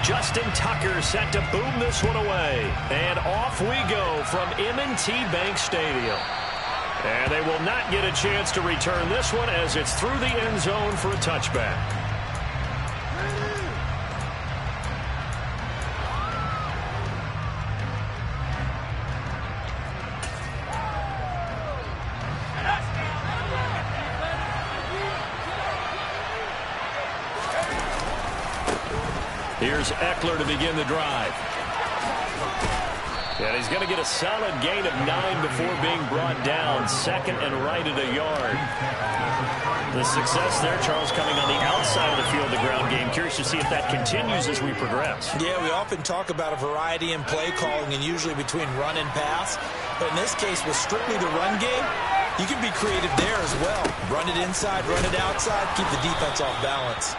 Justin Tucker set to boom this one away. And off we go from M&T Bank Stadium. And they will not get a chance to return this one as it's through the end zone for a touchback. Here's Eckler to begin the drive. And he's going to get a solid gain of 9 before being brought down. Second and right at a yard. The success there, Charles, coming on the outside of the field, the ground game. Curious to see if that continues as we progress. Yeah, we often talk about a variety in play calling and usually between run and pass. But in this case, with strictly the run game, you can be creative there as well. Run it inside, run it outside, keep the defense off balance.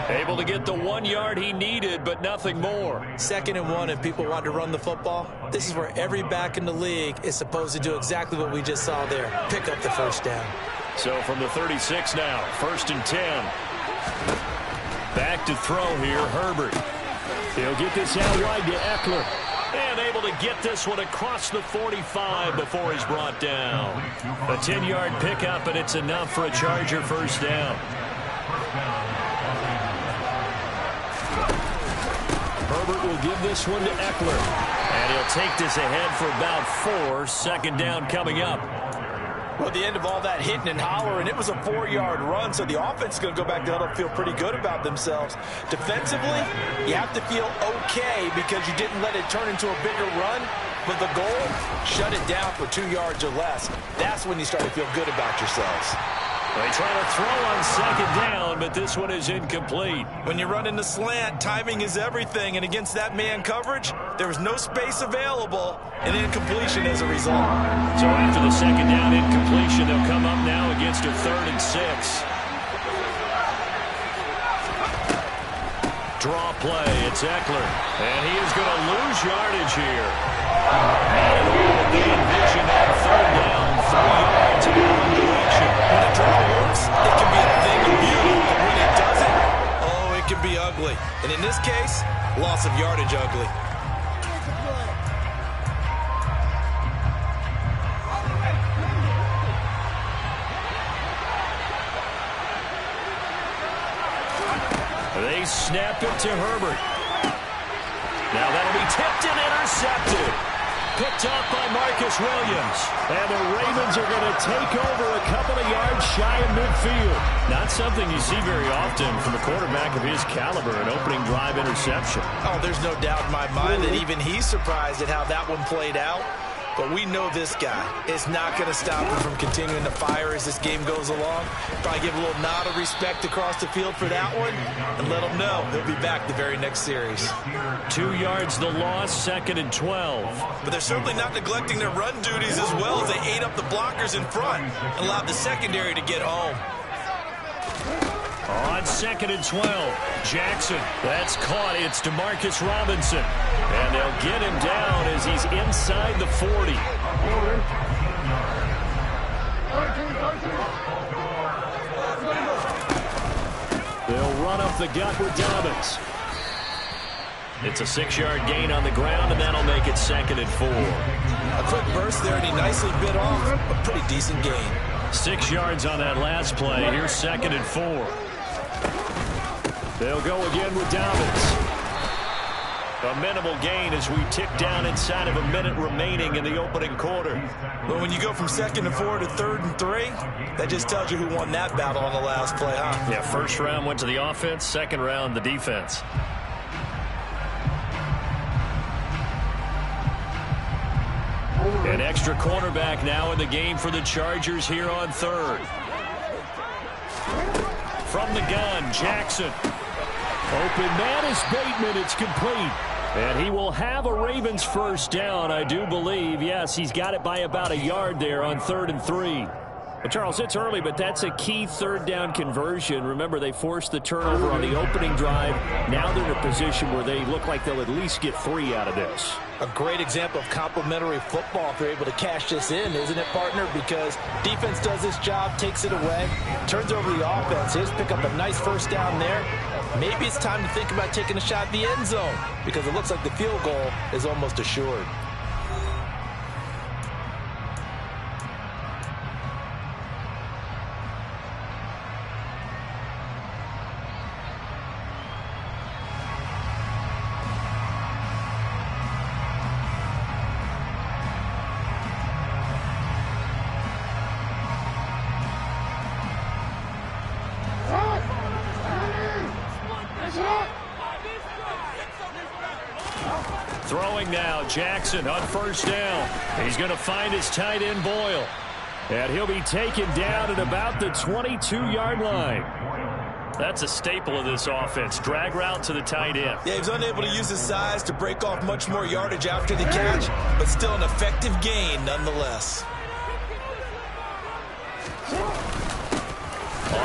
Able to get the 1 yard he needed, but nothing more. 2nd and 1, if people want to run the football, this is where every back in the league is supposed to do exactly what we just saw there. Pick up the first down. So from the 36 now, 1st and 10. Back to throw here, Herbert. He'll get this out wide to Eckler. And able to get this one across the 45 before he's brought down. A 10-yard pickup, and it's enough for a Charger first down. Herbert will give this one to Eckler. And he'll take this ahead for about 4. 2nd down coming up. Well, at the end of all that hitting and hollering, it was a 4-yard run, so the offense is going to go back to huddle and feel pretty good about themselves. Defensively, you have to feel okay because you didn't let it turn into a bigger run, but the goal, shut it down for 2 yards or less. That's when you start to feel good about yourselves. They try to throw on 2nd down, but this one is incomplete. When you run in the slant, timing is everything, and against that man coverage, there was no space available, and incompletion as a result. So after the 2nd down incompletion, they'll come up now against a 3rd and 6. Draw play, it's Eckler, and he is going to lose yardage here. And they envision that 3rd down, 3 yards in one direction. When a draw works, it can be a thing of beauty, but when it doesn't, oh, it can be ugly. And in this case, loss of yardage ugly. They snap it to Herbert. Now that'll be tipped and intercepted. Picked up by Marcus Williams. And the Ravens are going to take over a couple of yards shy of midfield. Not something you see very often from a quarterback of his caliber, an opening drive interception. Oh, there's no doubt in my mind that even he's surprised at how that one played out. But we know this guy is not going to stop him from continuing to fire as this game goes along. Probably give a little nod of respect across the field for that one and let him know he'll be back the very next series. 2 yards the loss, 2nd and 12. But they're certainly not neglecting their run duties as well as they ate up the blockers in front and allowed the secondary to get home. On 2nd and 12, Jackson. That's caught. It's DeMarcus Robinson. And they'll get him down as he's inside the 40. They'll run up the gut with Dobbins. It's a 6-yard gain on the ground, and that'll make it 2nd and 4. A quick burst there, and he nicely bit off a pretty decent gain. 6 yards on that last play. Here's 2nd and 4. They'll go again with Dobbins. A minimal gain as we tick down inside of a minute remaining in the opening quarter. But when you go from 2nd and 4 to 3rd and 3, that just tells you who won that battle on the last play, huh? Yeah, first round went to the offense, second round the defense. An extra cornerback now in the game for the Chargers here on 3rd. From the gun, Jackson. Open man is Bateman. It's complete. And he will have a Ravens first down, I do believe. Yes, he's got it by about a yard there on 3rd and 3. Well, Charles, it's early, but that's a key 3rd down conversion. Remember, they forced the turnover on the opening drive. Now they're in a position where they look like they'll at least get 3 out of this. A great example of complementary football if they're able to cash this in, isn't it, partner? Because defense does this job, takes it away, turns over the offense. Here's pick up a nice first down there. Maybe it's time to think about taking a shot at the end zone because it looks like the field goal is almost assured. Throwing now, Jackson on first down. He's going to find his tight end, Boyle. And he'll be taken down at about the 22-yard line. That's a staple of this offense. Drag route to the tight end. Yeah, he was unable to use his size to break off much more yardage after the catch, but still an effective gain nonetheless.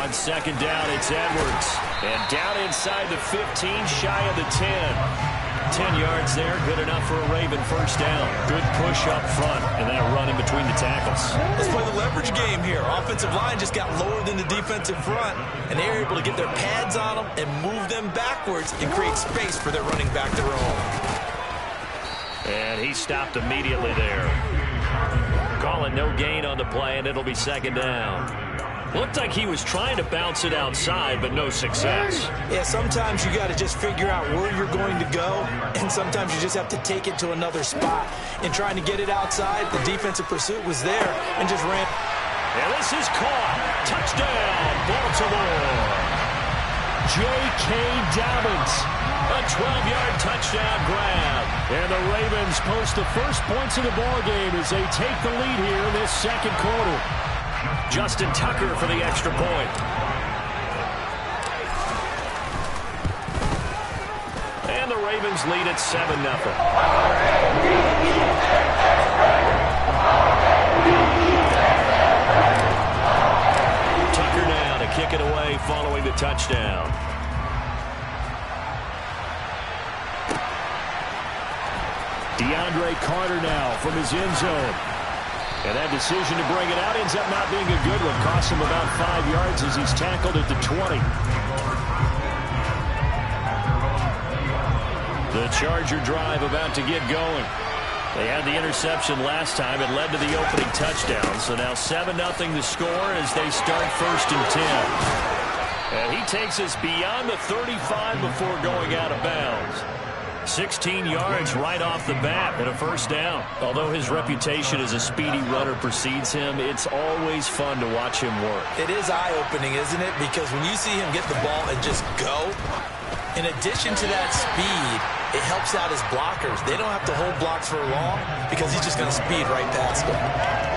On second down, it's Edwards. And down inside the 15, shy of the 10. 10 yards there, good enough for a Raven first down. Good push up front, and that run in between the tackles. Let's play the leverage game here. Offensive line just got lower than the defensive front, and they were able to get their pads on them and move them backwards and create space for their running back to roam. And he stopped immediately there. Calling no gain on the play, and it'll be second down. Looked like he was trying to bounce it outside, but no success. Yeah, sometimes you got to just figure out where you're going to go, and sometimes you just have to take it to another spot. In trying to get it outside, the defensive pursuit was there and just ran. And this is caught. Touchdown, Baltimore. J.K. Dobbins, a 12-yard touchdown grab. And the Ravens post the first points of the ballgame as they take the lead here in this second quarter. Justin Tucker for the extra point. And the Ravens lead at 7-0. Tucker now to kick it away following the touchdown. DeAndre Carter now from his end zone. And that decision to bring it out ends up not being a good one. Costs him about 5 yards as he's tackled at the 20. The Charger drive about to get going. They had the interception last time. It led to the opening touchdown. So now 7-0 the score as they start first and 10. And he takes us beyond the 35 before going out of bounds. 16 yards right off the bat and a first down. Although his reputation as a speedy runner precedes him, it's always fun to watch him work. It is eye-opening, isn't it? Because when you see him get the ball and just go, in addition to that speed, it helps out his blockers. They don't have to hold blocks for long because he's just going to speed right past them.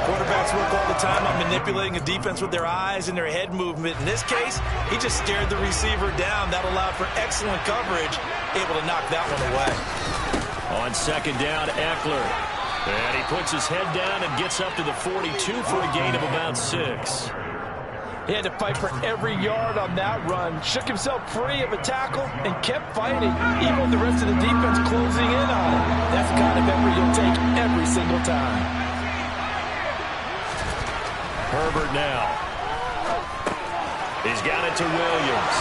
Quarterbacks work all the time on manipulating a defense with their eyes and their head movement. In this case, he just stared the receiver down. That allowed for excellent coverage, able to knock that one away. On second down, Eckler. And he puts his head down and gets up to the 42 for a gain of about 6. He had to fight for every yard on that run. Shook himself free of a tackle and kept fighting, even with the rest of the defense closing in on him. That's the kind of effort you'll take every single time. Herbert now. He's got it to Williams.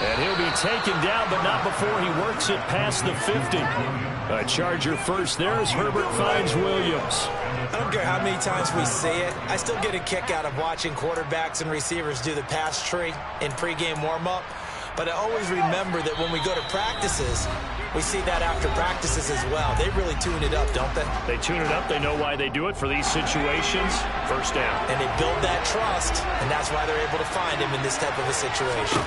And he'll be taken down, but not before he works it past the 50. A Charger first there as Herbert finds Williams. I don't care how many times we see it. I still get a kick out of watching quarterbacks and receivers do the pass tree in pregame warm-up. But I always remember that when we go to practices, we see that after practices as well. They really tune it up, don't they? They tune it up. They know why they do it for these situations. First down. And they build that trust, and that's why they're able to find him in this type of a situation.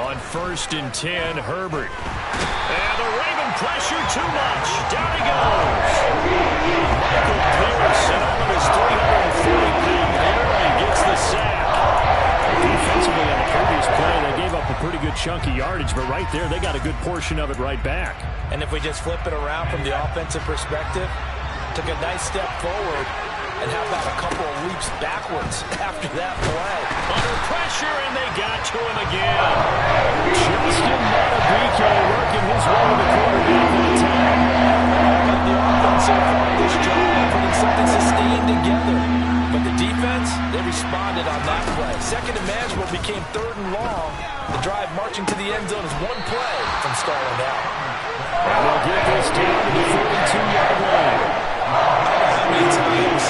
On first and 10, Herbert. And the Raven pressure too much. Down he goes. Michael Pierce and all of his 340-pound barely gets the sack. Defensively on the previous play, they gave up a pretty good chunk of yardage, but right there, they got a good portion of it right back. And if we just flip it around from the offensive perspective, took a nice step forward, and how about a couple of leaps backwards after that play? Under pressure, and they got to him again. Justin Matabike working his way to the quarterback for the time. But the offense so far this job putting something sustained together. But the defense, they responded on that play. Second and manageable became third and long, The drive marching to the end zone is one play from stalling out. And they'll get this down to the 42-yard line. How many times,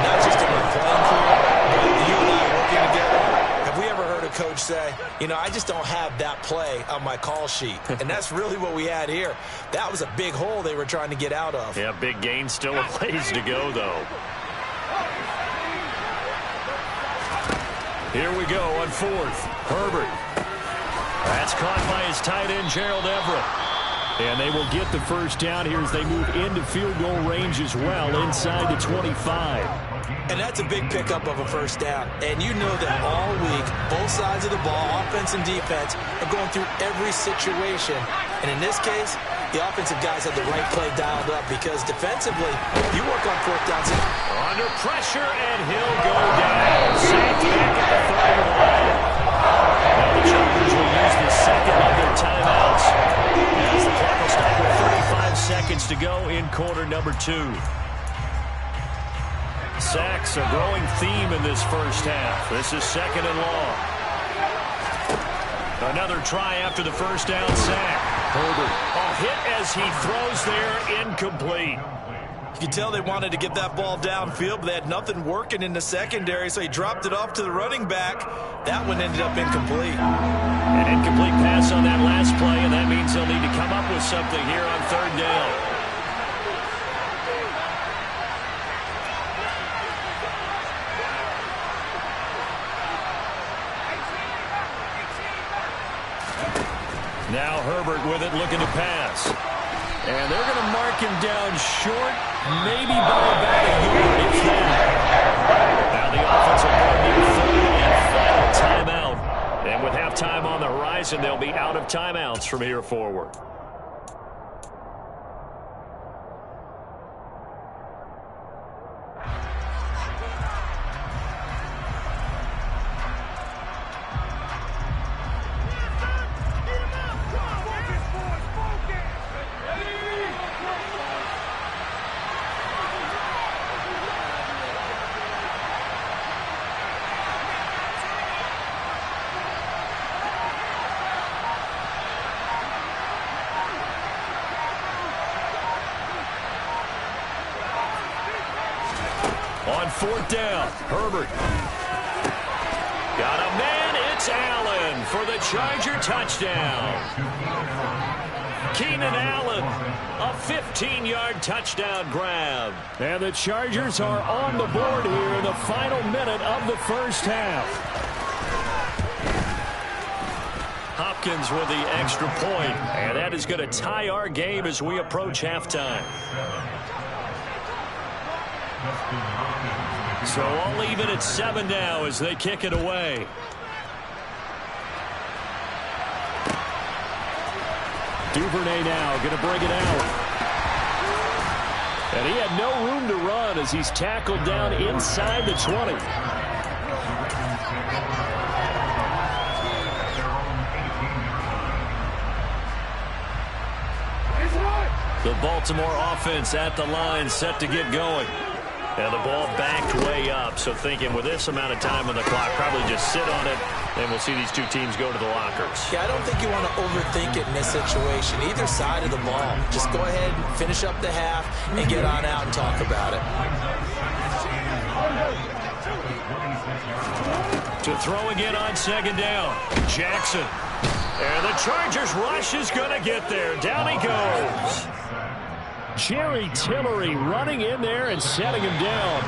not just in my playing career, but you and I working together, have we ever heard a coach say, you know, I just don't have that play on my call sheet? And that's really what we had here. That was a big hole they were trying to get out of. Yeah, big gain, still a ways to go, though. Here we go on fourth. Herbert. That's caught by his tight end, Gerald Everett. And they will get the first down here as they move into field goal range as well, inside the 25. And that's a big pickup of a first down. And you know that all week, both sides of the ball, offense and defense, are going through every situation. And in this case, the offensive guys had the right play dialed up because defensively, you work on fourth downs. Under pressure, and he'll go down. Sacked back at the 30 line. Now the Chargers will use the second of their timeouts as the clock will stop with 35 seconds to go in quarter number 2. Sacks, a growing theme in this first half. This is second and long. Another try after the first down sack. Herbert, a hit as he throws there, incomplete. You could tell they wanted to get that ball downfield, but they had nothing working in the secondary, so he dropped it off to the running back. That one ended up incomplete. An incomplete pass on that last play, and that means they'll need to come up with something here on third down. Now Herbert with it, looking to pass. And they're going to mark him down short, maybe by about a yard, if that. Now the offensive guard near third and final timeout. And with halftime on the horizon, they'll be out of timeouts from here forward. On fourth down, Herbert. Got a man, it's Allen for the Charger touchdown. Keenan Allen, a 15-yard touchdown grab. And the Chargers are on the board here in the final minute of the first half. Hopkins with the extra point, and that is going to tie our game as we approach halftime. So all even at 7 now as they kick it away. Duvernay now going to bring it out. And he had no room to run as he's tackled down inside the 20. The Baltimore offense at the line set to get going. And the ball backed way up, so thinking with this amount of time on the clock, probably just sit on it, and we'll see these two teams go to the lockers. Yeah, I don't think you want to overthink it in this situation. Either side of the ball. Just go ahead and finish up the half and get on out and talk about it. To throw again on second down, Jackson. And the Chargers rush is going to get there. Down he goes. Jerry Tillery running in there and setting him down.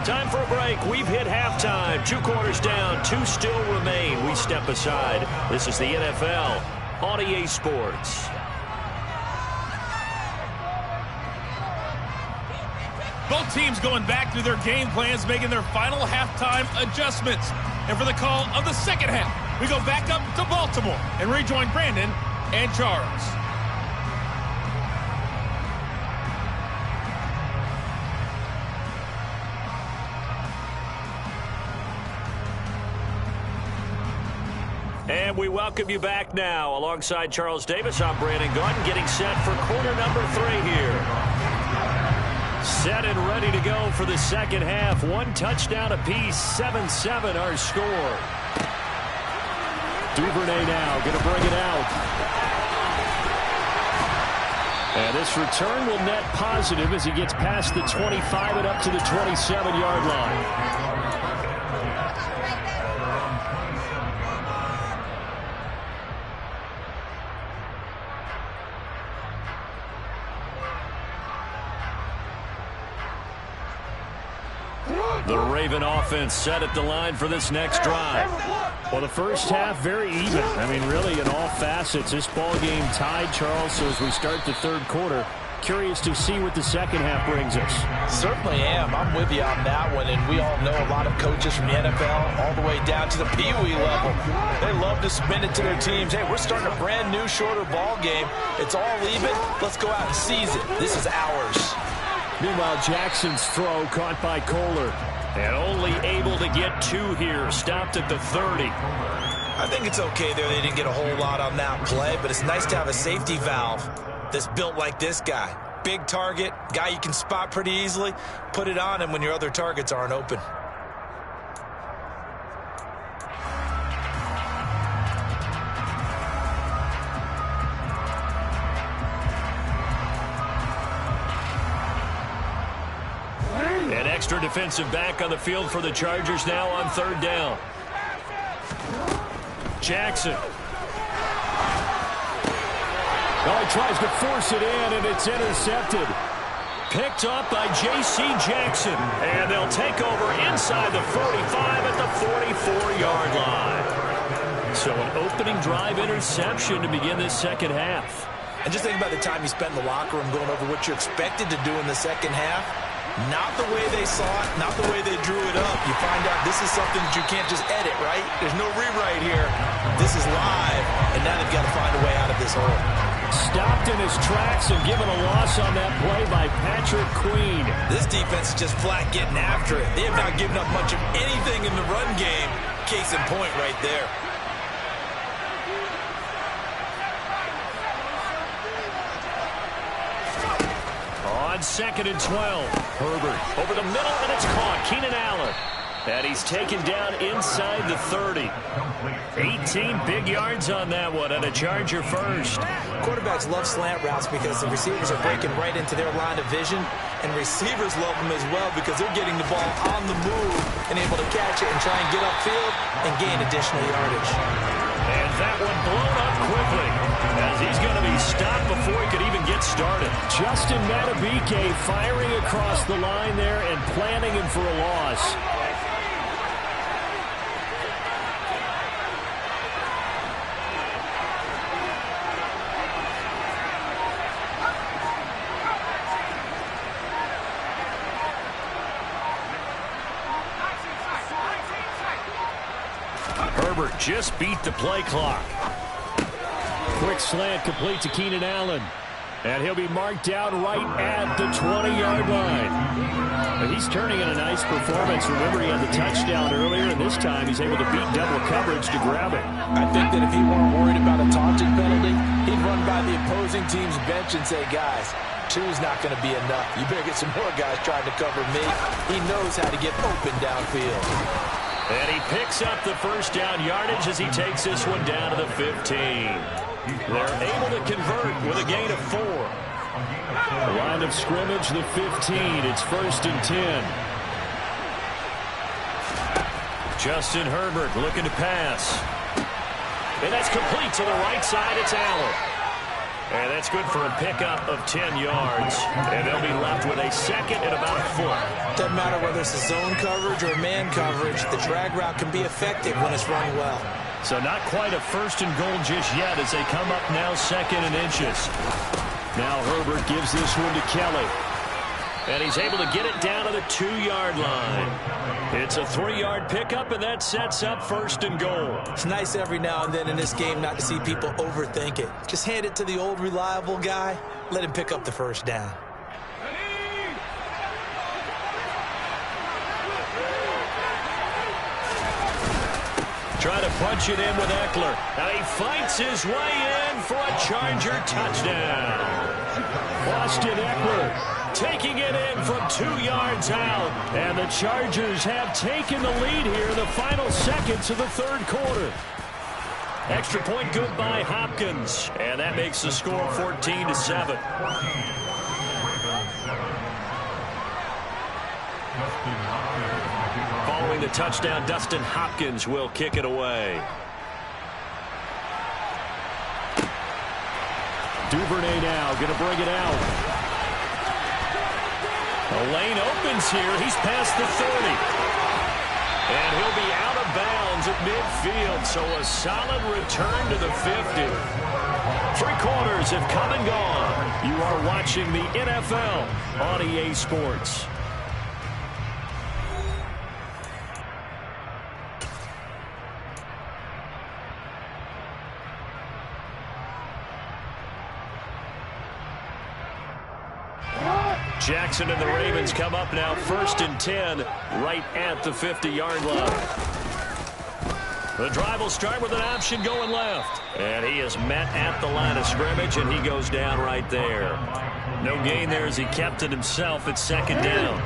Time for a break. We've hit halftime. 2 quarters down. 2 still remain. We step aside. This is the NFL on EA Sports. Both teams going back through their game plans, making their final halftime adjustments. And for the call of the second half, we go back up to Baltimore and rejoin Brandon and Charles. And we welcome you back now. Alongside Charles Davis, I'm Brandon Gordon, getting set for quarter number 3 here. Set and ready to go for the second half. 1 touchdown apiece, 7-7 our score. Duvernay now going to bring it out. And this return will net positive as he gets past the 25 and up to the 27-yard line. The Raven offense set at the line for this next drive. Well, the first half, very even. I mean, really, in all facets, this ball game tied, Charles. So as we start the third quarter, curious to see what the second half brings us. Certainly am. I'm with you on that one. And we all know a lot of coaches from the NFL all the way down to the Pee-wee level. They love to spin it to their teams. Hey, we're starting a brand new, shorter ball game. It's all even. Let's go out and seize it. This is ours. Meanwhile, Jackson's throw caught by Kohler. And only able to get 2 here. Stopped at the 30. I think it's okay there. They didn't get a whole lot on that play, but it's nice to have a safety valve that's built like this guy. Big target, guy you can spot pretty easily. Put it on him when your other targets aren't open. An extra defensive back on the field for the Chargers now on third down. Jackson. Oh, he tries to force it in, and it's intercepted. Picked up by J.C. Jackson. And they'll take over inside the 45 at the 44-yard line. So an opening drive interception to begin this second half. And just think about the time you spent in the locker room going over what you expected to do in the second half. Not the way they saw it, not the way they drew it up. You find out this is something that you can't just edit, right? There's no rewrite here. This is live, and now they've got to find a way out of this hole. Stopped in his tracks and given a loss on that play by Patrick Queen. This defense is just flat getting after it. They have not given up much of anything in the run game. Case in point right there. On 2nd and 12. Herbert over the middle, and it's caught. Keenan Allen. And he's taken down inside the 30. 18 big yards on that one, and a Charger first. Quarterbacks love slant routes because the receivers are breaking right into their line of vision, and receivers love them as well because they're getting the ball on the move and able to catch it and try and get upfield and gain additional yardage. And that one blown up quickly as he's going to be stopped before he could even get started. Justin Matabike firing across the line there and planting him for a loss. Herbert just beat the play clock. Quick slant complete to Keenan Allen. And he'll be marked down right at the 20-yard line. But he's turning in a nice performance. Remember, he had the touchdown earlier, and this time he's able to beat double coverage to grab it. I think that if he weren't worried about a taunting penalty, he'd run by the opposing team's bench and say, guys, 2's not going to be enough. You better get some more guys trying to cover me. He knows how to get open downfield. And he picks up the first down yardage as he takes this one down to the 15. They're able to convert with a gain of 4. The line of scrimmage, the 15. It's 1st and 10. Justin Herbert looking to pass. And that's complete to the right side. It's Allen. And that's good for a pickup of 10 yards. And they'll be left with a second and about a foot. Doesn't matter whether it's a zone coverage or man coverage. The drag route can be effective when it's run well. So not quite a 1st and goal just yet as they come up now 2nd and inches. Now Herbert gives this one to Kelly. And he's able to get it down to the 2-yard line. It's a 3-yard pickup, and that sets up 1st and goal. It's nice every now and then in this game not to see people overthink it. Just hand it to the old reliable guy. Let him pick up the first down. Try to punch it in with Eckler. Now he fights his way in for a Charger touchdown. Austin Eckler taking it in from 2 yards out. And the Chargers have taken the lead here in the final seconds of the third quarter. Extra point good by Hopkins. And that makes the score 14-7. Following the touchdown, Dustin Hopkins will kick it away. Duvernay now going to bring it out. The lane opens here. He's past the 30. And he'll be out of bounds at midfield. So a solid return to the 50. 3 quarters have come and gone. You are watching the NFL on EA Sports. Jackson and the Ravens come up now 1st and 10 right at the 50-yard line. The drive will start with an option going left. And he is met at the line of scrimmage, and he goes down right there. No gain there as he kept it himself at 2nd down.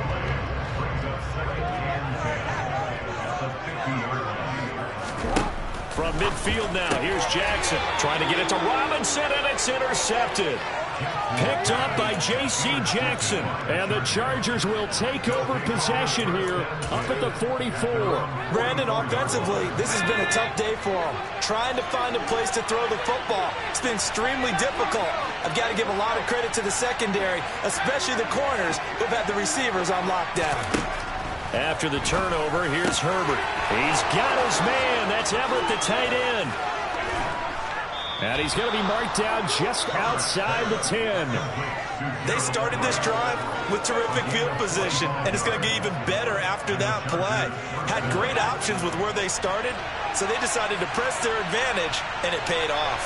From midfield now, here's Jackson trying to get it to Robinson, and it's intercepted. Picked up by J.C. Jackson. And the Chargers will take over possession here up at the 44. Brandon, offensively, this has been a tough day for him. Trying to find a place to throw the football. It's been extremely difficult. I've got to give a lot of credit to the secondary, especially the corners who've had the receivers on lockdown. After the turnover, here's Herbert. He's got his man. That's Everett, the tight end. And he's going to be marked down just outside the 10. They started this drive with terrific field position, and it's going to get even better after that play. Had great options with where they started, so they decided to press their advantage, and it paid off.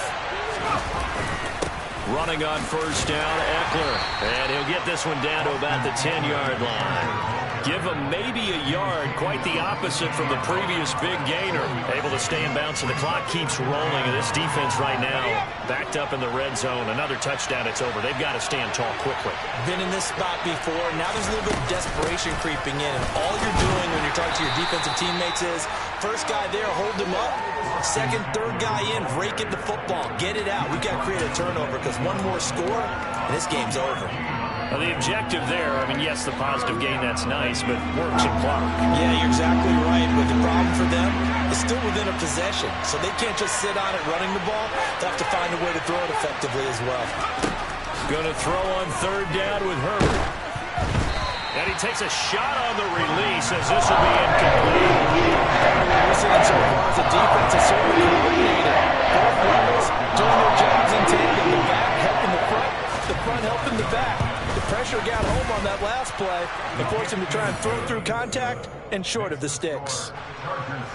Running on 1st down, Eckler. And he'll get this one down to about the 10-yard line. Give him maybe a yard, quite the opposite from the previous big gainer. Able to stay in bounds, and the clock keeps rolling. And this defense right now backed up in the red zone. Another touchdown, it's over. They've got to stand tall quickly. Been in this spot before. Now there's a little bit of desperation creeping in. And all you're doing when you're talking to your defensive teammates is, first guy there, hold him up. Second, third guy in, rake at the football. Get it out. We've got to create a turnover because one more score, and this game's over. Well, the objective there, I mean, yes, the positive gain, that's nice, but works some clock. Yeah, you're exactly right. But the problem for them is still within a possession. So they can't just sit on it running the ball. They have to find a way to throw it effectively as well. Going to throw on 3rd down with Herbert. And he takes a shot on the release as this will be incomplete. We're seeing so far as a defensive certainly coordinated. Both levels doing their jobs in tandem. The back helping the front helping the back. The pressure got home on that last play and forced him to try and throw through contact and short of the sticks.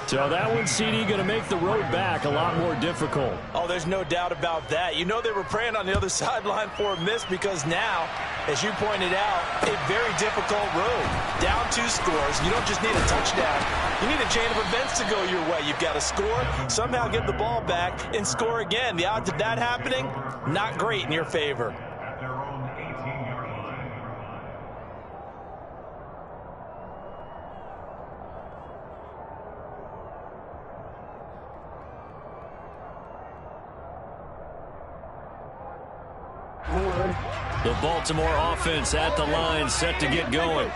So that one, CD, going to make the road back a lot more difficult. Oh, there's no doubt about that. You know they were praying on the other sideline for a miss because now, as you pointed out, a very difficult road. Down 2 scores. You don't just need a touchdown. You need a chain of events to go your way. You've got to score, somehow get the ball back, and score again. The odds of that happening, not great in your favor. The Baltimore offense at the line, set to get going.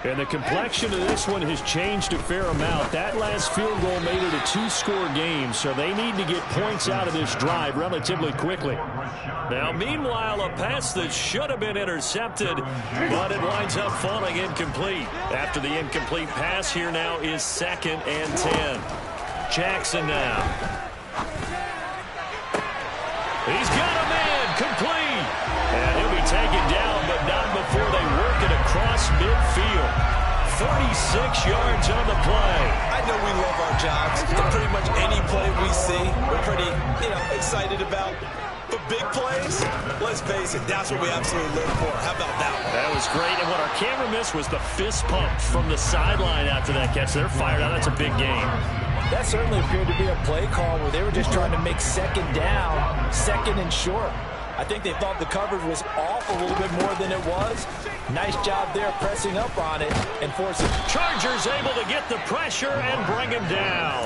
And the complexion of this one has changed a fair amount. That last field goal made it a 2-score game, so they need to get points out of this drive relatively quickly. Now, meanwhile, a pass that should have been intercepted, but it winds up falling incomplete. After the incomplete pass, here now is 2nd and 10. Jackson now. He's got a man, complete. And he'll be taken down, but not before they work it across midfield. 36 yards on the play. I know we love our jobs. And pretty much any play we see, we're pretty, excited about. But big plays, let's face it, that's what we absolutely live for. How about that one? That was great. And what our camera missed was the fist pump from the sideline after that catch. They're fired out. That's a big game. That certainly appeared to be a play call where they were just trying to make 2nd down, 2nd and short. I think they thought the coverage was off a little bit more than it was. Nice job there pressing up on it and forcing. Chargers able to get the pressure and bring him down.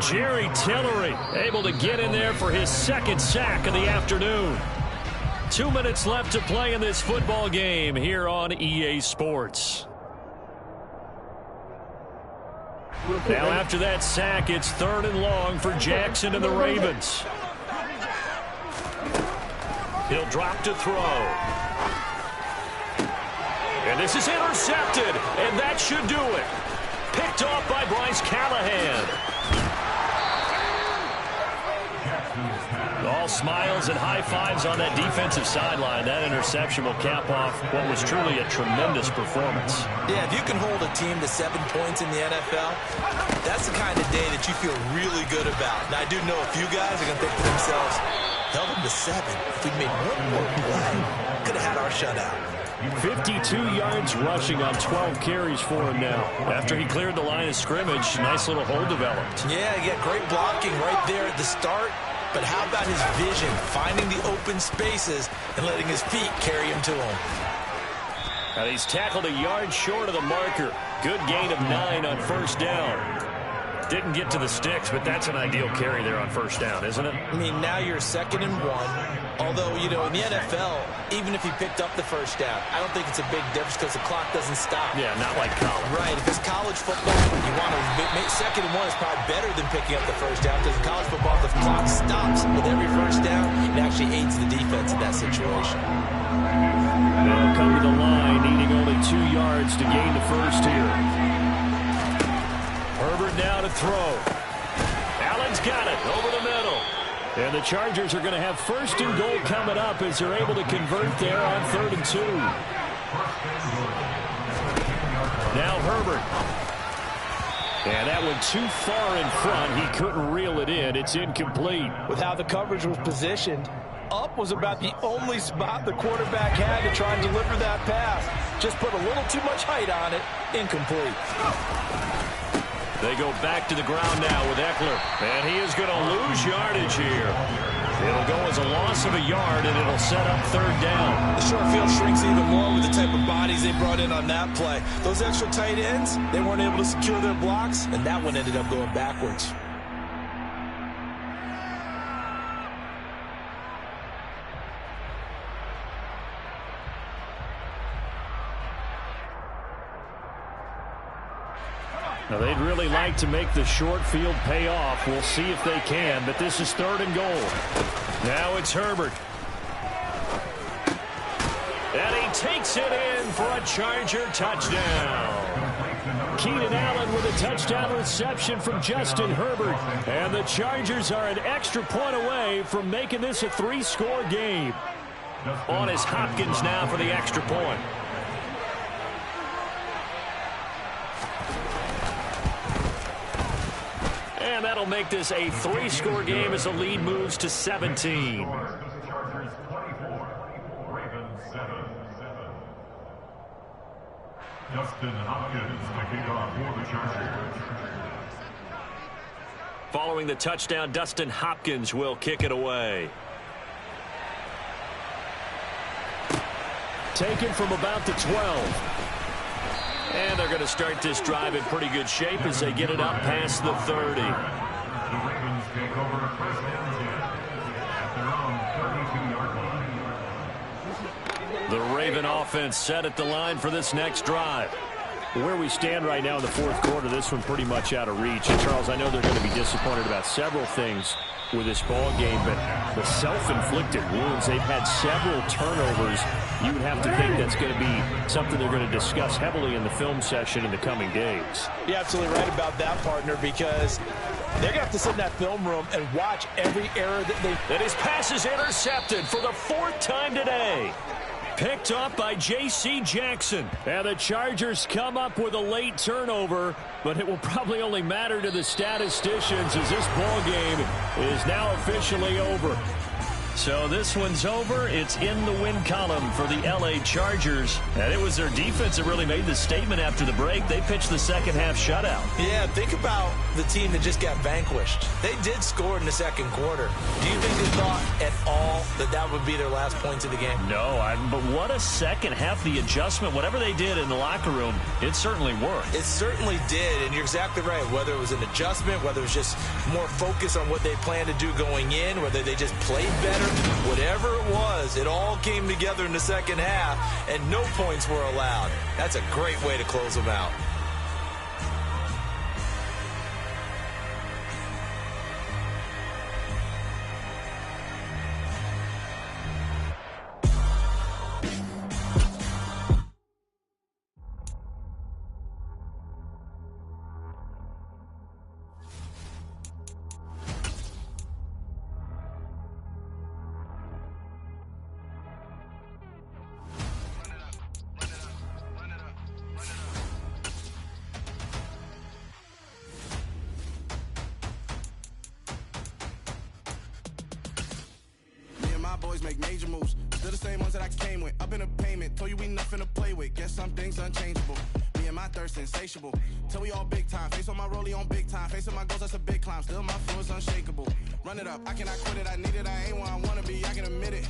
Jerry Tillery able to get in there for his second sack of the afternoon. 2 minutes left to play in this football game here on EA Sports. Now after that sack, it's 3rd and long for Jackson and the Ravens. He'll drop to throw. And this is intercepted, and that should do it. Picked off by Bryce Callahan. All smiles and high fives on that defensive sideline. That interception will cap off what was truly a tremendous performance. Yeah, if you can hold a team to 7 points in the NFL, that's the kind of day that you feel really good about. Now, I do know a few guys are going to think to themselves, held them to 7. If we'd made one more play, could have had our shutout. 52 yards rushing on 12 carries for him now. After he cleared the line of scrimmage, nice little hole developed. Yeah, he got great blocking right there at the start. But how about his vision, finding the open spaces and letting his feet carry him to him? And he's tackled a yard short of the marker. Good gain of 9 on first down. Didn't get to the sticks, but that's an ideal carry there on first down, isn't it? I mean, now you're 2nd and 1. Although, you know, in the NFL, even if he picked up the first down, I don't think it's a big difference because the clock doesn't stop. Yeah, not like college. Right. If it's college football, you want to make 2nd and 1 is probably better than picking up the first down because in college football, the clock stops with every first down. It actually aids the defense in that situation. They'll come to the line, needing only 2 yards to gain the first here. Herbert now to throw. Allen's got it over the middle. And the Chargers are going to have 1st and goal coming up as they're able to convert there on 3rd and 2. Now Herbert. And that one too far in front. He couldn't reel it in. It's incomplete. With how the coverage was positioned, up was about the only spot the quarterback had to try and deliver that pass. Just put a little too much height on it. Incomplete. They go back to the ground now with Eckler. And he is going to lose yardage here. It'll go as a loss of a yard, and it'll set up 3rd down. The short field shrinks even more with the type of bodies they brought in on that play. Those extra tight ends, they weren't able to secure their blocks, and that one ended up going backwards. Now, they'd really like to make the short field pay off. We'll see if they can, but this is 3rd and goal. Now it's Herbert. And he takes it in for a Charger touchdown. Keenan Allen with a touchdown reception from Justin Herbert. And the Chargers are an extra point away from making this a 3-score game. On is Hopkins now for the extra point. And that'll make this a 3-score game as the lead moves to 17. Justin Hopkins to kick off for the Chargers. Following the touchdown, Dustin Hopkins will kick it away. Taken from about the 12. And they're going to start this drive in pretty good shape as they get it up past the 30. The Ravens take over 1st and 10 at their own 32-yard line. The Raven offense set at the line for this next drive. Where we stand right now in the 4th quarter, this one pretty much out of reach. And Charles, I know they're going to be disappointed about several things with this ball game, but the self-inflicted wounds, they've had several turnovers. You would have to think that's going to be something they're going to discuss heavily in the film session in the coming days. You're absolutely right about that, partner, because they're going to have to sit in that film room and watch every error that they... And his pass is intercepted for the 4th time today. Picked off by J.C. Jackson. And the Chargers come up with a late turnover, but it will probably only matter to the statisticians as this ball game is now officially over. So this one's over. It's in the win column for the L.A. Chargers. And it was their defense that really made the statement after the break. They pitched the second-half shutout. Yeah, think about the team that just got vanquished. They did score in the second quarter. Do you think they thought at all that that would be their last points of the game? No, but what a second half. The adjustment, whatever they did in the locker room, it certainly worked. It certainly did, and you're exactly right. Whether it was an adjustment, whether it was just more focus on what they planned to do going in, whether they just played better, whatever it was, it all came together in the second half, and no points were allowed. That's a great way to close them out. Boys make major moves. Still the same ones that I came with. Up in a payment. Told you we nothing to play with. Guess some things unchangeable. Me and my thirst insatiable. Till we all big time. Face on my rollie on big time. Facing my goals, that's a big climb. Still my flow is unshakable. Run it up. I cannot quit it. I need it. I ain't where I wanna be. I can admit it.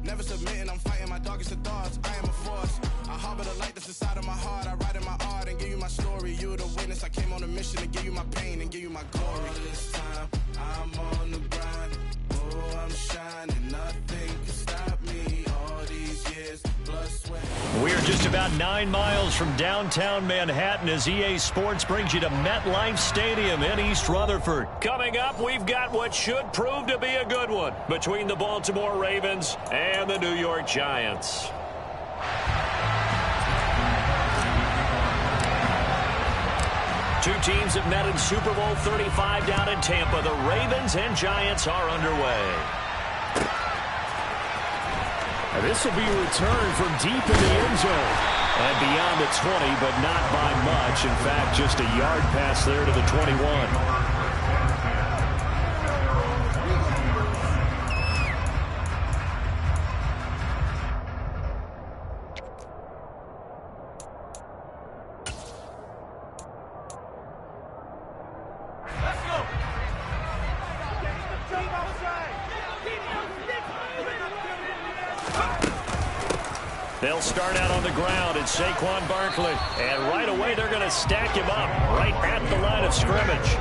Never submitting. I'm fighting my darkest of thoughts. I am a force. I harbor the light that's inside of my heart. I write in my art and give you my story. You the witness. I came on a mission to give you my pain and give you my glory. All this time, I'm on the grind. Oh, I'm shining. Nothing can stop me. All these years, blood, sweat. We are just about 9 miles from downtown Manhattan as EA Sports brings you to MetLife Stadium in East Rutherford. Coming up, we've got what should prove to be a good one between the Baltimore Ravens and the New York Giants. Two teams have met in Super Bowl 35 down in Tampa. The Ravens and Giants are underway. And this will be a return from deep in the end zone. And beyond the 20, but not by much. In fact, just a yard pass there to the 21. They'll start out on the ground. It's Saquon Barkley. And right away, they're going to stack him up right at the line of scrimmage.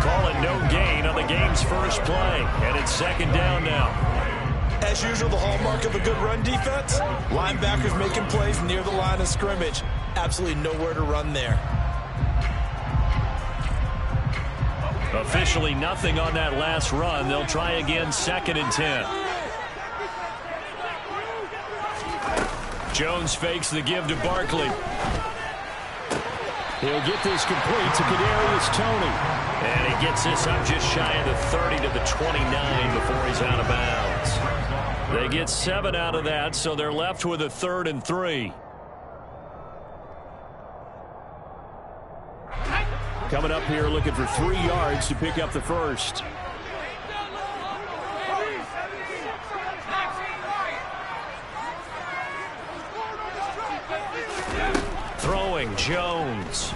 Call it no gain on the game's first play. And it's second down now. As usual, the hallmark of a good run defense, linebackers making plays near the line of scrimmage. Absolutely nowhere to run there. Officially nothing on that last run. They'll try again, 2nd and 10. Jones fakes the give to Barkley. He'll get this complete to Kadarius Toney. And he gets this up just shy of the 30 to the 29 before he's out of bounds. They get 7 out of that, so they're left with a 3rd and 3. Coming up here looking for 3 yards to pick up the first. Throwing Jones.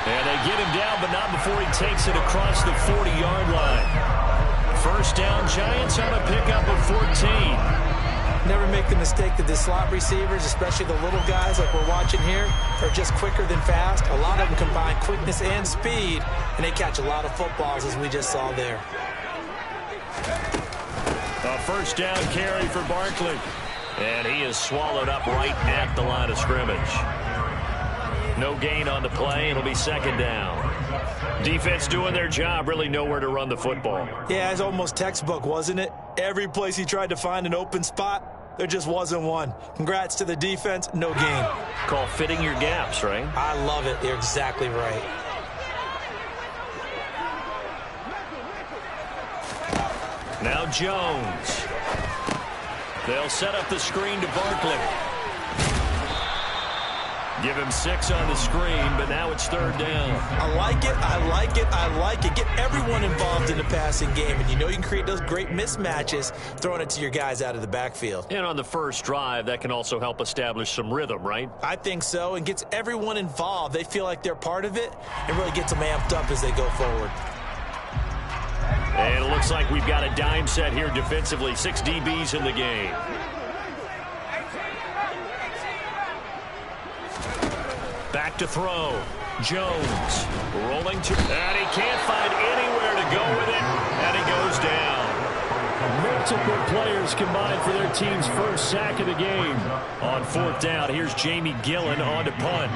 And they get him down, but not before he takes it across the 40-yard line. First down, Giants on a pickup of 14. Never make the mistake that the slot receivers, especially the little guys like we're watching here, are just quicker than fast. A lot of them combine quickness and speed, and they catch a lot of footballs, as we just saw there. A first down carry for Barkley. And he is swallowed up right at the line of scrimmage. No gain on the play. It'll be second down. Defense doing their job. Really nowhere to run the football. Yeah, it's almost textbook, wasn't it? Every place he tried to find an open spot, there just wasn't one. Congrats to the defense. No gain. Call fitting your gaps, right? I love it. You're exactly right. Now Jones. They'll set up the screen to Barkley. Give him 6 on the screen, but now it's 3rd down. I like it, I like it, I like it. Get everyone involved in the passing game, and you know you can create those great mismatches throwing it to your guys out of the backfield. And on the first drive, that can also help establish some rhythm, right? I think so, and gets everyone involved. They feel like they're part of it, and really gets them amped up as they go forward. And it looks like we've got a dime set here defensively. 6 DBs in the game. Back to throw. Jones rolling to, and he can't find anywhere to go with it, and he goes down. Multiple players combined for their team's first sack of the game. On 4th down, here's Jamie Gillen on to punt.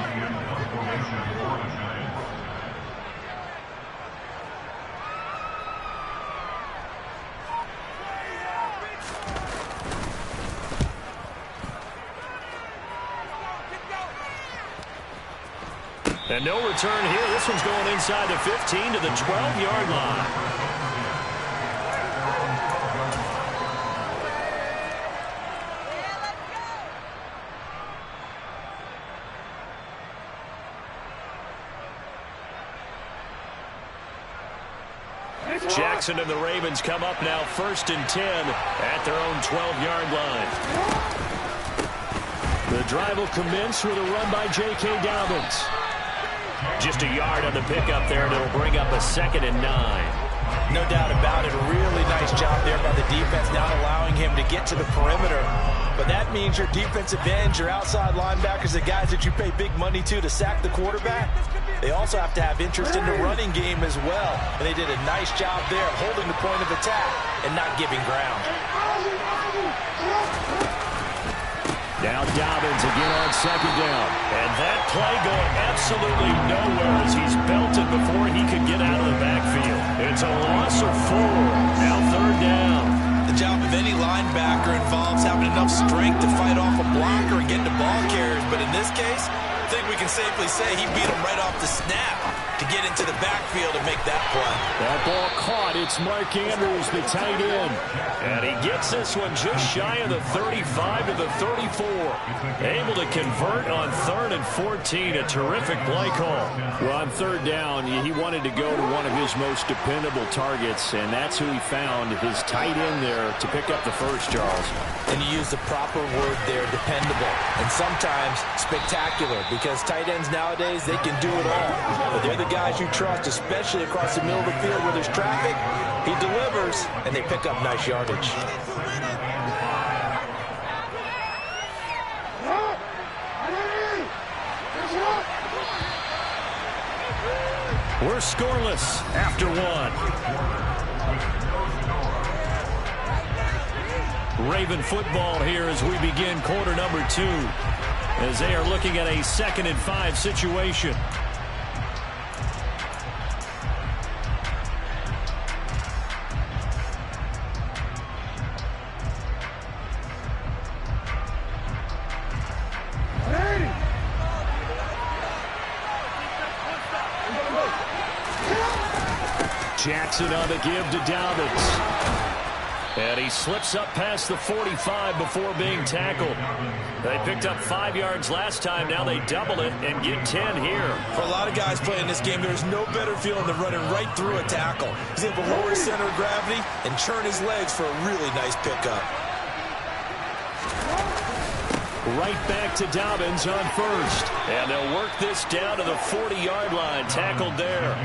And no return here. This one's going inside the 15 to the 12-yard line. Jackson and the Ravens come up now 1st and 10 at their own 12-yard line. The drive will commence with a run by J.K. Dobbins. Just a yard on the pickup there, and it'll bring up a 2nd and 9. No doubt about it. A really nice job there by the defense, not allowing him to get to the perimeter. But that means your defensive ends, your outside linebackers, the guys that you pay big money to sack the quarterback, they also have to have interest in the running game as well. And they did a nice job there holding the point of attack and not giving ground. Now Dobbins again on 2nd down. And that play going absolutely nowhere as he's belted before he could get out of the backfield. It's a loss of 4. Now 3rd down. The job of any linebacker involves having enough strength to fight off a blocker and get the ball carriers. But in this case, I think we can safely say he beat him right off the snap to get into the backfield and make that play. That ball caught. It's Mark Andrews, the tight end. And he gets this one just shy of the 35 to the 34. Able to convert on 3rd and 14. A terrific play call. Well, on 3rd down, he wanted to go to one of his most dependable targets, and that's who he found, his tight end there, to pick up the first, Charles. And you use the proper word there, dependable, and sometimes spectacular, because tight ends nowadays, they can do it all. But they're the guys you trust, especially across the middle of the field where there's traffic. He delivers, and they pick up nice yardage. We're scoreless after 1. Raven football here as we begin quarter number 2, as they are looking at a 2nd and 5 situation. Jackson on the give to Dobbins. And he slips up past the 45 before being tackled. They picked up 5 yards last time. Now they double it and get 10 here. For a lot of guys playing this game, there's no better feeling than running right through a tackle. He's able to lower his center of gravity and churn his legs for a really nice pickup. Right back to Dobbins on 1st. And they'll work this down to the 40-yard line. Tackled there.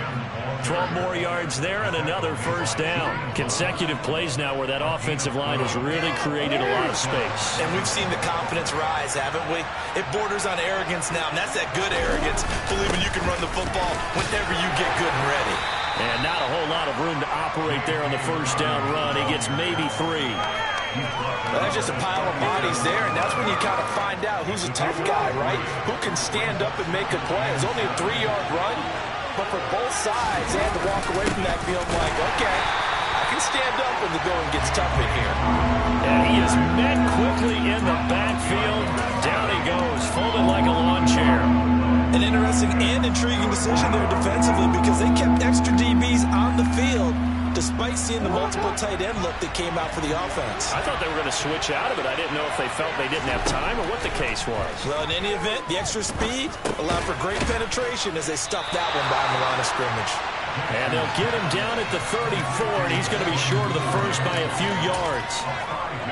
12 more yards there and another 1st down. Consecutive plays now where that offensive line has really created a lot of space. And we've seen the confidence rise, haven't we? It borders on arrogance now, and that's that good arrogance, believing you can run the football whenever you get good and ready. And not a whole lot of room to operate there on the 1st down run. He gets maybe 3. Well, that's just a pile of bodies there, and that's when you kind of find out who's a tough guy, right? Who can stand up and make a play. It's only a 3-yard run, but for both sides, they had to walk away from that field like, okay, I can stand up when the going gets tough in here. And he is met quickly in the backfield. Down he goes, folded like a lawn chair. An interesting and intriguing decision there defensively, because they kept extra DBs on the field, despite seeing the multiple tight end look that came out for the offense. I thought they were going to switch out of it. I didn't know if they felt they didn't have time or what the case was. Well, in any event, the extra speed allowed for great penetration as they stuffed that one behind the line of scrimmage. And they'll get him down at the 34, and he's going to be short of the first by a few yards.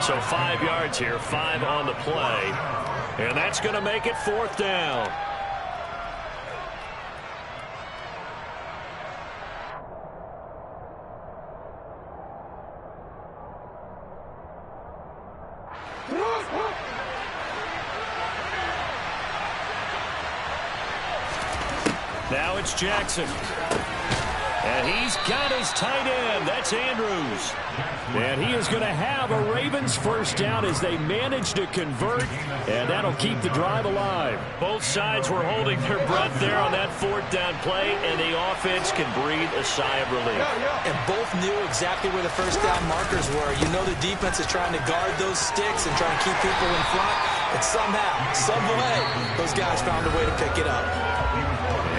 So 5 yards here, 5 on the play. And that's going to make it 4th down. Now it's Jackson. And he's got his tight end. That's Andrews. And he is going to have a Ravens first down as they manage to convert. And that'll keep the drive alive. Both sides were holding their breath there on that 4th down play. And the offense can breathe a sigh of relief. And both knew exactly where the first down markers were. You know the defense is trying to guard those sticks and trying to keep people in front. And somehow, some way, those guys found a way to pick it up.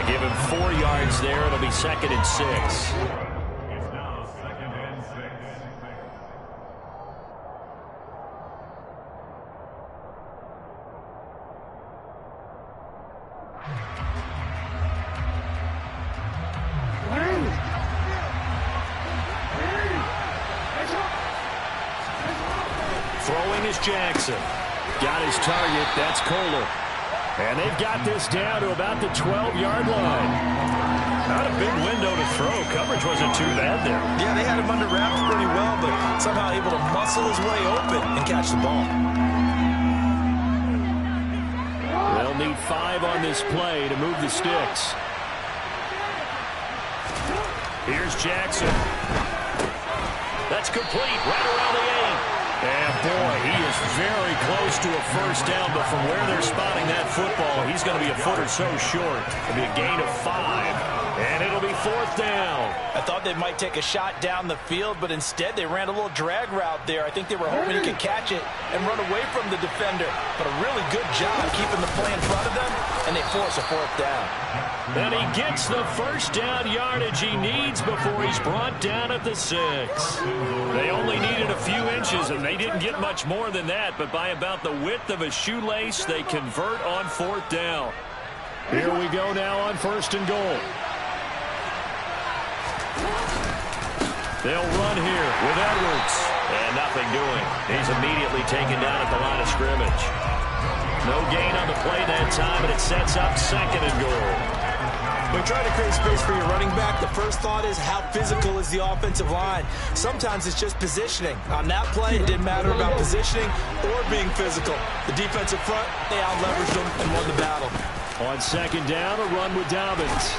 Give him 4 yards there. It'll be 2nd and 6. It's now 2nd and 6. Throwing is Jackson. Got his target. That's Kohler. And they've got this down to about the 12-yard line. Not a big window to throw. Coverage wasn't too bad there. Yeah, they had him under wraps pretty well, but somehow able to muscle his way open and catch the ball. They'll need 5 on this play to move the sticks. Here's Jackson. That's complete right around the 8. And, boy, he is very close to a first down, but from where they're spotting that football, he's going to be a foot or so short. It'll be a gain of 5, and it'll be 4th down. I thought they might take a shot down the field, but instead they ran a little drag route there. I think they were hoping he could catch it and run away from the defender. But a really good job keeping the play in front of them, and they force a 4th down. And he gets the first down yardage he needs before he's brought down at the 6. They only needed a few inches, and they didn't get much more than that, but by about the width of a shoelace, they convert on 4th down. Here we go now on 1st and goal. They'll run here with Edwards. And nothing doing. He's immediately taken down at the line of scrimmage. No gain on the play that time, and it sets up 2nd and goal. When trying to create space for your running back, the first thought is how physical is the offensive line. Sometimes it's just positioning. On that play, it didn't matter about positioning or being physical. The defensive front, they out-leveraged them and won the battle. On 2nd down, a run with Dobbins.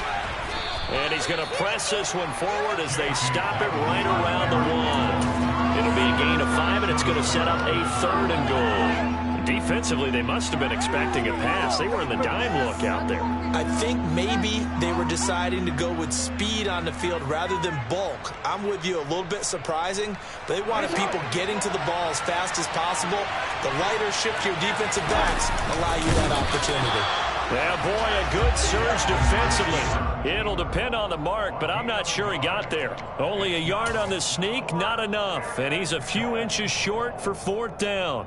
And he's going to press this one forward as they stop it right around the 1. It'll be a gain of 5, and it's going to set up a 3rd and goal. Defensively, they must have been expecting a pass. They were in the dime look out there. I think maybe they were deciding to go with speed on the field rather than bulk. I'm with you, a little bit surprising. They wanted people getting to the ball as fast as possible. The lighter, shiftier defensive backs allow you that opportunity. Yeah, boy, a good surge defensively. It'll depend on the mark, but I'm not sure he got there. Only a yard on the sneak, not enough. And he's a few inches short for 4th down.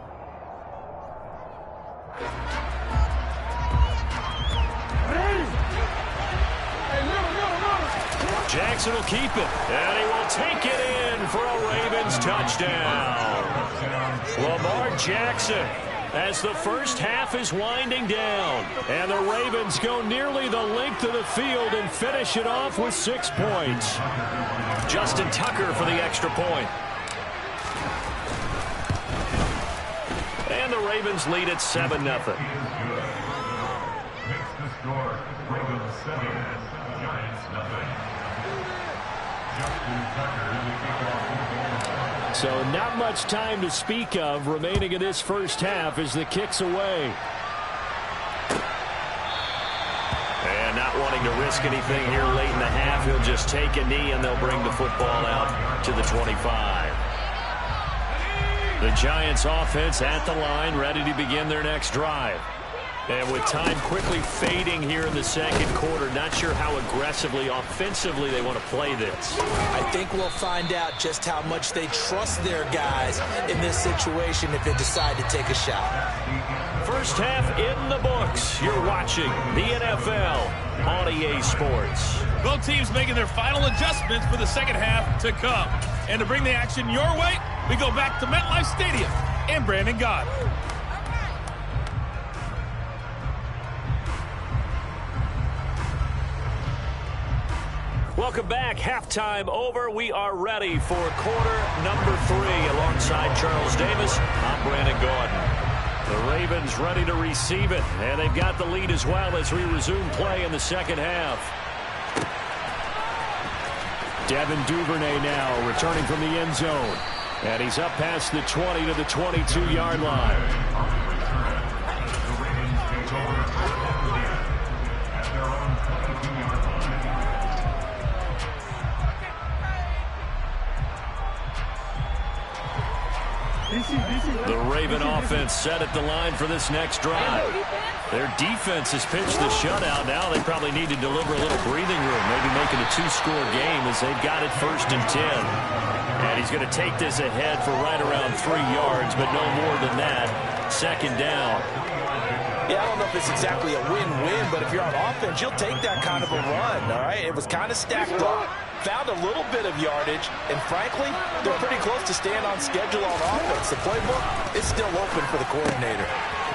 Jackson will keep it, and he will take it in for a Ravens touchdown. Lamar Jackson, as the first half is winding down, and the Ravens go nearly the length of the field and finish it off with 6 points. Justin Tucker for the extra point. And the Ravens lead at 7-0. Makes the score Ravens 7, Giants nothing. Justin Tucker in the kickoff. So not much time to speak of remaining in this first half as the kick's away. And not wanting to risk anything here late in the half, he'll just take a knee and they'll bring the football out to the 25. The Giants offense at the line, ready to begin their next drive. And with time quickly fading here in the second quarter, not sure how aggressively, offensively they want to play this. I think we'll find out just how much they trust their guys in this situation if they decide to take a shot. First half in the books. You're watching the NFL on EA Sports. Both teams making their final adjustments for the second half to come. And to bring the action your way, we go back to MetLife Stadium and Brandon Gott. Welcome back. Halftime over. We are ready for quarter number 3. Alongside Charles Davis, I'm Brandon Gaudin. The Ravens ready to receive it, and they've got the lead as well as we resume play in the second half. Devin Duvernay now returning from the end zone, and he's up past the 20 to the 22-yard line. The Raven offense set at the line for this next drive. Their defense has pitched the shutout. Now they probably need to deliver a little breathing room, maybe make it a 2-score game as they've got it 1st and 10. And he's going to take this ahead for right around 3 yards, but no more than that. 2nd down. Yeah, I don't know if it's exactly a win-win, but if you're on offense, you'll take that kind of a run, all right? It was kind of stacked up, found a little bit of yardage, and frankly, they're pretty close to staying on schedule on offense. The playbook is still open for the coordinator.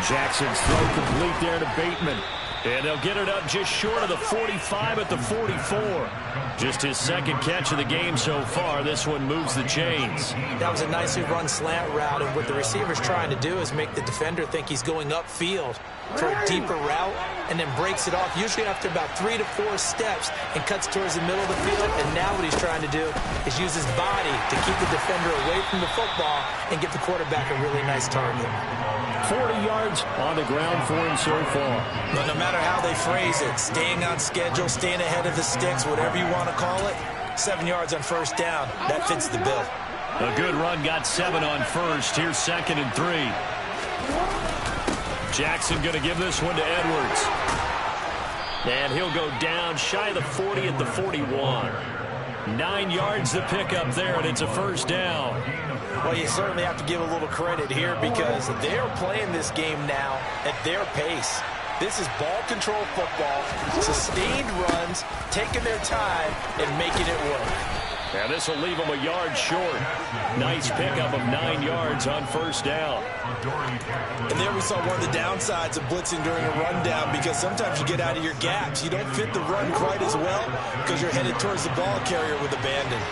Jackson's throw complete there to Bateman. And they'll get it up just short of the 45 at the 44. Just his 2nd catch of the game so far. This one moves the chains. That was a nicely run slant route, and what the receiver's trying to do is make the defender think he's going upfield for a deeper route, and then breaks it off, usually after about 3 to 4 steps, and cuts towards the middle of the field. And now what he's trying to do is use his body to keep the defender away from the football and give the quarterback a really nice target. 40 yards on the ground for him so far. But no matter how they phrase it, staying on schedule, staying ahead of the sticks, whatever you want to call it, 7 yards on 1st down, that fits the bill. A good run, got 7 on 1st. Here's 2nd and 3. Jackson going to give this one to Edwards. And he'll go down shy of the 40 at the 41. 9 yards to pick up there, and it's a 1st down. Well, you certainly have to give a little credit here because they're playing this game now at their pace. This is ball control football, sustained runs, taking their time and making it work. And this will leave them a yard short. Nice pickup of 9 yards on 1st down. And there we saw one of the downsides of blitzing during a rundown, because sometimes you get out of your gaps. You don't fit the run quite as well because you're headed towards the ball carrier with abandon.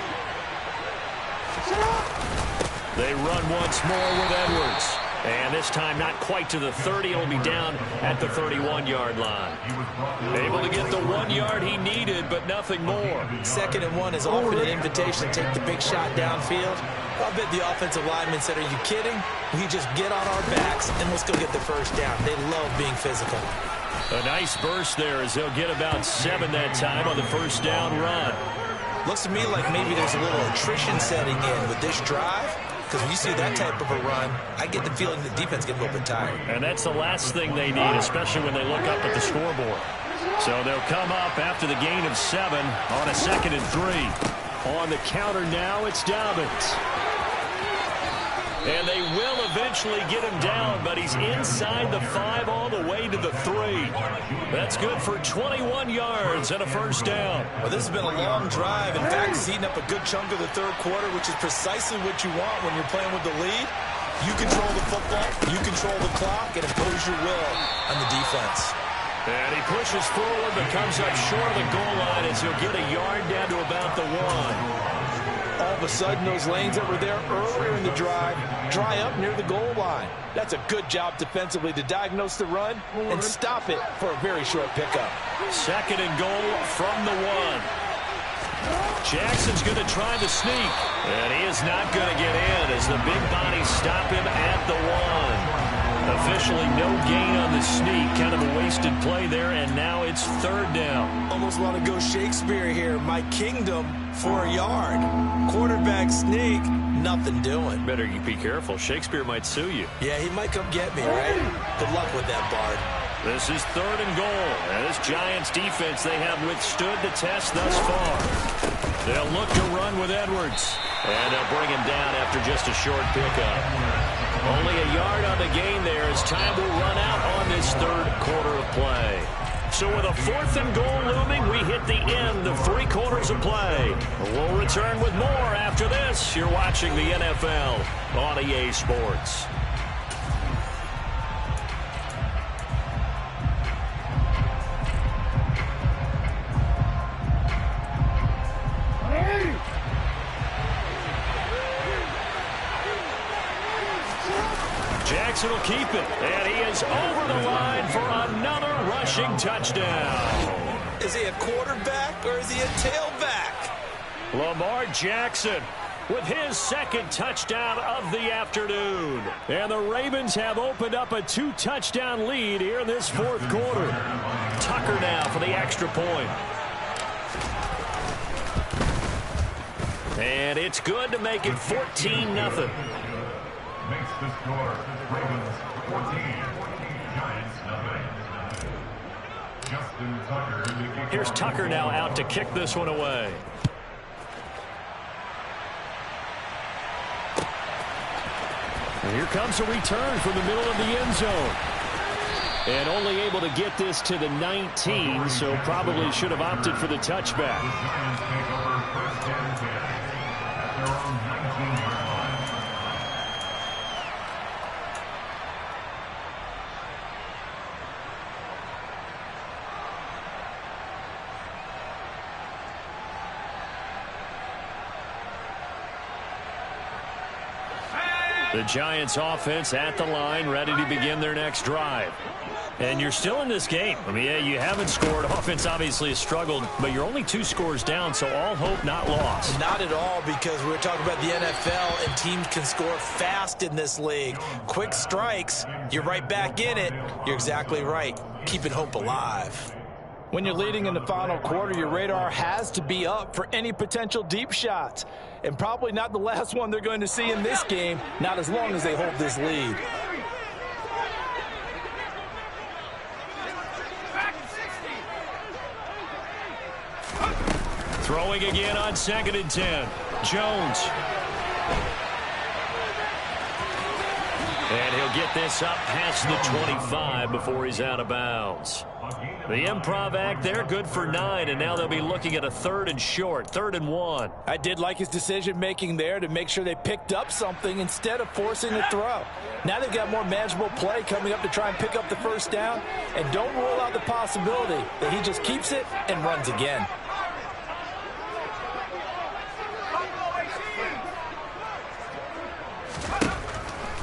They run once more with Edwards. And this time not quite to the 30. He'll be down at the 31-yard line. Able to get the 1 yard he needed, but nothing more. 2nd and 1 is often an invitation to take the big shot downfield. I bet the offensive lineman said, are you kidding? We just get on our backs and let's go get the 1st down. They love being physical. A nice burst there as they'll get about 7 that time on the 1st down run. Looks to me like maybe there's a little attrition setting in with this drive. Because when you see that type of a run, I get the feeling the defense gets a little bit tired. And that's the last thing they need, especially when they look up at the scoreboard. So they'll come up after the gain of 7 on a 2nd and 3. On the counter now, it's Dobbins. And they will eventually get him down, but he's inside the 5 all the way to the 3. That's good for 21 yards and a 1st down. Well, this has been a long drive. In fact, it's eaten up a good chunk of the 3rd quarter, which is precisely what you want when you're playing with the lead. You control the football, you control the clock, and impose your will on the defense. And he pushes forward, but comes up short of the goal line as he'll get a yard down to about the 1. All of a sudden, those lanes that were there earlier in the drive dry up near the goal line. That's a good job defensively to diagnose the run and stop it for a very short pickup. 2nd and goal from the 1. Jackson's going to try the sneak, and he is not going to get in as the big bodies stop him at the 1. Officially no gain on the sneak. Kind of a wasted play there, and now it's 3rd down. Almost want to go Shakespeare here. My kingdom for a yard. Quarterback sneak, nothing doing. Better you be careful. Shakespeare might sue you. Yeah, he might come get me, right? Good luck with that, Bard. This is 3rd and goal. And this Giants defense, they have withstood the test thus far. They'll look to run with Edwards. And they'll bring him down after just a short pickup. Only a yard on the gain there as time will run out on this 3rd quarter of play. So with a 4th and goal looming, we hit the end of 3 quarters of play. We'll return with more after this. You're watching the NFL on EA Sports. Jackson will keep it, and he is over the line for another rushing touchdown. Is he a quarterback or is he a tailback? Lamar Jackson with his 2nd touchdown of the afternoon. And the Ravens have opened up a 2-touchdown lead here in this 4th quarter. Tucker now for the extra point. And it's good to make it 14-0. Makes the score Ravens 14, Giants nothing. Justin Tucker to kick. Here's Tucker now out to kick this one away. And here comes a return from the middle of the end zone. And only able to get this to the 19, so probably should have opted for the touchback. The Giants take over 1st and 10 at their own 19-yard line. The Giants offense at the line, ready to begin their next drive. And you're still in this game. I mean, yeah, you haven't scored. Offense obviously has struggled, but you're only 2 scores down, so all hope not lost. Not at all, because we're talking about the NFL, and teams can score fast in this league. Quick strikes, you're right back in it. You're exactly right. Keeping hope alive. When you're leading in the final quarter, your radar has to be up for any potential deep shots. And probably not the last one they're going to see in this game, not as long as they hold this lead. Throwing again on 2nd and 10. Jones. And he'll get this up past the 25 before he's out of bounds. The improv act there, good for 9, and now they'll be looking at a 3rd and short, 3rd and 1. I did like his decision-making there to make sure they picked up something instead of forcing the throw. Now they've got more manageable play coming up to try and pick up the 1st down, and don't rule out the possibility that he just keeps it and runs again.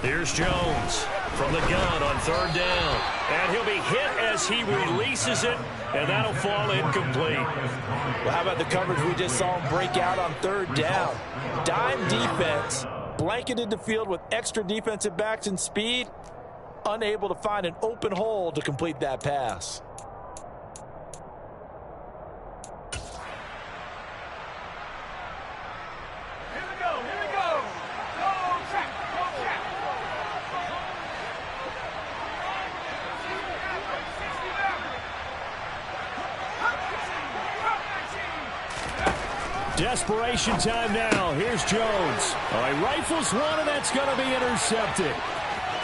Here's Jones from the gun on 3rd down. And he'll be hit as he releases it, and that'll fall incomplete. Well, how about the coverage we just saw him break out on 3rd down? Dime defense, blanketed the field with extra defensive backs and speed, unable to find an open hole to complete that pass. Desperation time now. Here's Jones. He rifles one, and that's going to be intercepted.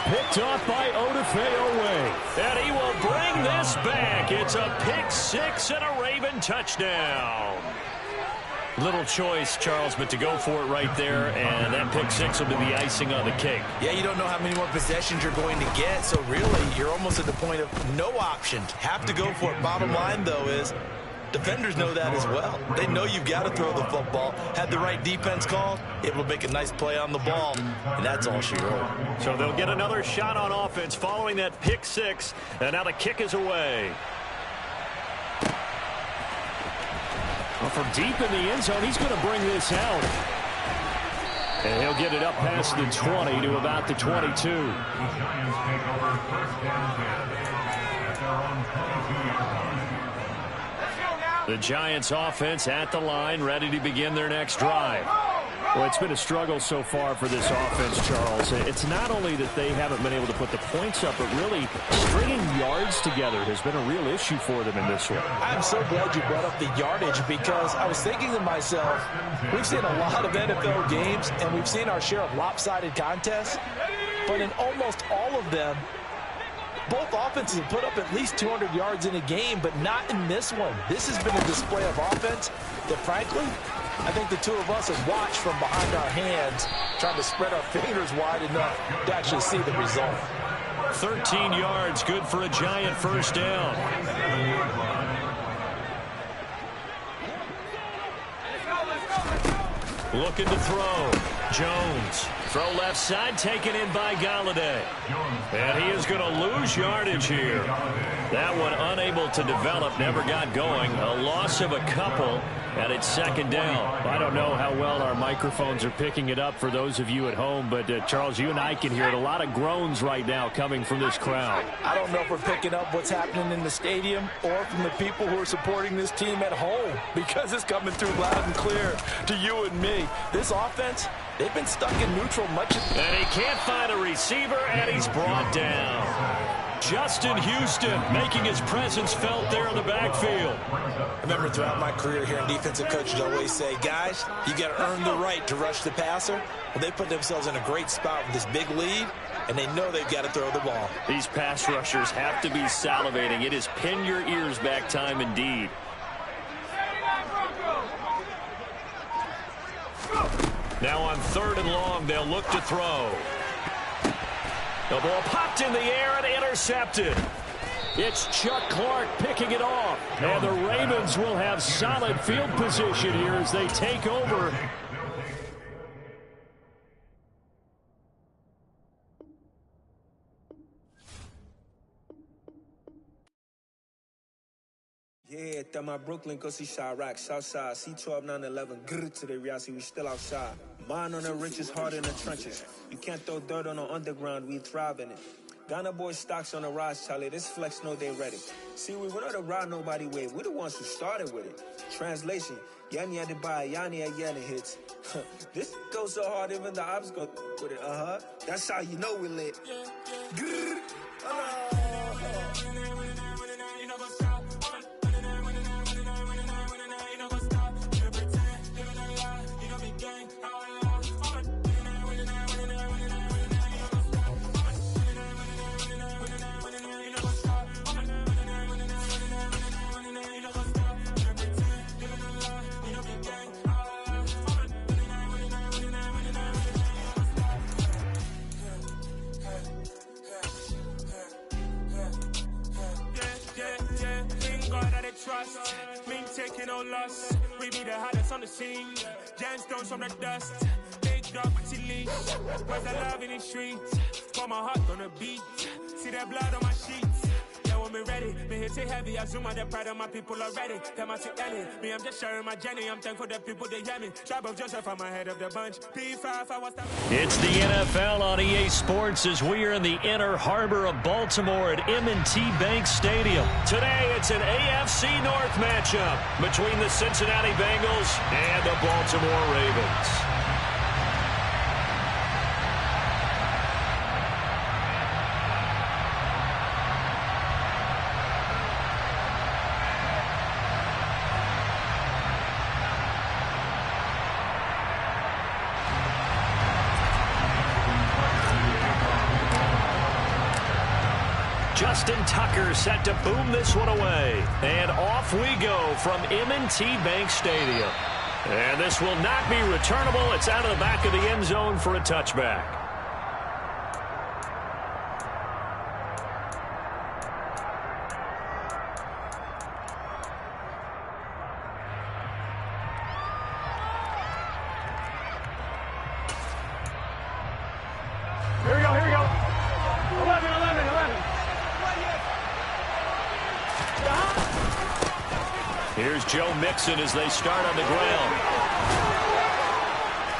Picked off by Odafe. And he will bring this back. It's a pick 6 and a Raven touchdown. Little choice, Charles, but to go for it right there, and that pick 6 will be the icing on the cake. Yeah, you don't know how many more possessions you're going to get, so really you're almost at the point of no option. Have to go for it. Bottom line, though, is defenders know that as well. They know you've got to throw the football. Had the right defense called, able to make a nice play on the ball, and that's all she wrote. So they'll get another shot on offense following that pick 6, and now the kick is away. Well, from deep in the end zone, he's going to bring this out. And he'll get it up past the 20 to about the 22. The Giants take over 1st and 10 at their own 22-yard line. The Giants offense at the line, ready to begin their next drive. Well, it's been a struggle so far for this offense, Charles. It's not only that they haven't been able to put the points up, but really stringing yards together has been a real issue for them in this one. I'm so glad you brought up the yardage, because I was thinking to myself, we've seen a lot of NFL games, and we've seen our share of lopsided contests, but in almost all of them, both offenses have put up at least 200 yards in a game, but not in this one. This has been a display of offense that, frankly, I think the two of us have watched from behind our hands, trying to spread our fingers wide enough to actually see the result. 13 yards, good for a Giant first down. Looking to throw. Jones. Throw left side, taken in by Galladay. And he is going to lose yardage here. That one unable to develop, never got going. A loss of a couple, and it's second down. I don't know how well our microphones are picking it up for those of you at home, but Charles, you and I can hear it. A lot of groans right now coming from this crowd. I don't know if we're picking up what's happening in the stadium or from the people who are supporting this team at home, because it's coming through loud and clear to you and me. This offense, they've been stuck in neutral much of... And he can't find a receiver, and he's brought down. Justin Houston making his presence felt there in the backfield. I remember throughout my career here, defensive coaches always say, guys, you got to earn the right to rush the passer. Well, they put themselves in a great spot with this big lead, and they know they've got to throw the ball. These pass rushers have to be salivating. It is pin your ears back time indeed. Now on 3rd and long, they'll look to throw. The ball popped in the air and intercepted. It's Chuck Clark picking it off. And the Ravens will have solid field position here as they take over. Yeah, that my Brooklyn, go see Chirac, Southside, C12, 911, grrr to the reality, we still outside. Mine on the riches, hard in the trenches. You can't throw dirt on the underground, we thrive in it. Ghana boys stocks on the rise, Charlie, this flex know they ready. See, we were not to ride nobody with, we're the ones who started with it. Translation, Yanni had to buy, Yanni had yelling hits. This goes so hard, even the ops go with it, That's how you know we lit. Grrr, trust, me taking no loss. We be the hottest on the scene. Gemstones from the dust. Big dog with your leash. Where's the love in the streets? Pour my heart on the beat. See that blood on my sheets. Yeah, when me ready, me hit it heavy. I zoom out the pride of my people already. Them I see Ellie. Me, I'm just sharing my journey. I'm thankful that people they hear me. Tribe of Joseph, I'm ahead of the bunch. P5, I was the... It's the NFL on EA Sports as we are in the inner harbor of Baltimore at M&T Bank Stadium. Today, it's an AFC North matchup between the Cincinnati Bengals and the Baltimore Ravens. Justin Tucker set to boom this one away. And off we go from M&T Bank Stadium. And this will not be returnable. It's out of the back of the end zone for a touchback. Here we go, here we go. 11. Here's Joe Mixon as they start on the ground.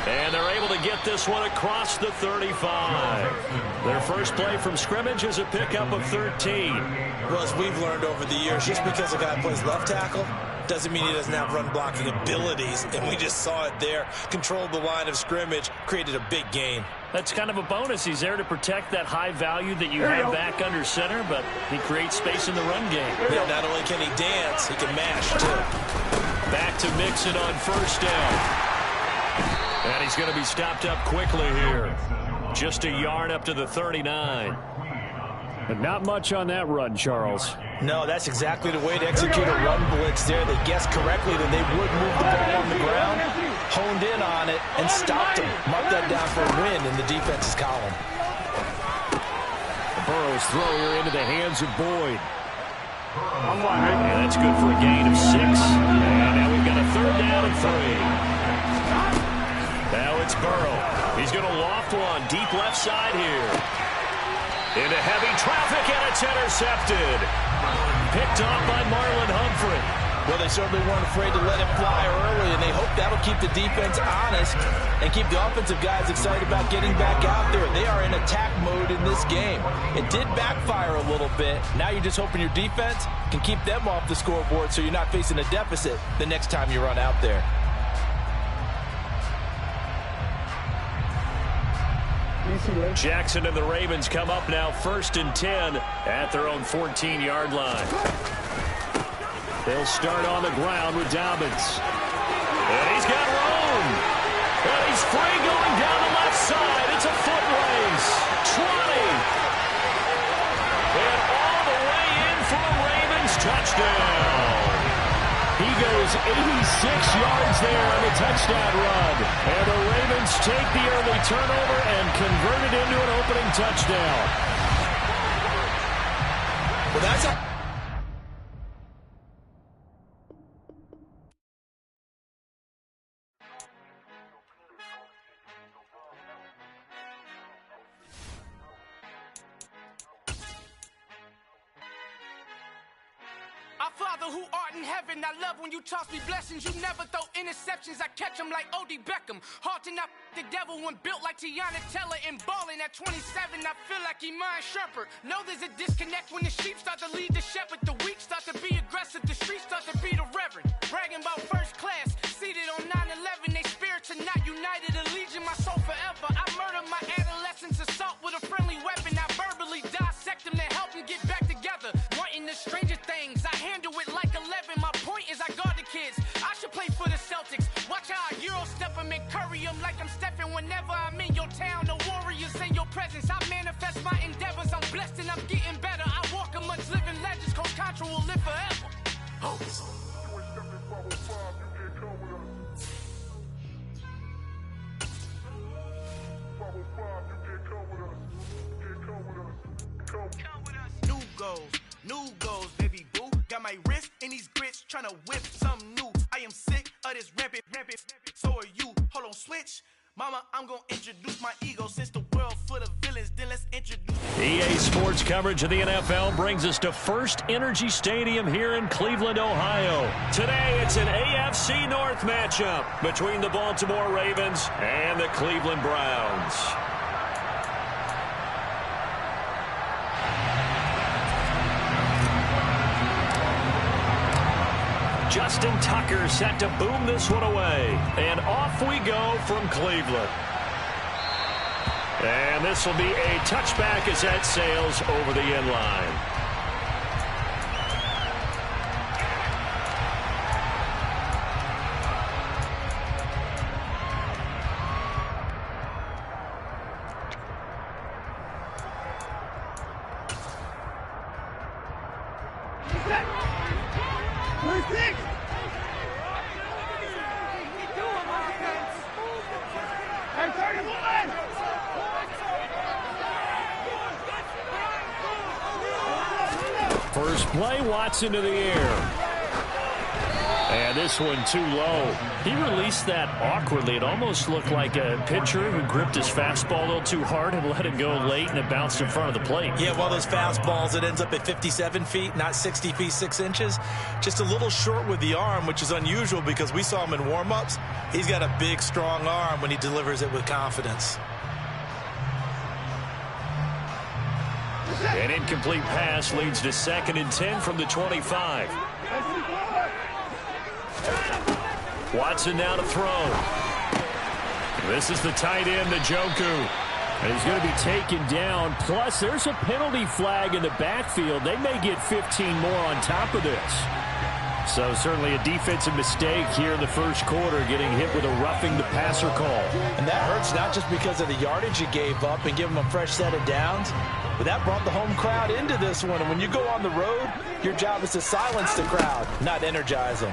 And they're able to get this one across the 35. Their first play from scrimmage is a pickup of 13. Well, as we've learned over the years, just because a guy plays left tackle Doesn't mean he doesn't have run blocking abilities, and we just saw it there. Controlled the line of scrimmage, created a big gain. That's kind of a bonus. He's there to protect that high value that you have back under center, but he creates space in the run game. Yeah, not only can he dance, he can mash, too. Back to Mixon on first down. And he's going to be stopped up quickly here. Just a yard up to the 39. But not much on that run, Charles. No, that's exactly the way to execute a run blitz there. They guessed correctly that they would move the ball on the ground, honed in on it, and stopped him. Mark that down for a win in the defense's column. Burrow's throw here into the hands of Boyd. And that's good for a gain of 6. And now we've got a third down and 3. Now it's Burrow. He's going to loft one deep left side here. Into heavy traffic, and it's intercepted. Picked off by Marlon Humphrey. Well, they certainly weren't afraid to let it fly early, and they hope that'll keep the defense honest and keep the offensive guys excited about getting back out there. They are in attack mode in this game. It did backfire a little bit. Now you're just hoping your defense can keep them off the scoreboard so you're not facing a deficit the next time you run out there. Jackson and the Ravens come up now 1st and 10 at their own 14-yard line. They'll start on the ground with Dobbins. And he's got room. And he's free going down the left side. It's a foot race. 20. And all the way in for a Ravens touchdown. He goes 86 yards there on the touchdown run. And the Ravens take the early turnover and convert it into an opening touchdown. Well, that's a... Our Father who art in heaven, I love when you toss me blessings. You never throw interceptions, I catch them like O.D. Beckham. Hard to not the devil when built like Tiana Teller and balling at 27. I feel like Iman Shumpert. Know there's a disconnect when the sheep start to lead the shepherd. The weak start to be aggressive, the streets start to be the reverend. Bragging about first class, seated on 9/11. They spirits are not united, a legion, my soul forever. I murder my adolescence, assault with a friendly weapon. I verbally dissect them to help them get back together. Wanting the stranger things, I handle it like 11. My point is I guard the kids. I should play for the Celtics. Watch how I Euro step them and curry them like I'm Stephen. Whenever I'm in your town, the Warriors in your presence. I manifest my endeavors. I'm blessed and I'm getting better. I walk amongst living legends. Coach Contra will live forever. Oh. New goals, baby boo. Got my wrist in these grits, tryna whip something new. I am sick of this rampant. So are you. Hold on, switch. Mama, I'm gonna introduce my ego. Since the world full of villains, then let's introduce. EA Sports coverage of the NFL brings us to First Energy Stadium here in Cleveland, Ohio. Today, it's an AFC North matchup between the Baltimore Ravens and the Cleveland Browns. Justin Tucker set to boom this one away. And off we go from Cleveland. And this will be a touchback as that sails over the end line. First play, Watson to the air. And this one too low. He released that awkwardly. It almost looked like a pitcher who gripped his fastball a little too hard and let it go late, and it bounced in front of the plate. Yeah, one of those fastballs, it ends up at 57 feet, not 60 feet, 6 inches. Just a little short with the arm, which is unusual because we saw him in warm-ups. He's got a big, strong arm when he delivers it with confidence. An incomplete pass leads to 2nd and 10 from the 25. Watson now to throw. This is the tight end, Njoku. And he's going to be taken down. Plus, there's a penalty flag in the backfield. They may get 15 more on top of this. So certainly a defensive mistake here in the first quarter, getting hit with a roughing the passer call. And that hurts not just because of the yardage you gave up and give them a fresh set of downs, but that brought the home crowd into this one. And when you go on the road, your job is to silence the crowd, not energize them.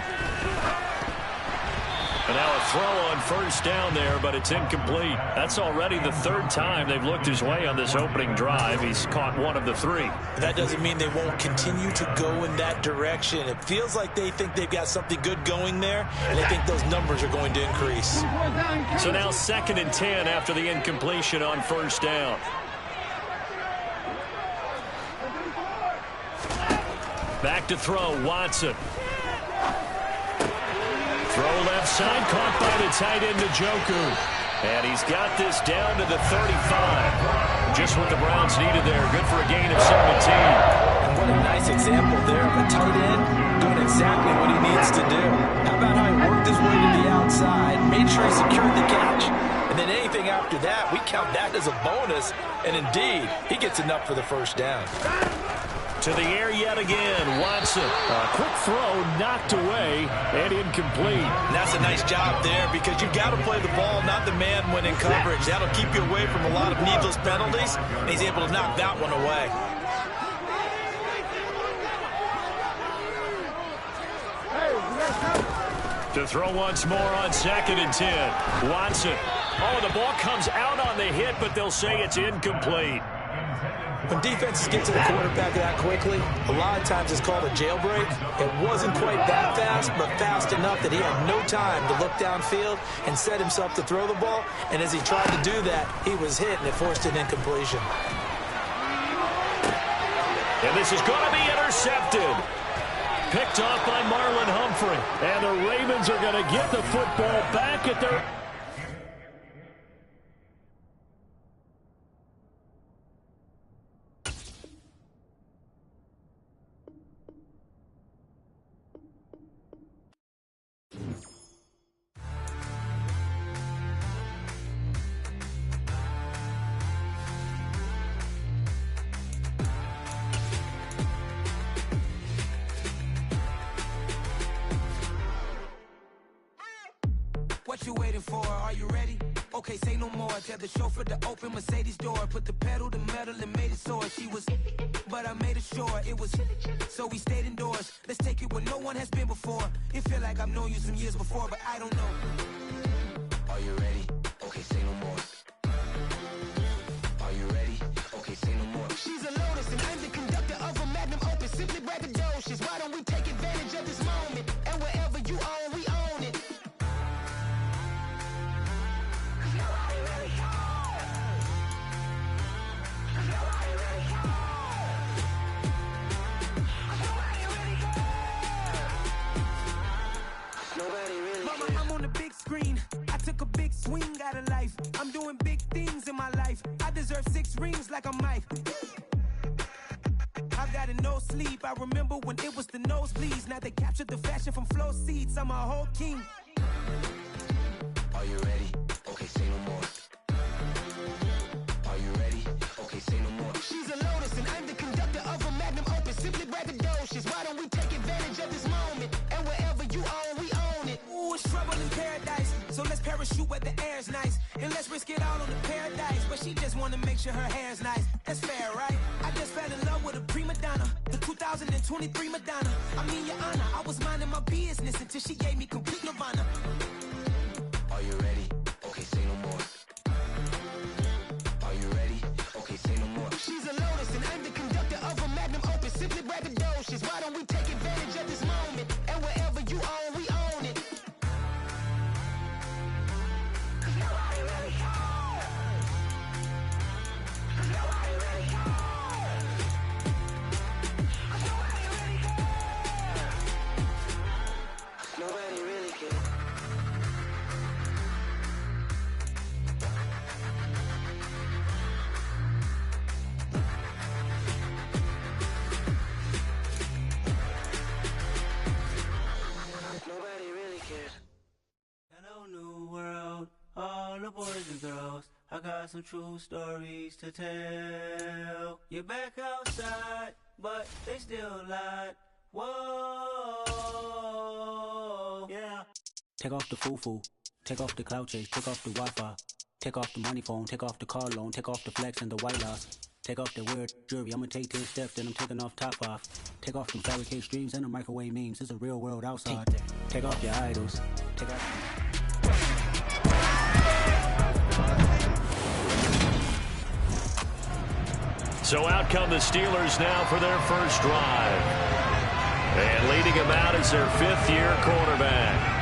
And now a throw on first down there, but it's incomplete. That's already the third time they've looked his way on this opening drive. He's caught one of the three. That doesn't mean they won't continue to go in that direction. It feels like they think they've got something good going there, and they think those numbers are going to increase. So now 2nd and 10 after the incompletion on first down. Back to throw, Watson. Throw left side, caught by the tight end, Njoku. And he's got this down to the 35. Just what the Browns needed there. Good for a gain of 17. And what a nice example there of a tight end doing exactly what he needs to do. How about how he worked his way to the outside, made sure he secured the catch, and then anything after that, we count that as a bonus. And indeed, he gets enough for the first down. To the air yet again, Watson. A quick throw knocked away and incomplete. And that's a nice job there because you've got to play the ball, not the man when in coverage. That'll keep you away from a lot of needless penalties, and he's able to knock that one away. To throw once more on 2nd and 10. Watson. Oh, the ball comes out on the hit, but they'll say it's incomplete. When defenses get to the quarterback that quickly, a lot of times it's called a jailbreak. It wasn't quite that fast, but fast enough that he had no time to look downfield and set himself to throw the ball. And as he tried to do that, he was hit, and it forced an incompletion. And this is going to be intercepted. Picked off by Marlon Humphrey. And the Ravens are going to get the football back at their... What you waiting for? Are you ready? Okay, say no more. Tell the chauffeur to open Mercedes door. Put the pedal to metal and made it soar. She was, but I made it sure it was. So we stayed indoors. Let's take it where no one has been before. It feel like I've known you some years before, but I don't know. Are you ready? Okay, say no more. Are you ready? Okay, say no more. She's a Lotus and I'm the conductor of a Madden Up. Simply braggadocious. Why don't we take advantage of this moment? And wherever you own, we own it. Mama, I'm on the big screen. I took a big swing out of life. I'm doing big things in my life. I deserve 6 rings like I'm Mike. I've got no sleep. I remember when it was the nosebleeds. Now they captured the fashion from flow seats. I'm a whole king. Are you ready? Okay, say no more. Are you ready? Okay, say no more. She's a Lotus and I'm the conductor of a Magnum Opus. Simply braggadocious. Why don't we take advantage of this moment? And wherever you own, we own it. Ooh, it's trouble in paradise. So let's parachute where the air's nice. And let's risk it all on the paradise. But she just wanna make sure her hair's nice. That's fair, right? I just fell in love with a prima donna. The 2023 Madonna. I mean, your honor, I was minding my business until she gave me complete nirvana. Are you ready? Okay, say no more. Are you ready? Okay, say no more. She's a Lotus and I'm the conductor of a Magnum Opus. Simply braggadocious. Why don't we take advantage of this moment? And wherever you own, we own it. Nobody really cares. Nobody really cares. Nobody really cares. Nobody really cares. got some true stories to tell. You're back outside, but they still lied. Whoa, yeah. Take off the foo-foo, take off the cloud chase, take off the Wi-Fi, take off the money phone, take off the car loan, take off the flex and the white loss. Take off the weird jewelry, I'ma take 10 steps, then I'm taking off top 5. Take off them fabricate streams and the microwave memes, it's a real world outside. Take off your idols, take off... So out come the Steelers now for their first drive. And leading them out is their fifth-year quarterback.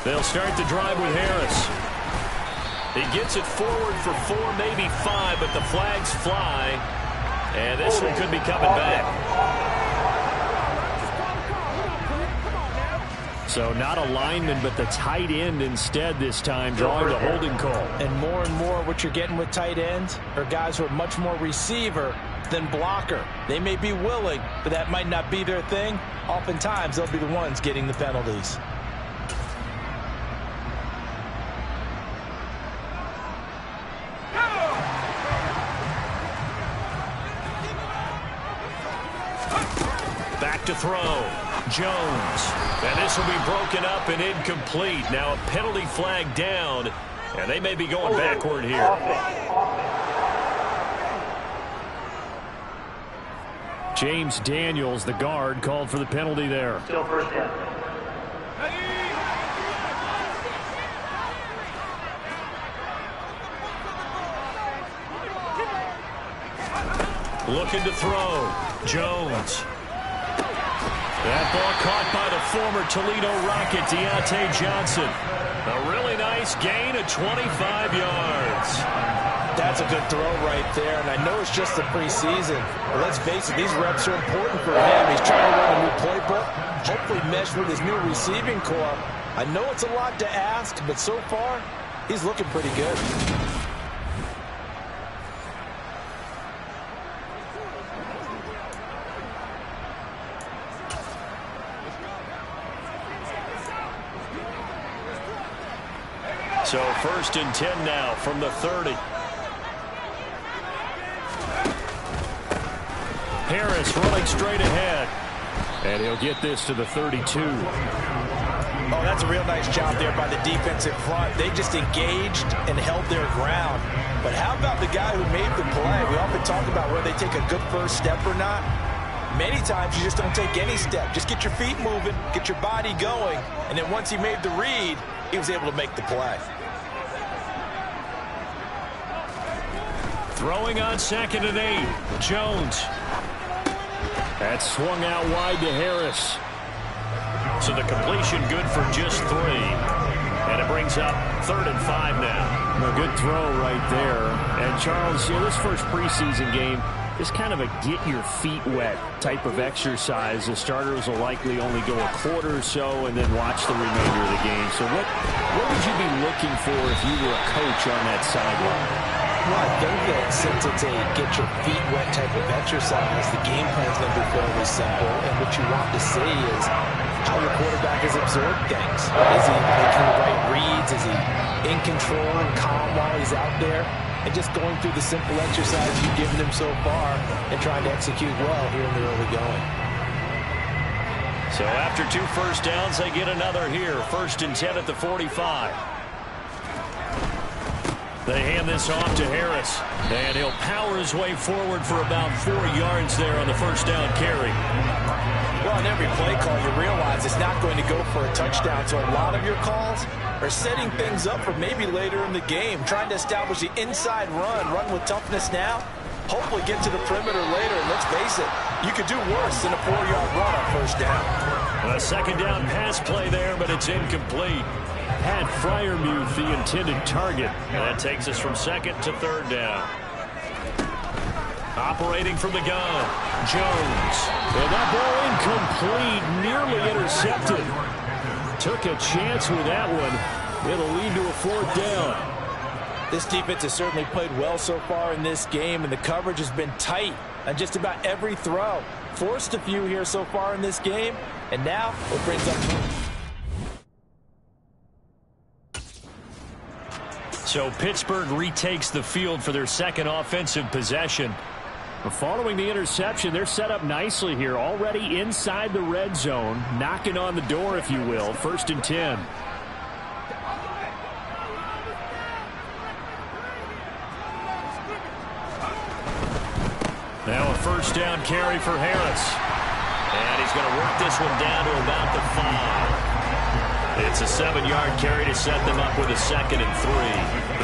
They'll start the drive with Harris. He gets it forward for 4, maybe 5, but the flags fly. And this one could be coming back. So not a lineman, but the tight end instead this time, drawing the holding call. And more what you're getting with tight ends are guys who are much more receiver than blocker. They may be willing, but that might not be their thing. Oftentimes, they'll be the ones getting the penalties. To throw, Jones, and this will be broken up and incomplete. Now a penalty flag down, and they may be going backward here. James Daniels, the guard, called for the penalty there. Still first down. Looking to throw, Jones. That ball caught by the former Toledo Rocket, Deontay Johnson. A really nice gain of 25 yards. That's a good throw right there, and I know it's just the preseason, but let's face it, these reps are important for him. He's trying to run a new playbook, hopefully mesh with his new receiving core. I know it's a lot to ask, but so far, he's looking pretty good. So 1st and 10 now from the 30. Harris running straight ahead. And he'll get this to the 32. Oh, that's a real nice job there by the defensive front. They just engaged and held their ground. But how about the guy who made the play? We often talk about whether they take a good first step or not. Many times you just don't take any step. Just get your feet moving, get your body going, and then once he made the read, he was able to make the play. Throwing on 2nd and 8. Jones. That swung out wide to Harris. So the completion good for just 3. And it brings up 3rd and 5 now. A good throw right there. And Charles, this first preseason game is kind of a get your feet wet type of exercise. The starters will likely only go a quarter or so and then watch the remainder of the game. So what would you be looking for if you were a coach on that sideline? Well, I think that since it's a get your feet wet type of exercise, the game plan is going to be fairly simple. And what you want to see is how your quarterback has absorbed things. Is he making the right reads? Is he in control and calm while he's out there? And just going through the simple exercise you've given him so far and trying to execute well here in the early going. So after 2 first downs, they get another here. 1st and 10 at the 45. They hand this off to Harris, and he'll power his way forward for about 4 yards there on the first down carry. Well, in every play call, you realize it's not going to go for a touchdown, so a lot of your calls are setting things up for maybe later in the game, trying to establish the inside run with toughness now, hopefully get to the perimeter later, and let's face it, you could do worse than a 4-yard run on first down. A second down pass play there, but it's incomplete. Had Freiermuth the intended target. And that takes us from 2nd to 3rd down. Operating from the gun, Jones. And that ball incomplete, nearly intercepted. Took a chance with that one. It'll lead to a 4th down. This defense has certainly played well so far in this game, and the coverage has been tight on just about every throw. Forced a few here so far in this game, and now it brings up... So Pittsburgh retakes the field for their second offensive possession. Following the interception, they're set up nicely here, already inside the red zone, knocking on the door, if you will. 1st and 10. Now a first down carry for Harris. And he's going to work this one down to about the 5. It's a 7-yard carry to set them up with a 2nd and 3.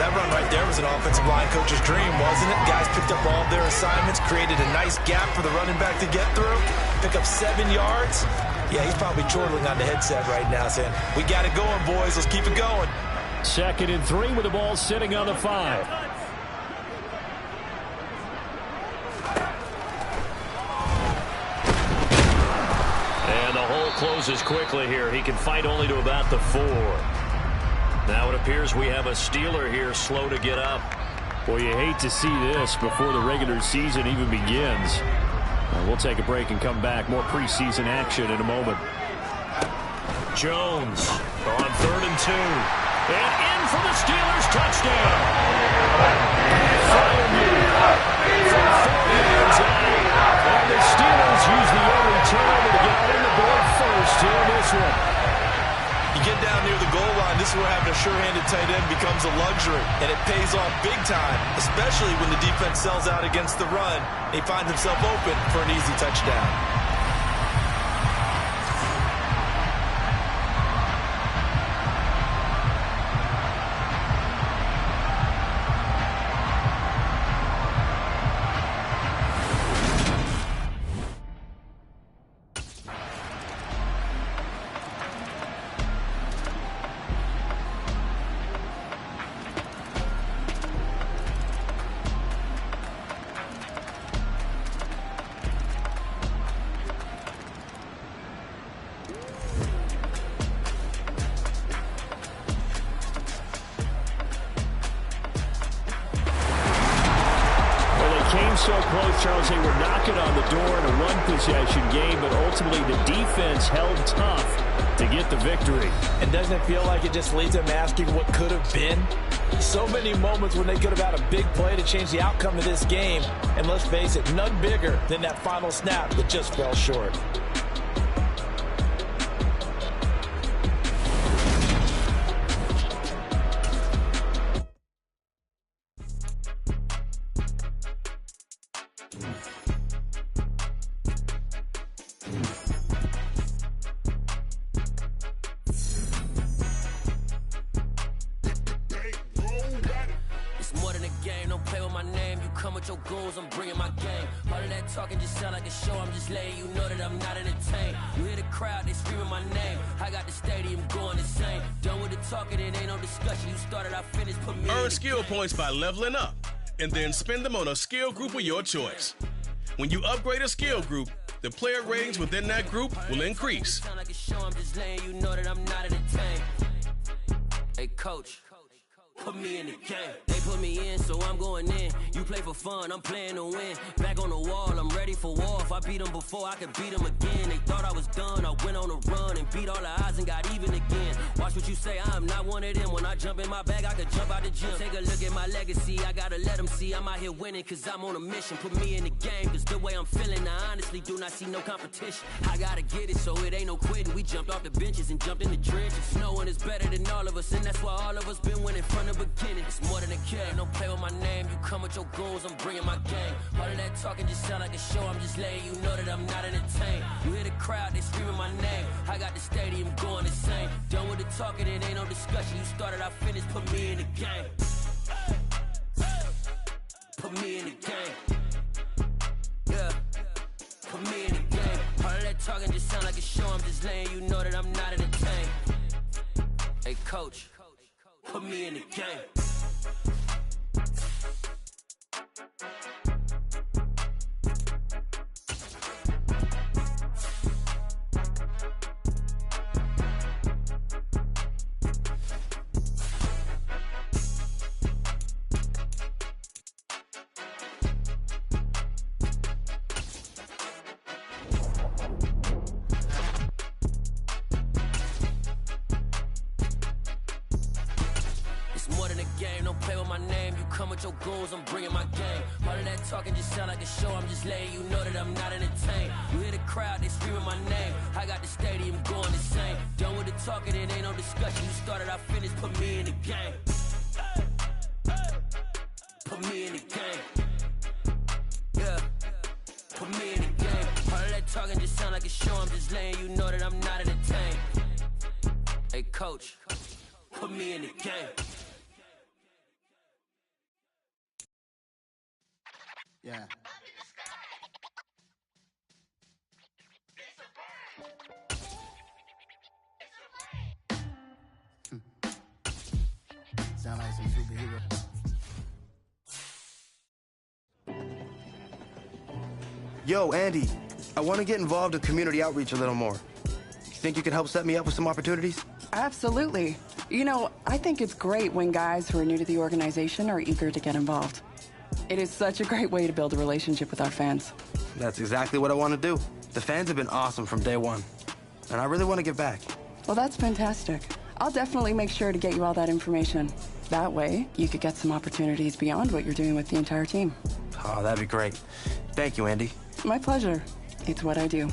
That run right there was an offensive line coach's dream, wasn't it? Guys picked up all of their assignments, created a nice gap for the running back to get through, pick up 7 yards. Yeah, he's probably chortling on the headset right now saying, we got it going, boys. Let's keep it going. 2nd and 3 with the ball sitting on the 5. And the hole closes quickly here. He can fight only to about the 4. Now it appears we have a Steeler here slow to get up. Boy, you hate to see this before the regular season even begins. We'll take a break and come back. More preseason action in a moment. Jones on 3rd and 2. And in for the Steelers touchdown. From 4 yards out. And the Steelers use the early turnover to get on the board first here in this one. You get down near the goal line, this is where having a sure-handed tight end becomes a luxury, and it pays off big time, especially when the defense sells out against the run. He finds himself open for an easy touchdown. So close, Charles. They were knocking on the door in a one-possession game, but ultimately the defense held tough to get the victory. And doesn't it feel like it just leaves them asking what could have been? So many moments when they could have had a big play to change the outcome of this game. And let's face it, none bigger than that final snap that just fell short. Earn skill points by leveling up, and then spend them on a skill group of your choice. When you upgrade a skill group, the player ratings within that group will increase. Hey, coach. Put me in the game. They put me in, so I'm going in. You play for fun, I'm playing to win. Back on the wall, I'm ready for war. If I beat them before, I could beat them again. They thought I was done, I went on a run and beat all the odds and got even again. Watch what you say, I'm not one of them. When I jump in my bag, I could jump out the gym. Take a look at my legacy, I gotta let them see I'm out here winning, cause I'm on a mission. Put me in the game, cause the way I'm feeling, I honestly do not see no competition. I gotta get it, so it ain't no quitting. We jumped off the benches and jumped in the trenches. No one is better than all of us, and that's why all of us been winning from the beginning. It's more than a kid, don't play with my name. You come with your goons, I'm bringing my game. All of that talking just sound like a show, I'm just letting you know that I'm not entertained. You hear the crowd, they screaming my name. I got the stadium going insane. Done with the talking, it ain't no discussion. You started, I finished, put me in the game. Put me in the game. Yeah, put me in the game. All of that talking just sound like a show, I'm just letting you know that I'm not entertained. Hey, coach. Put me in the game. game. Don't play with my name. You come with your goons, I'm bringing my game. All of that talking just sound like a show. I'm just letting you know that I'm not entertained. You hear the crowd, they screaming my name. I got the stadium going insane. Done with the talking, it ain't no discussion. You started, I finished, put me in the game. Put me in the game. Yeah. Put me in the game. All of that talking just sound like a show. I'm just letting you know that I'm not entertained. Hey, coach, put me in the game. Yeah. Sound like some superhero. Yo, Andy, I want to get involved in community outreach a little more. You think you could help set me up with some opportunities? Absolutely. You know, I think it's great when guys who are new to the organization are eager to get involved. It is such a great way to build a relationship with our fans. That's exactly what I want to do. The fans have been awesome from day one, and I really want to give back. Well, that's fantastic. I'll definitely make sure to get you all that information. That way, you could get some opportunities beyond what you're doing with the entire team. Oh, that'd be great. Thank you, Andy. My pleasure. It's what I do.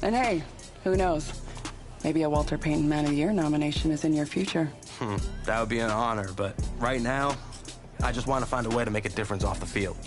And hey, who knows? Maybe a Walter Payton Man of the Year nomination is in your future. That would be an honor, but right now, I just want to find a way to make a difference off the field.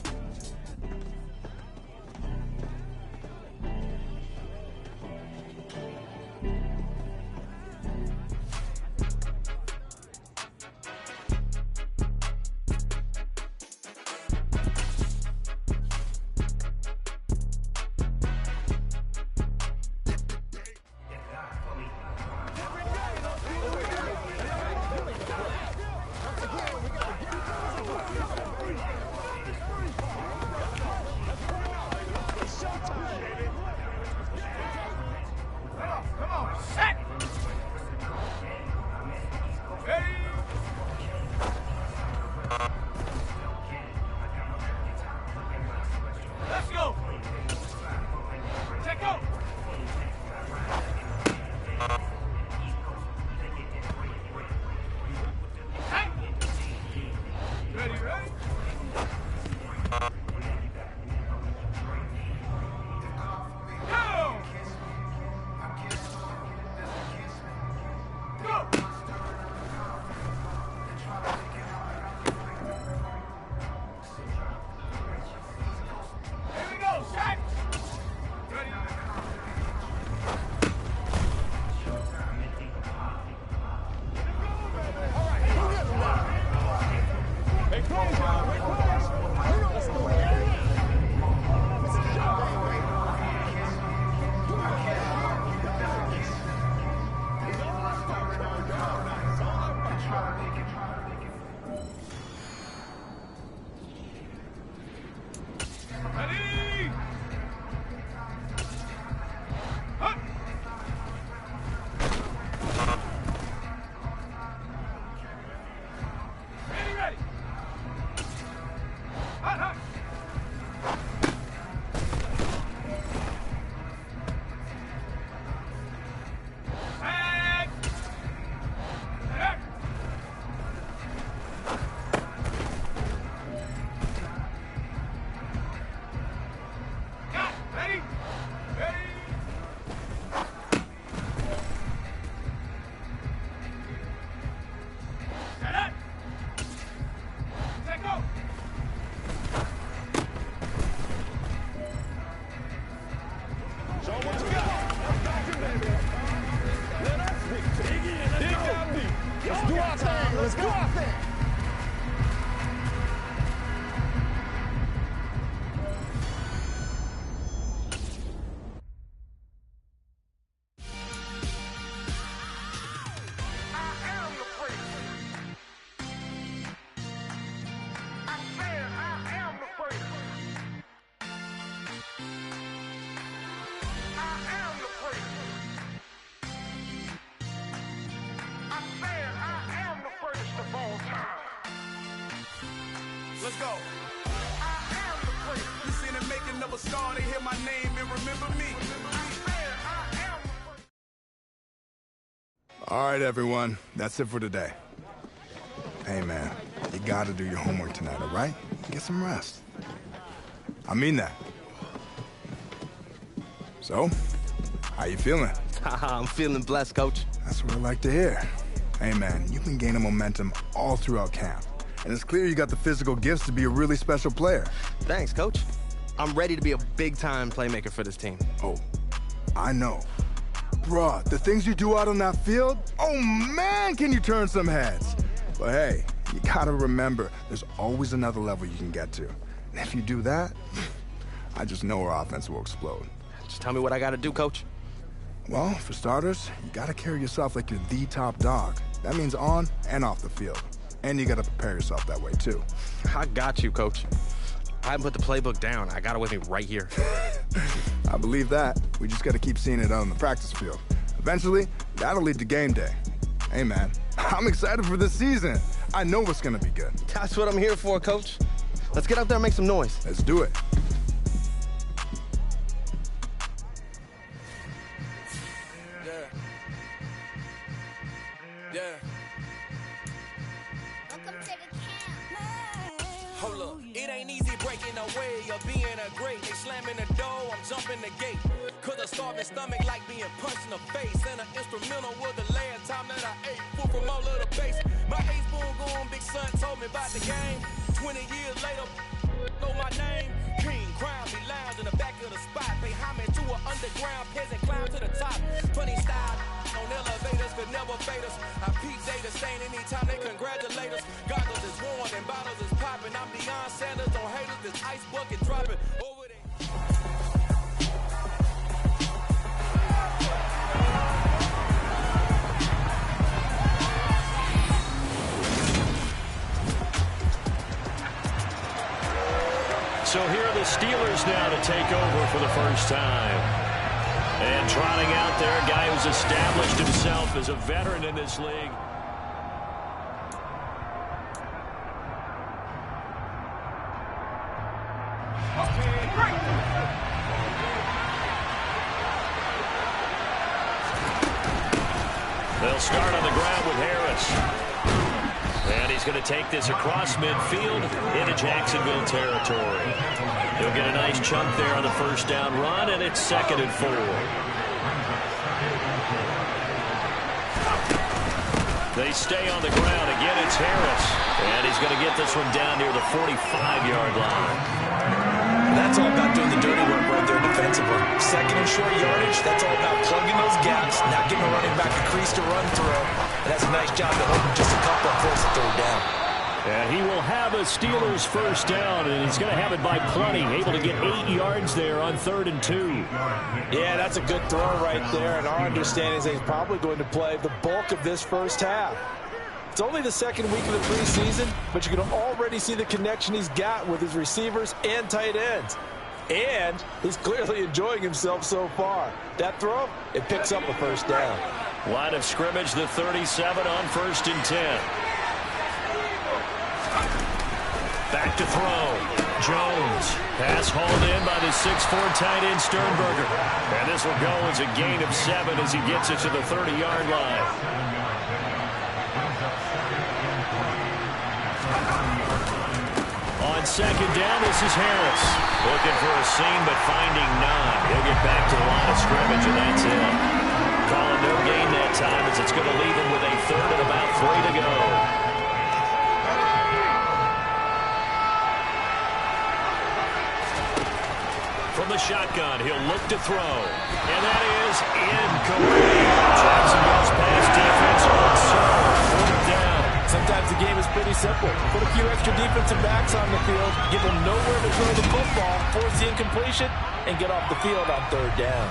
Let's go out there. Let's go. I am the great. You seen the making of a star, they hear my name and remember me. All right, everyone. That's it for today. Hey, man. you gotta do your homework tonight, all right? Get some rest. I mean that. So, how you feeling? I'm feeling blessed, Coach. That's what I like to hear. Hey, man, you've been gaining momentum all throughout camp. And it's clear you got the physical gifts to be a really special player. Thanks, Coach. I'm ready to be a big-time playmaker for this team. Oh, I know. Bruh, the things you do out on that field, oh man, can you turn some heads. But hey, you gotta remember, there's always another level you can get to. And if you do that, I just know our offense will explode. Just tell me what I gotta do, Coach. Well, for starters, you gotta carry yourself like you're the top dog. That means on and off the field. And you gotta prepare yourself that way, too. I got you, Coach. I haven't put the playbook down. I got it with me right here. I believe that. We just gotta keep seeing it out on the practice field. Eventually, that'll lead to game day. Hey, man, I'm excited for this season. I know it's gonna be good. That's what I'm here for, Coach. Let's get out there and make some noise. Let's do it. Jumping the gate, cause a starving stomach like being punched in the face. And an instrumental was the last time that I ate food from all of the base. My ace boom goon, big son told me about the game. 20 years later, know my name. King, crown, me lounge in the back of the spot. Pay homage to an underground peasant, climb to the top. Funny style, on elevators could never fade us. I peep data stain anytime they congratulate us. Goggles is worn and bottles is popping. I'm Deion Sanders on haters, this ice bucket dropping. Over there. So here are the Steelers now to take over for the first time. And trotting out there, a guy who's established himself as a veteran in this league. They'll start on the ground with Harris. And he's going to take this across midfield into Jacksonville territory. He'll get a nice chunk there on the first down run, and it's 2nd and 4. They stay on the ground. Again, it's Harris. And he's going to get this one down near the 45-yard line. That's all about doing the dirty work right there defensively. 2nd and short yardage, that's all about plugging those gaps, not getting a running back a crease to run through. And that's a nice job to open just a couple of points at 3rd down. And he will have a Steelers first down, and he's going to have it by plenty. Able to get 8 yards there on 3rd and 2. Yeah, that's a good throw right there. And our understanding is that he's probably going to play the bulk of this first half. It's only the 2nd week of the preseason, but you can already see the connection he's got with his receivers and tight ends. And he's clearly enjoying himself so far. That throw, it picks up a first down. Line of scrimmage, the 37 on 1st and 10. Back to throw. Jones. Pass hauled in by the 6'4" tight end Sternberger. And this will go as a gain of 7 as he gets it to the 30-yard line. On 2nd down, this is Harris. Looking for a seam, but finding none. He'll get back to the line of scrimmage, and that's it. Calling no gain that time as it's going to leave him with a 3rd and about 3 to go. From the shotgun, he'll look to throw. And that is incomplete. Jacksonville's pass defense on serve. 4th down. Sometimes the game is pretty simple. Put a few extra defensive backs on the field, give them nowhere to throw the football, force the incompletion, and get off the field on 3rd down.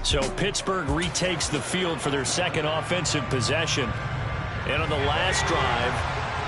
So Pittsburgh retakes the field for their 2nd offensive possession. And on the last drive,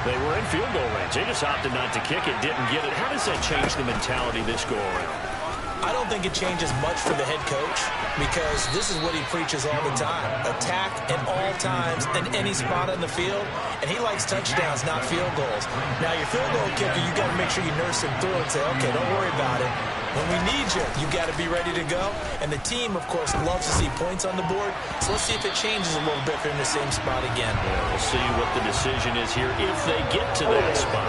they were in field goal range. They just opted not to kick it, didn't get it. How does that change the mentality this go around? I don't think it changes much for the head coach because this is what he preaches all the time. Attack at all times in any spot on the field, and he likes touchdowns, not field goals. Now, your field goal kicker, you got to make sure you nurse him through and say, okay, don't worry about it. When we need you, you got to be ready to go. And the team, of course, loves to see points on the board. So let's see if it changes a little bit if they're in the same spot again. Yeah, we'll see what the decision is here if they get to that spot.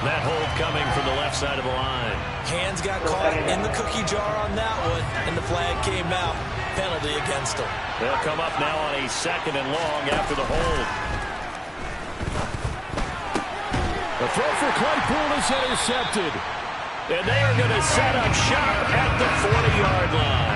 That hold coming from the left side of the line. Hands got caught in the cookie jar on that one, and the flag came out. Penalty against them. They'll come up now on a 2nd and long after the hold. The throw for Claypool is intercepted. And they are going to set up shop at the 40-yard line.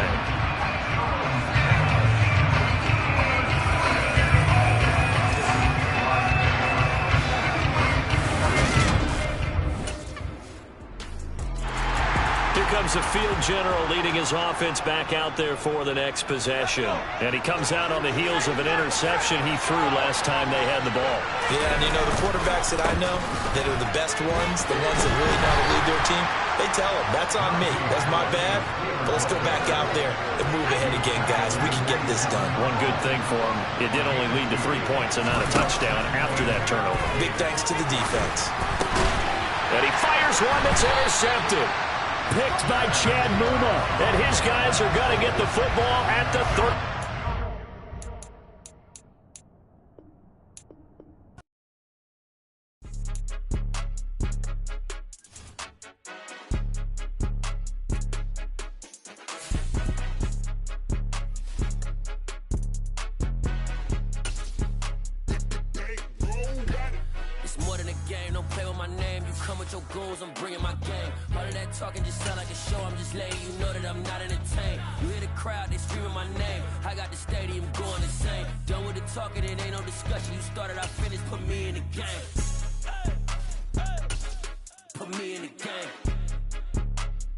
Here comes the field general leading his offense back out there for the next possession. And he comes out on the heels of an interception he threw last time they had the ball. Yeah, and you know, the quarterbacks that I know that are the best ones, the ones that really know how to lead their team, they tell them, that's on me. That's my bad. But let's go back out there and move ahead again, guys. We can get this done. One good thing for him, it did only lead to 3 points and not a touchdown after that turnover. Big thanks to the defense. And he fires one that's intercepted. Picked by Chad Muma. And his guys are going to get the football at the 30. Your goals, I'm bringing my game. All of that talking just sound like a show. I'm just letting you know that I'm not entertained. You hear the crowd, they screaming my name. I got the stadium going insane. Done with the talking, it ain't no discussion. You started, I finished, put me in the game. Put me in the game.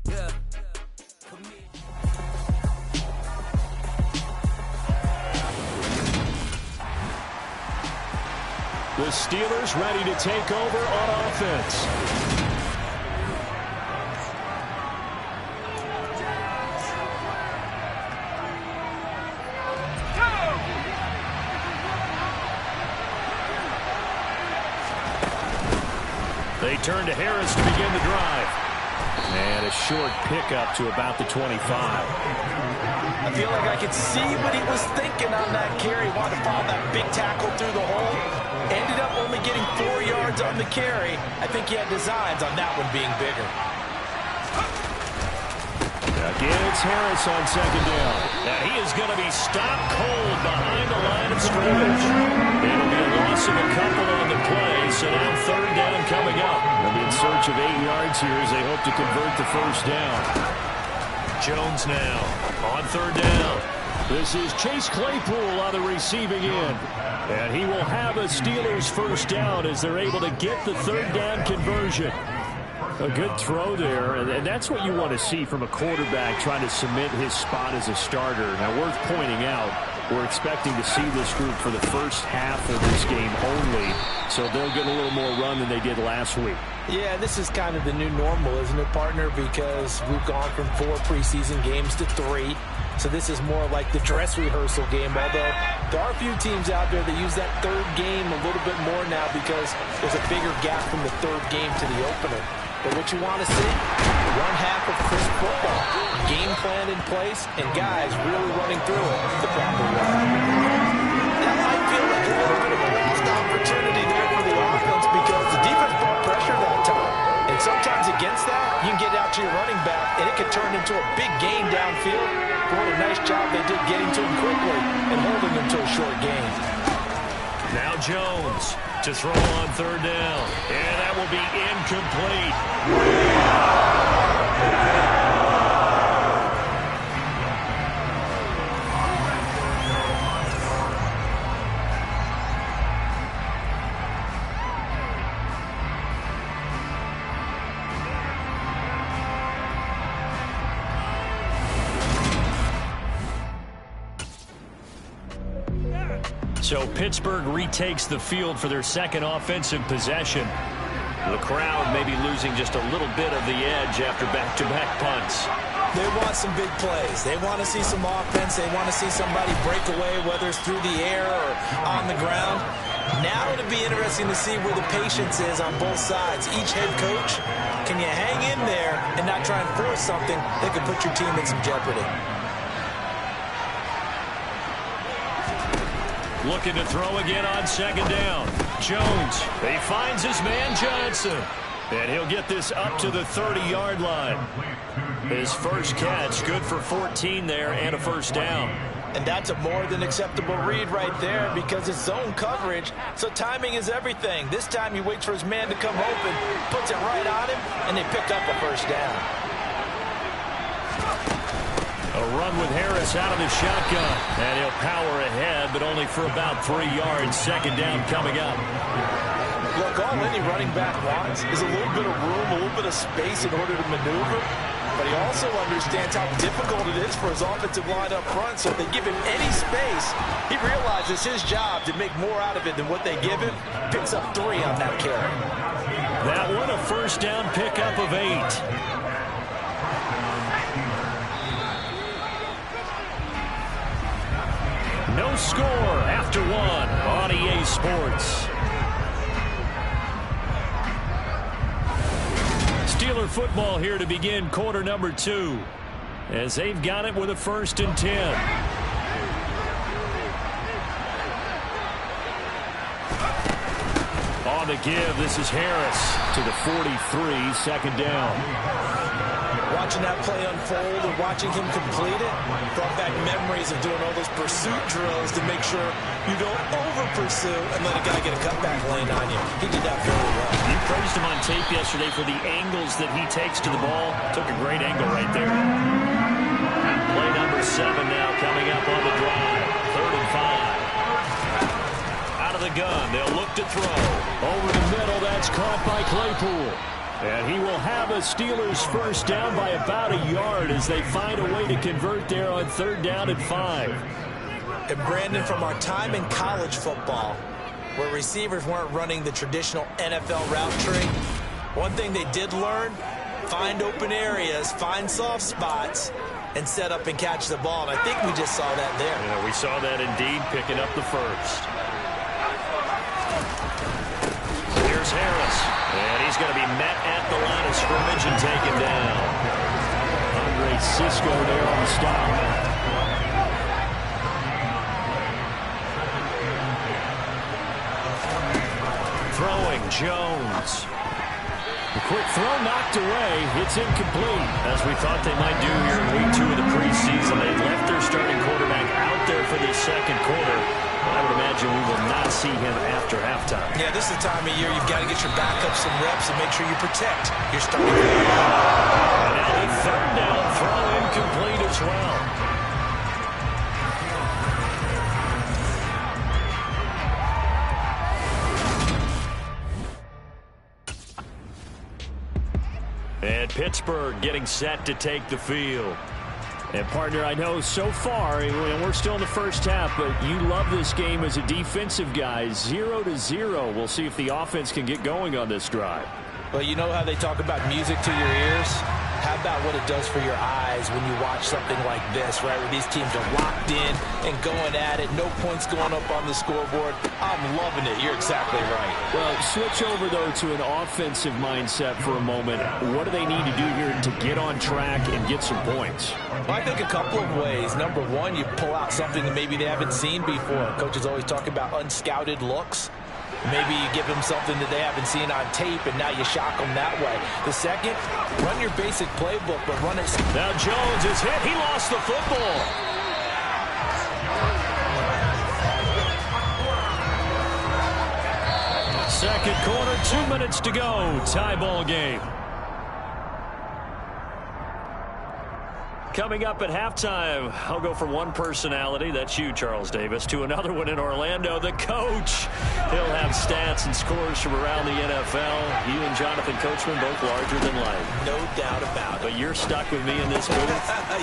Yeah. Put me in. The Steelers ready to take over on offense. They turn to Harris to begin the drive. And a short pickup to about the 25. I feel like I could see what he was thinking on that carry. Wanted to follow that big tackle through the hole. Ended up only getting 4 yards on the carry. I think he had designs on that one being bigger. Again, it's Harris on 2nd down. And he is going to be stopped cold behind the line of scrimmage. It'll be a loss of a couple on the play, so now 3rd down coming up. They'll be in search of 8 yards here as they hope to convert the 1st down. Jones now on 3rd down. This is Chase Claypool on the receiving end. And he will have a Steelers 1st down as they're able to get the 3rd down conversion. A good throw there, and that's what you want to see from a quarterback trying to cement his spot as a starter. Now, worth pointing out, we're expecting to see this group for the first half of this game only, so they'll get a little more run than they did last week. Yeah, this is kind of the new normal, isn't it, partner? Because we've gone from 4 preseason games to 3. So this is more like the dress rehearsal game, although there are a few teams out there that use that 3rd game a little bit more now because there's a bigger gap from the 3rd game to the opener. But what you want to see, 1 half of crisp football, game plan in place, and guys really running through it the proper way. That might feel like a little bit of a lost opportunity there for the offense because the defense brought pressure that time. And sometimes against that, you can get out to your running back, and it could turn into a big gain downfield. What a nice job they did getting to him quickly and holding him to a short gain. Now Jones to throw on 3rd down. And that will be incomplete. So Pittsburgh retakes the field for their 2nd offensive possession. The crowd maybe losing just a little bit of the edge after back-to-back punts. They want some big plays. They want to see some offense. They want to see somebody break away, whether it's through the air or on the ground. Now it'll be interesting to see where the patience is on both sides. Each head coach, can you hang in there and not try and force something that could put your team in some jeopardy? Looking to throw again on second down. Jones, he finds his man Johnson. And he'll get this up to the 30-yard line. His first catch, good for 14 there and a first down. And that's a more than acceptable read right there because it's zone coverage, so timing is everything. This time he waits for his man to come open, puts it right on him, and they pick up a first down. A run with Harris out of the shotgun. And he'll power ahead, but only for about 3 yards. Second down coming up. Look, all any running back wants is a little bit of room, a little bit of space in order to maneuver. But he also understands how difficult it is for his offensive line up front. So if they give him any space, he realizes his job to make more out of it than what they give him. Picks up 3 on that carry. That one a first down pickup of 8. No score after 1 on EA Sports. Steeler football here to begin quarter number 2 as they've got it with a 1st and 10. On the give, this is Harris to the 43, second down. Watching that play unfold and watching him complete it brought back memories of doing all those pursuit drills to make sure you don't over-pursue and let a guy get a cutback lane on you. He did that very well. You praised him on tape yesterday for the angles that he takes to the ball. Took a great angle right there. Play number 7 now coming up on the drive. 3rd and 5. Out of the gun, they'll look to throw. Over the middle, that's caught by Claypool. And he will have a Steelers first down by about a yard as they find a way to convert there on 3rd down and 5. And Brandon, from our time in college football, where receivers weren't running the traditional NFL route tree, one thing they did learn, find open areas, find soft spots, and set up and catch the ball. And I think we just saw that there. Yeah, we saw that indeed, picking up the first. Here's Harris. And he's going to be met at the line of scrimmage and taken down. Andre Cisco there on the stop. Throwing, Jones. The quick throw knocked away. It's incomplete. As we thought they might do here in week 2 of the preseason. They left their starting quarterback out there for this second quarter. I would imagine we will not see him after halftime. Yeah, this is the time of year you've got to get your backup some reps and make sure you protect your starting. And now a 3rd down throw incomplete as well. And Pittsburgh getting set to take the field. And, partner, I know so far, and we're still in the first half, but you love this game as a defensive guy. 0-0. We'll see if the offense can get going on this drive. Well, you know how they talk about music to your ears? How about what it does for your eyes when you watch something like this, right, where these teams are locked in and going at it, no points going up on the scoreboard. I'm loving it. You're exactly right. Well, switch over, though, to an offensive mindset for a moment. What do they need to do here to get on track and get some points? Well, I think a couple of ways. Number one, you pull out something that maybe they haven't seen before. Coaches always talk about unscouted looks. Maybe you give them something that they haven't seen on tape, and now you shock them that way. The second, run your basic playbook, but run it. Now Jones is hit. He lost the football. Second quarter, 2 minutes to go. Tie ball game. Coming up at halftime, I'll go from one personality, that's you, Charles Davis, to another one in Orlando, the coach. He'll have stats and scores from around the NFL. You and Jonathan Coachman both larger than life. No doubt about it. But you're stuck with me in this booth,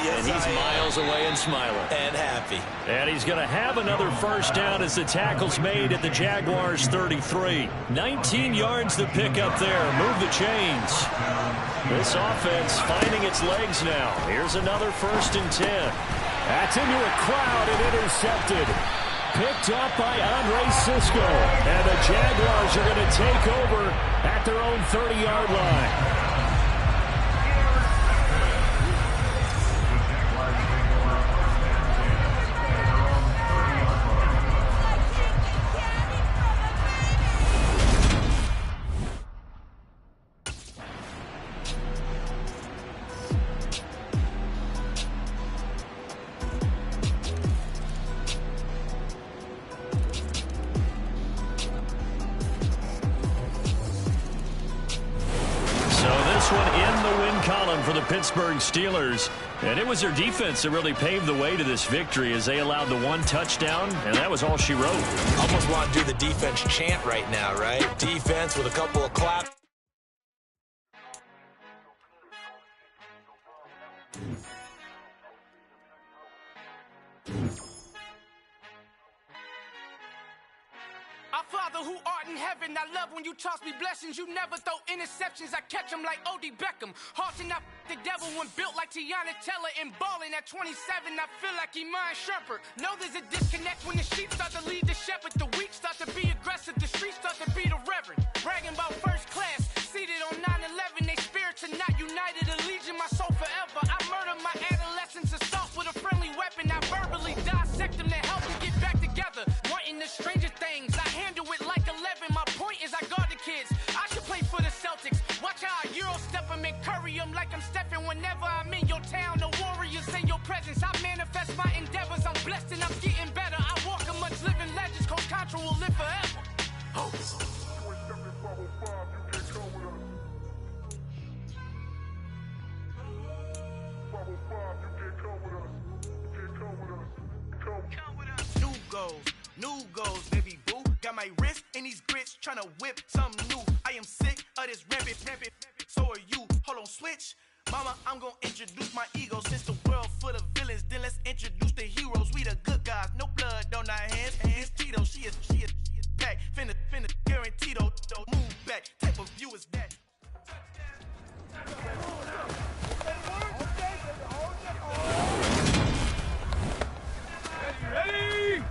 yes, and he's miles away and smiling. And happy. And he's going to have another first down as the tackle's made at the Jaguars' 33. 19 yards to pick up there. Move the chains. This offense finding its legs now. Here's another 1st and 10. That's into a crowd and intercepted. Picked up by Andre Sisco. And the Jaguars are going to take over at their own 30-yard line. For the Pittsburgh Steelers, and it was their defense that really paved the way to this victory as they allowed the one touchdown, and that was all she wrote. Almost want to do the defense chant right now, right? Defense with a couple of claps. Our Father who art in heaven, I love when you toss me blessings. You never throw interceptions, I catch them like O.D. Beckham. Halting up the devil when built like Tiana Teller and balling at 27, I feel like Iman Shumpert. Know there's a disconnect when the sheep start to lead the shepherd. The weak start to be aggressive, the streets start to be the reverend. Bragging about first class, seated on 9/11. They spirits are not united, a legion, my soul forever. I murder my adolescence assault with a friendly weapon. I verbally dissect them to help me get back together. Wanting the stranger things, I handle it like 11. My point is I guard the kids. I should play for the Celtics. Watch how I Euro step them and curry them like I'm Stephen. Whenever I'm in your town, the Warriors in your presence. I manifest my endeavors. I'm blessed and I'm getting better. I walk amongst living legends. Coach Contra will live forever. New goals, baby boo. Got my wrist in these grits, tryna whip something new. I am sick of this rampant. So are you. Hold on, switch. Mama, I'm gonna introduce my ego. Since the world full of villains, then let's introduce the heroes. We the good guys, no blood on our hands. It's Tito, she is back. Finna, guaranteed, don't move back. Type of view is that. Ready?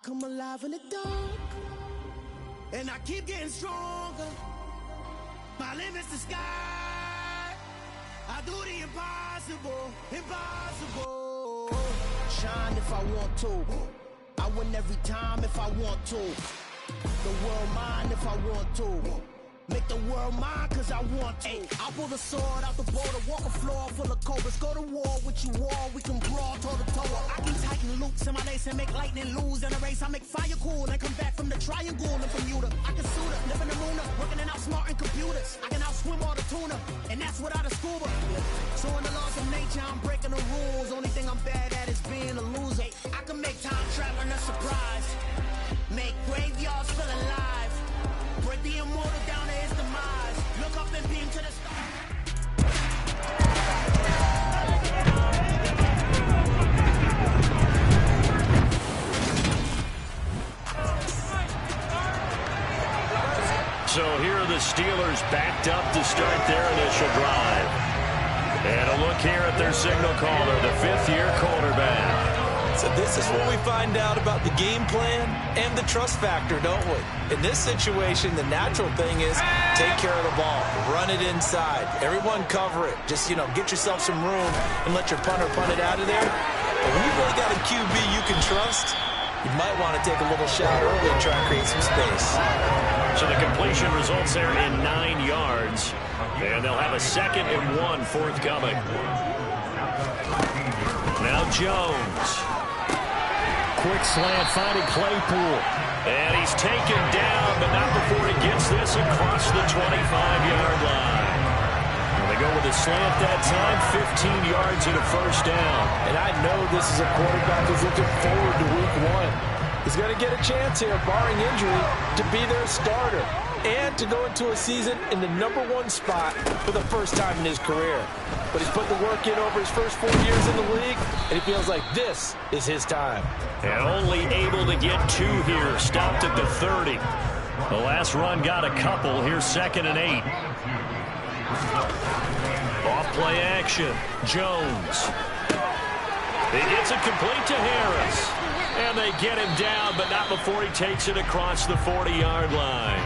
come alive in the dark, and I keep getting stronger. My limit's the sky. I do the impossible, impossible. Shine if I want to. I win every time if I want to. The world mine if I want to. Make the world mine cause I want to. I pull the sword out the border, walk a floor full of cobras. Go to war with you all, we can brawl toe to toe. I can tighten loops in my lace and make lightning lose in a race. I make fire cool and come back from the triangle in Bermuda. I can suit up, live in the moon up, working and outsmarting computers. I can outswim all the tuna, and that's without a scuba. So in the laws of nature, I'm breaking the rules. Only thing I'm bad at is being a loser. I can make time traveling a surprise, make graveyards feel alive, break the immortal down to his demise. Look up and beam to the stars. So here are the Steelers backed up to start their initial drive. And a look here at their signal caller, the fifth-year quarterback. So this is what we find out about the game plan and the trust factor, don't we? In this situation, the natural thing is take care of the ball, run it inside, everyone cover it. Just, get yourself some room and let your punter punt it out of there. But when you've really got a QB you can trust, you might want to take a little shot early and try and create some space. So the completion results there in 9 yards. And they'll have a 2nd and 1 forthcoming. Now Jones. Quick slant finding Claypool. And he's taken down, but not before he gets this across the 25-yard line. And they go with a slant that time, 15 yards and a first down. And I know this is a quarterback who's looking forward to week 1. He's going to get a chance here, barring injury, to be their starter and to go into a season in the #1 spot for the first time in his career. But he's put the work in over his first 4 years in the league, and he feels like this is his time. And only able to get 2 here, stopped at the 30. The last run got a couple. Here's 2nd and 8. Off play action. Jones. He gets it complete to Harris. And they get him down, but not before he takes it across the 40-yard line.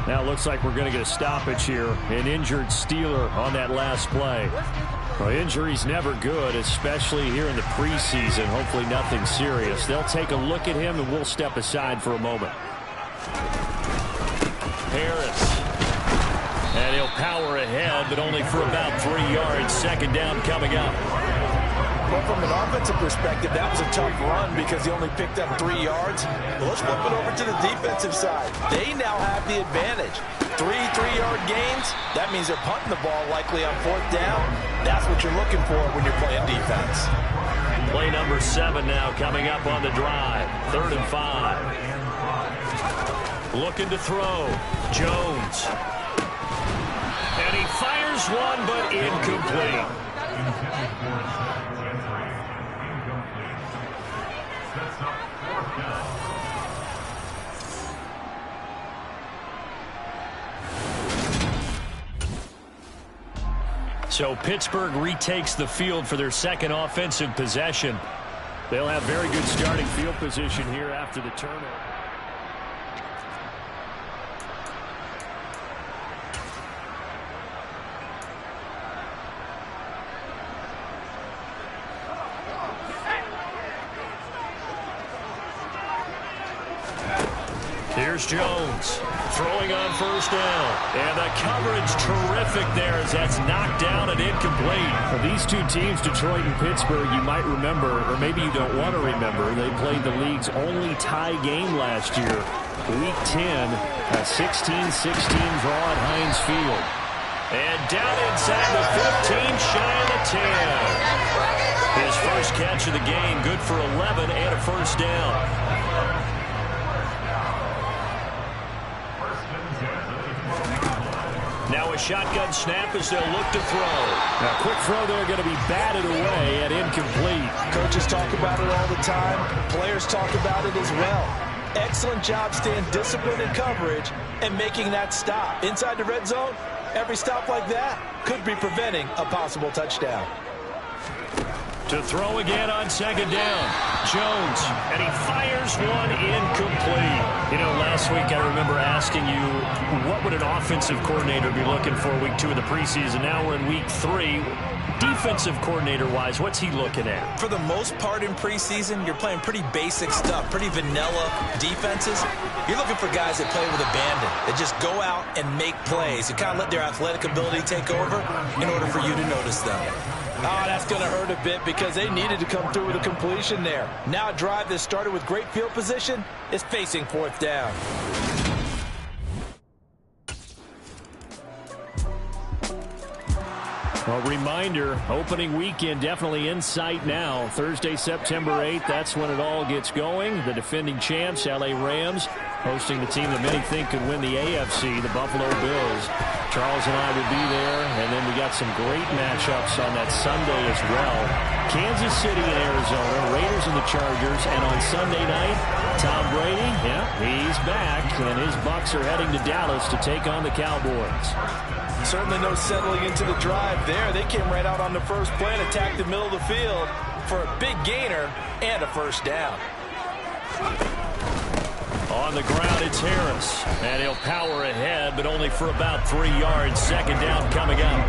Now it looks like we're going to get a stoppage here. An injured Steeler on that last play. Well, injury's never good, especially here in the preseason. Hopefully nothing serious. They'll take a look at him, and we'll step aside for a moment. Harris. And he'll power ahead, but only for about 3 yards. 2nd down coming up. Well, from an offensive perspective, that was a tough run because he only picked up 3 yards. Well, let's flip it over to the defensive side. They now have the advantage. 3 3-yard gains, that means they're punting the ball likely on 4th down. That's what you're looking for when you're playing defense. Play number 7 now coming up on the drive. 3rd and 5. Looking to throw. Jones. And he fires one, but incomplete. So Pittsburgh retakes the field for their 2nd offensive possession. They'll have very good starting field position here after the turnover. Here's Jones throwing on 1st down. And the coverage terrific there as that's knocked down and incomplete. For these two teams, Detroit and Pittsburgh, you might remember, or maybe you don't want to remember, they played the league's only tie game last year. Week 10, a 16-16 draw at Heinz Field. And down inside the 15, shy of the 10. His first catch of the game, good for 11 and a first down. Now a shotgun snap as they'll look to throw. Now quick throw there, going to be batted away and incomplete. Coaches talk about it all the time. Players talk about it as well. Excellent job staying disciplined in coverage and making that stop. Inside the red zone, every stop like that could be preventing a possible touchdown. To throw again on second down. Jones, and he fires one incomplete. You know, last week I remember asking you, what would an offensive coordinator be looking for week 2 of the preseason? Now we're in week 3. Defensive coordinator-wise, what's he looking at? For the most part in preseason, you're playing pretty basic stuff, pretty vanilla defenses. You're looking for guys that play with abandon, that just go out and make plays. You kind of let their athletic ability take over in order for you to notice them. Oh, that's going to hurt a bit because they needed to come through with a completion there. Now a drive that started with great field position is facing 4th down. A reminder, opening weekend definitely in sight now. Thursday, September 8th, that's when it all gets going. The defending champs, LA Rams, hosting the team that many think could win the AFC, the Buffalo Bills. Charles and I will be there, and then we got some great matchups on that Sunday as well. Kansas City and Arizona, Raiders and the Chargers, and on Sunday night, Tom Brady, yeah, he's back, and his Bucs are heading to Dallas to take on the Cowboys. Certainly no settling into the drive there. They came right out on the first play and attacked the middle of the field for a big gainer and a first down. On the ground, it's Harris, and he'll power ahead, but only for about 3 yards. Second down coming up.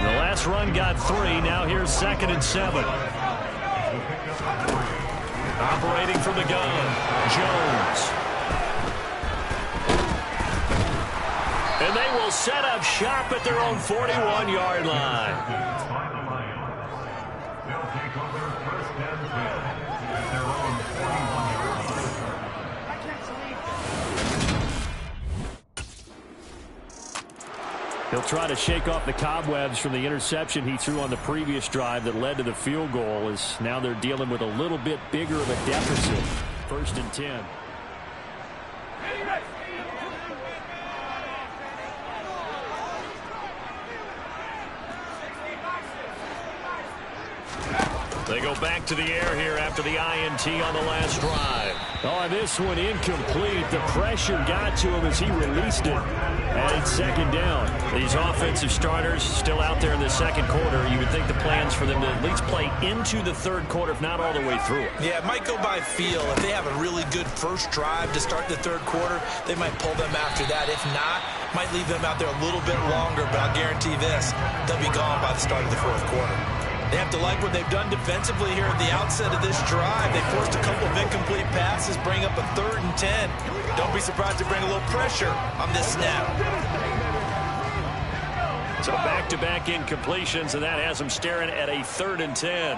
The last run got 3. Now here's 2nd and 7. Operating from the gun, Jones. And they will set up shop at their own 41-yard line. They'll take over 1st and 10 at their own 41-yard line. He'll try to shake off the cobwebs from the interception he threw on the previous drive that led to the field goal, as now they're dealing with a little bit bigger of a deficit. 1st and 10. They go back to the air here after the INT on the last drive. Oh, this one incomplete. The pressure got to him as he released it. And it's 2nd down. These offensive starters still out there in the 2nd quarter. You would think the plan's for them to at least play into the 3rd quarter, if not all the way through it. Yeah, it might go by feel. If they have a really good first drive to start the 3rd quarter, they might pull them after that. If not, might leave them out there a little bit longer, but I'll guarantee this, they'll be gone by the start of the 4th quarter. They have to like what they've done defensively here at the outset of this drive. They forced a couple of incomplete passes, bring up a 3rd and 10. Don't be surprised to bring a little pressure on this snap. So back-to-back incompletions, and that has them staring at a 3rd and 10.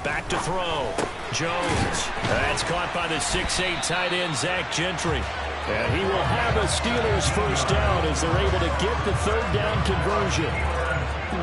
Back to throw. Jones. That's caught by the 6'8" tight end, Zach Gentry. And he will have a Steelers first down as they're able to get the 3rd down conversion.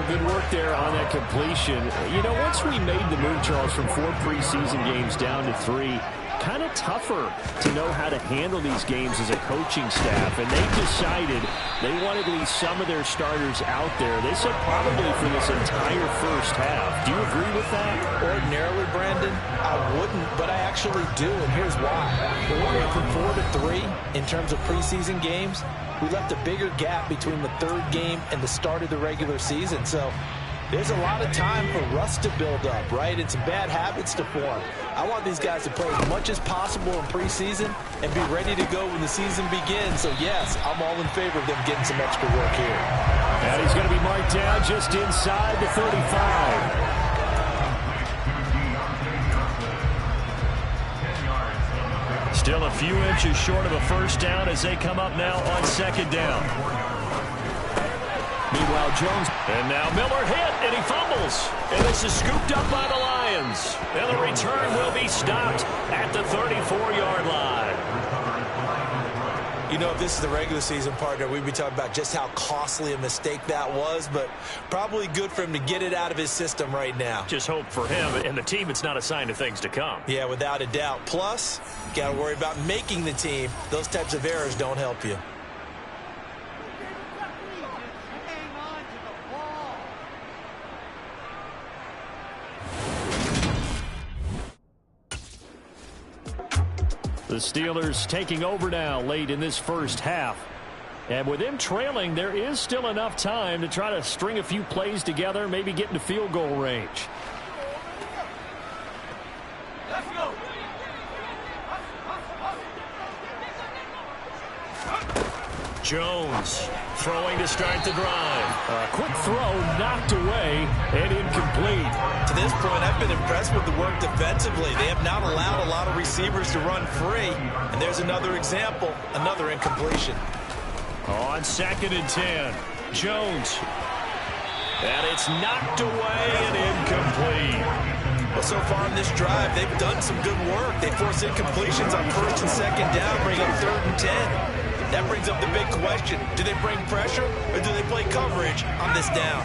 Good work there on that completion. You know, once we made the move, Charles, from 4 preseason games down to 3, kind of tougher to know how to handle these games as a coaching staff. And they decided they wanted at least some of their starters out there. They said probably for this entire first half. Do you agree with that? Ordinarily, Brandon, I wouldn't, but I actually do, and here's why. When we went from 4 to 3 in terms of preseason games, we left a bigger gap between the 3rd game and the start of the regular season. So there's a lot of time for rust to build up, right, and some bad habits to form. I want these guys to play as much as possible in preseason and be ready to go when the season begins. So, yes, I'm all in favor of them getting some extra work here. And he's going to be marked down just inside the 35. Still a few inches short of a first down as they come up now on 2nd down. Meanwhile, Jones, and now Miller hit, and he fumbles. And this is scooped up by the Lions. And the return will be stopped at the 34-yard line. You know, if this is the regular season, partner, we'd be talking about just how costly a mistake that was, but probably good for him to get it out of his system right now. Just hope for him and the team it's not a sign of things to come. Yeah, without a doubt. Plus, you got to worry about making the team. Those types of errors don't help you. The Steelers taking over now late in this first half. And with them trailing, there is still enough time to try to string a few plays together, maybe get into field goal range. Let's go. Jones throwing to start the drive. A quick throw knocked away and incomplete. To this point, I've been impressed with the work defensively. They have not allowed a lot of receivers to run free. And there's another example, another incompletion. On 2nd and 10, Jones. And it's knocked away and incomplete. Well, so far in this drive, they've done some good work. They force incompletions on 1st and 2nd down, bring up 3rd and 10. That brings up the big question. Do they bring pressure or do they play coverage on this down?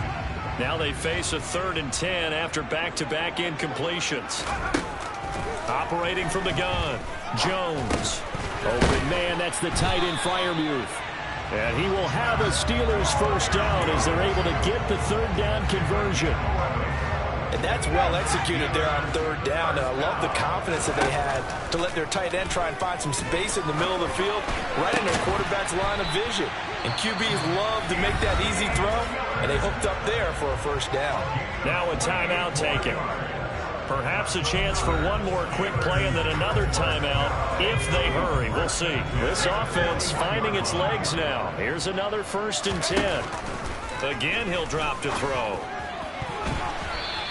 Now they face a 3rd and 10 after back-to-back incompletions. Operating from the gun, Jones. Open man, that's the tight end Freiermuth. And he will have a Steelers first down as they're able to get the 3rd down conversion. And that's well executed there on 3rd down. And I love the confidence that they had to let their tight end try and find some space in the middle of the field, right in their quarterback's line of vision. And QBs love to make that easy throw, and they hooked up there for a first down. Now a timeout taken. Perhaps a chance for one more quick play and then another timeout if they hurry. We'll see. This offense finding its legs now. Here's another 1st and 10. Again, he'll drop to throw.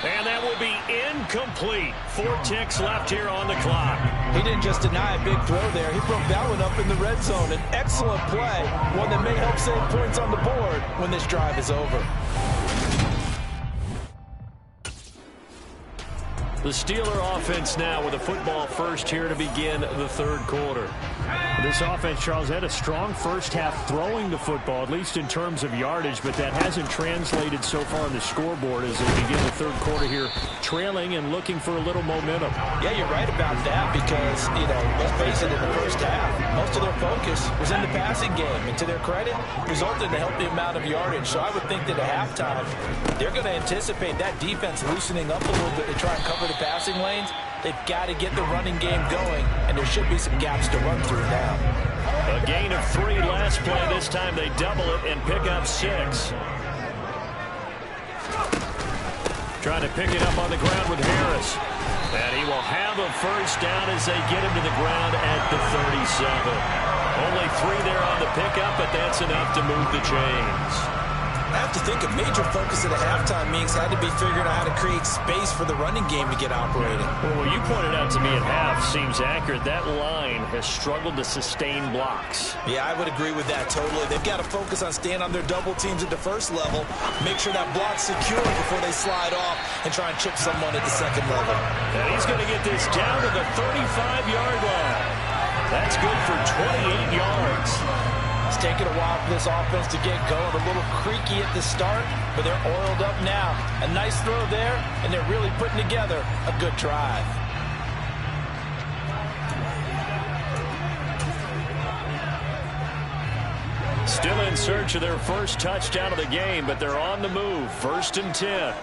And that will be incomplete. 4 ticks left here on the clock. He didn't just deny a big throw there. He broke that one up in the red zone. An excellent play, one that may help save points on the board when this drive is over. The Steeler offense now with a football first here to begin the 3rd quarter. This offense, Charles, had a strong first half throwing the football, at least in terms of yardage, but that hasn't translated so far on the scoreboard as they begin the 3rd quarter here, trailing and looking for a little momentum. Yeah, you're right about that because, let's face it, in the first half, most of their focus was in the passing game. And to their credit, resulted in a healthy amount of yardage. So I would think that at halftime, they're going to anticipate that defense loosening up a little bit to try and cover the passing lanes. They've got to get the running game going, and there should be some gaps to run through now. A gain of 3 last play. This time they double it and pick up 6. Trying to pick it up on the ground with Harris. And he will have a first down as they get him to the ground at the 37. Only 3 there on the pickup, but that's enough to move the chains. I have to think a major focus at a halftime means had to be figuring out how to create space for the running game to get operating. Well, what you pointed out to me at half seems accurate. That line has struggled to sustain blocks. Yeah, I would agree with that totally. They've got to focus on staying on their double teams at the first level, make sure that block's secure before they slide off and try and chip someone at the second level. And he's going to get this down to the 35-yard line. That's good for 28 yards. It's taken a while for this offense to get going. A little creaky at the start, but they're oiled up now. A nice throw there, and they're really putting together a good drive. Still in search of their first touchdown of the game, but they're on the move. 1st and 10.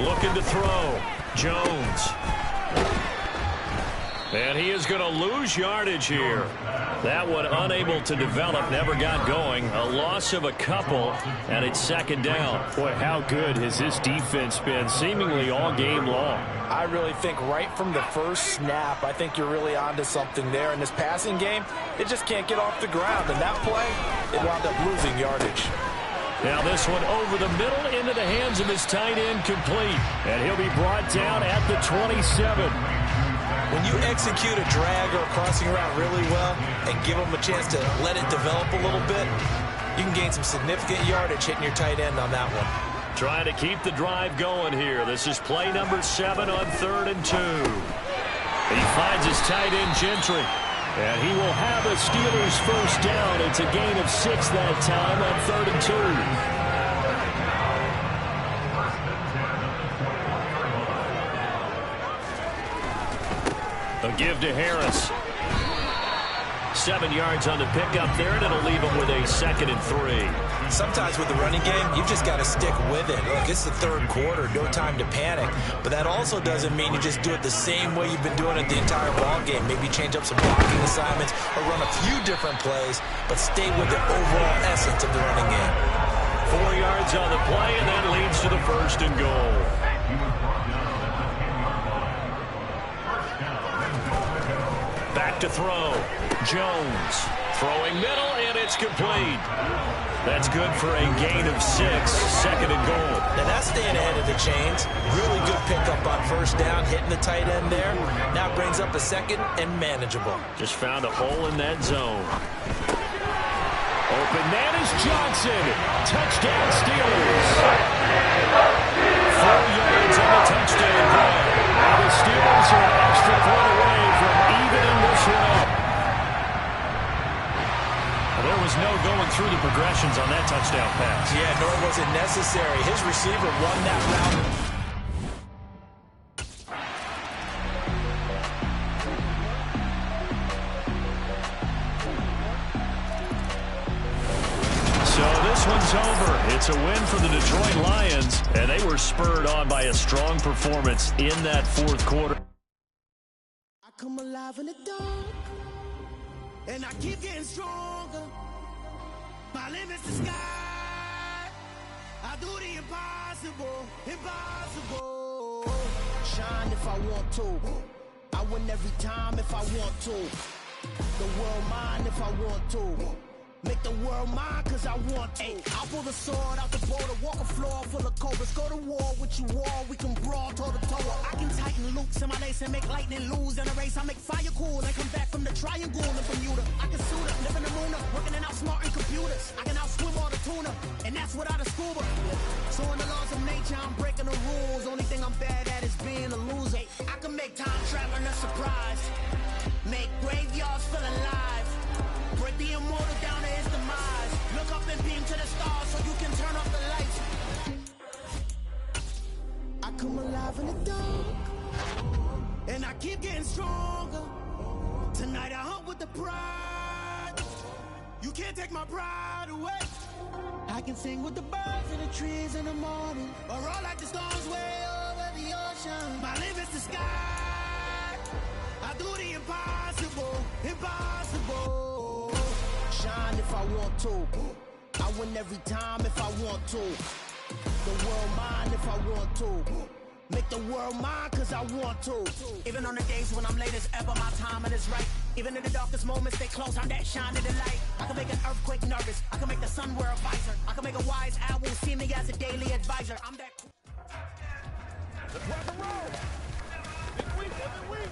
Looking to throw. Jones. And he is going to lose yardage here. That one unable to develop, never got going. A loss of a couple, and it's 2nd down. Boy, how good has this defense been seemingly all game long? I really think right from the first snap, I think you're really onto something there. In this passing game, it just can't get off the ground. And that play, it wound up losing yardage. Now this one over the middle into the hands of his tight end, complete. And he'll be brought down at the 27. When you execute a drag or a crossing route really well and give them a chance to let it develop a little bit, you can gain some significant yardage hitting your tight end on that one. Trying to keep the drive going here. This is play number 7 on 3rd and 2. He finds his tight end, Gentry. And he will have a Steelers first down. It's a gain of 6 that time on 3rd and 2. A give to Harris. 7 yards on the pickup there, and it'll leave him with a 2nd and 3. Sometimes with the running game, you've just got to stick with it. Look, it's the third quarter, no time to panic. But that also doesn't mean you just do it the same way you've been doing it the entire ball game. Maybe change up some blocking assignments or run a few different plays, but stay with the overall essence of the running game. 4 yards on the play, and that leads to the 1st and goal. Back to throw. Jones throwing middle, and it's complete. That's good for a gain of 6, 2nd and goal. Now that's staying ahead of the chains. Really good pickup on 1st down, hitting the tight end there. Now brings up a 2nd and manageable. Just found a hole in that zone. Open man is Johnson. Touchdown Steelers. 4 yards on the touchdown run. Now the Steelers are an extra point away from evening this one. There was no going through the progressions on that touchdown pass. Yeah, nor was it necessary. His receiver won that route. So this one's over. It's a win for the Detroit Lions, and they were spurred on by a strong performance in that 4th quarter. I come alive in the dark, and I keep getting stronger. My limit's the sky. I do the impossible, impossible. Shine if I want to. I win every time if I want to. The world mine if I want to. Make the world mine cause I want to. I'll pull the sword out the border, walk a floor full of cobras. Go to war with you all, we can brawl toe to toe. I can tighten loops in my lace and make lightning lose in a race. I make fire cool and come back from the triangle in Bermuda. I can suit up, live in the moon up, working and outsmarting computers. I can outswim all the tuna, and that's without a scuba. So in the laws of nature, I'm breaking the rules. Only thing I'm bad at is being a loser. I can make time traveling a surprise. Make graveyards feel alive. Break the immortal down to his demise. Look up and beam to the stars so you can turn off the lights. I come alive in the dark, and I keep getting stronger. Tonight I hunt with the pride. You can't take my pride away. I can sing with the birds and the trees in the morning, or roll like the storms way over the ocean. My limit's the sky. I do the impossible, impossible. Shine if I want to. I win every time if I want to. The world mine if I want to. Make the world mine cause I want to. Even on the days when I'm late as ever, my timing is right. Even in the darkest moments, stay close, I'm that shine of the light. I can make an earthquake nervous. I can make the sun wear a visor. I can make a wise owl see me as a daily advisor. I'm that. Let's rock and roll. Every week.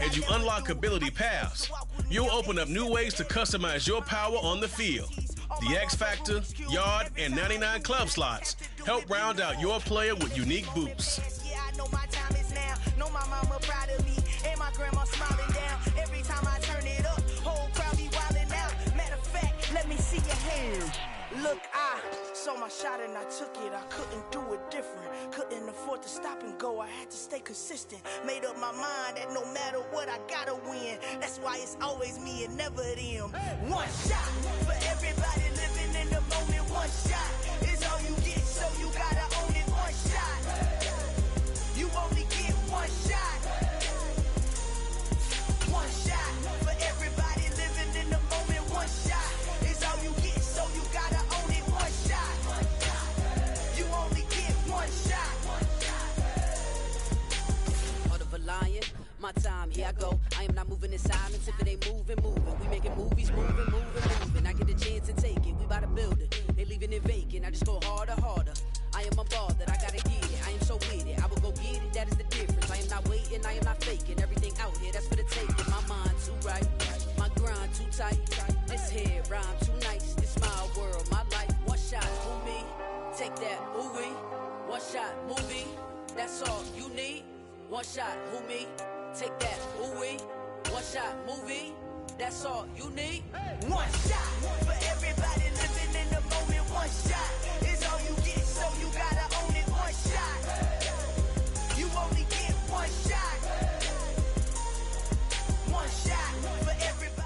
As you unlock ability paths, you'll open up new ways to customize your power on the field. The X Factor, Yard, and 99 club slots help round out your player with unique boosts. Yeah, I know my time is now. Know my mama proud of me, and my grandma smiling down. Every time I turn it up, whole crowd be wildin' out. Matter of fact, let me see your hands. Look, I saw my shot and I took it. I couldn't do it different. Couldn't afford to stop and go. I had to stay consistent. Made up my mind that no matter what, I gotta win. That's why it's always me and never them. One shot for everybody living in the moment. One shot is all you get, so you gotta own it. One shot. You only get one shot. One shot for everybody living in the moment. One shot is all you get, so you gotta own it. One shot. You only get one shot. Heart of a lion, my time, here I go. I am not moving in silence. If it ain't moving, moving. We making movies, moving. I get a chance to take it. We about to build it. They leaving it vacant. I just go harder. I am a ball that I gotta get it. I am so with it. I will go get it. That is the difference. I am not waiting. I am not faking. Everything out here, that's for the taking. My mind too right. My grind too tight. This head rhyme too nice. This my world, my life. One shot, for me. Take that, ooh-wee. One shot, movie. That's all you need. One shot, who me? Take that, ooh-wee. One shot, movie. That's all you need. One shot for everybody living in the moment. One shot is all you get, so you gotta own it. One shot. You only get one shot. One shot for everybody.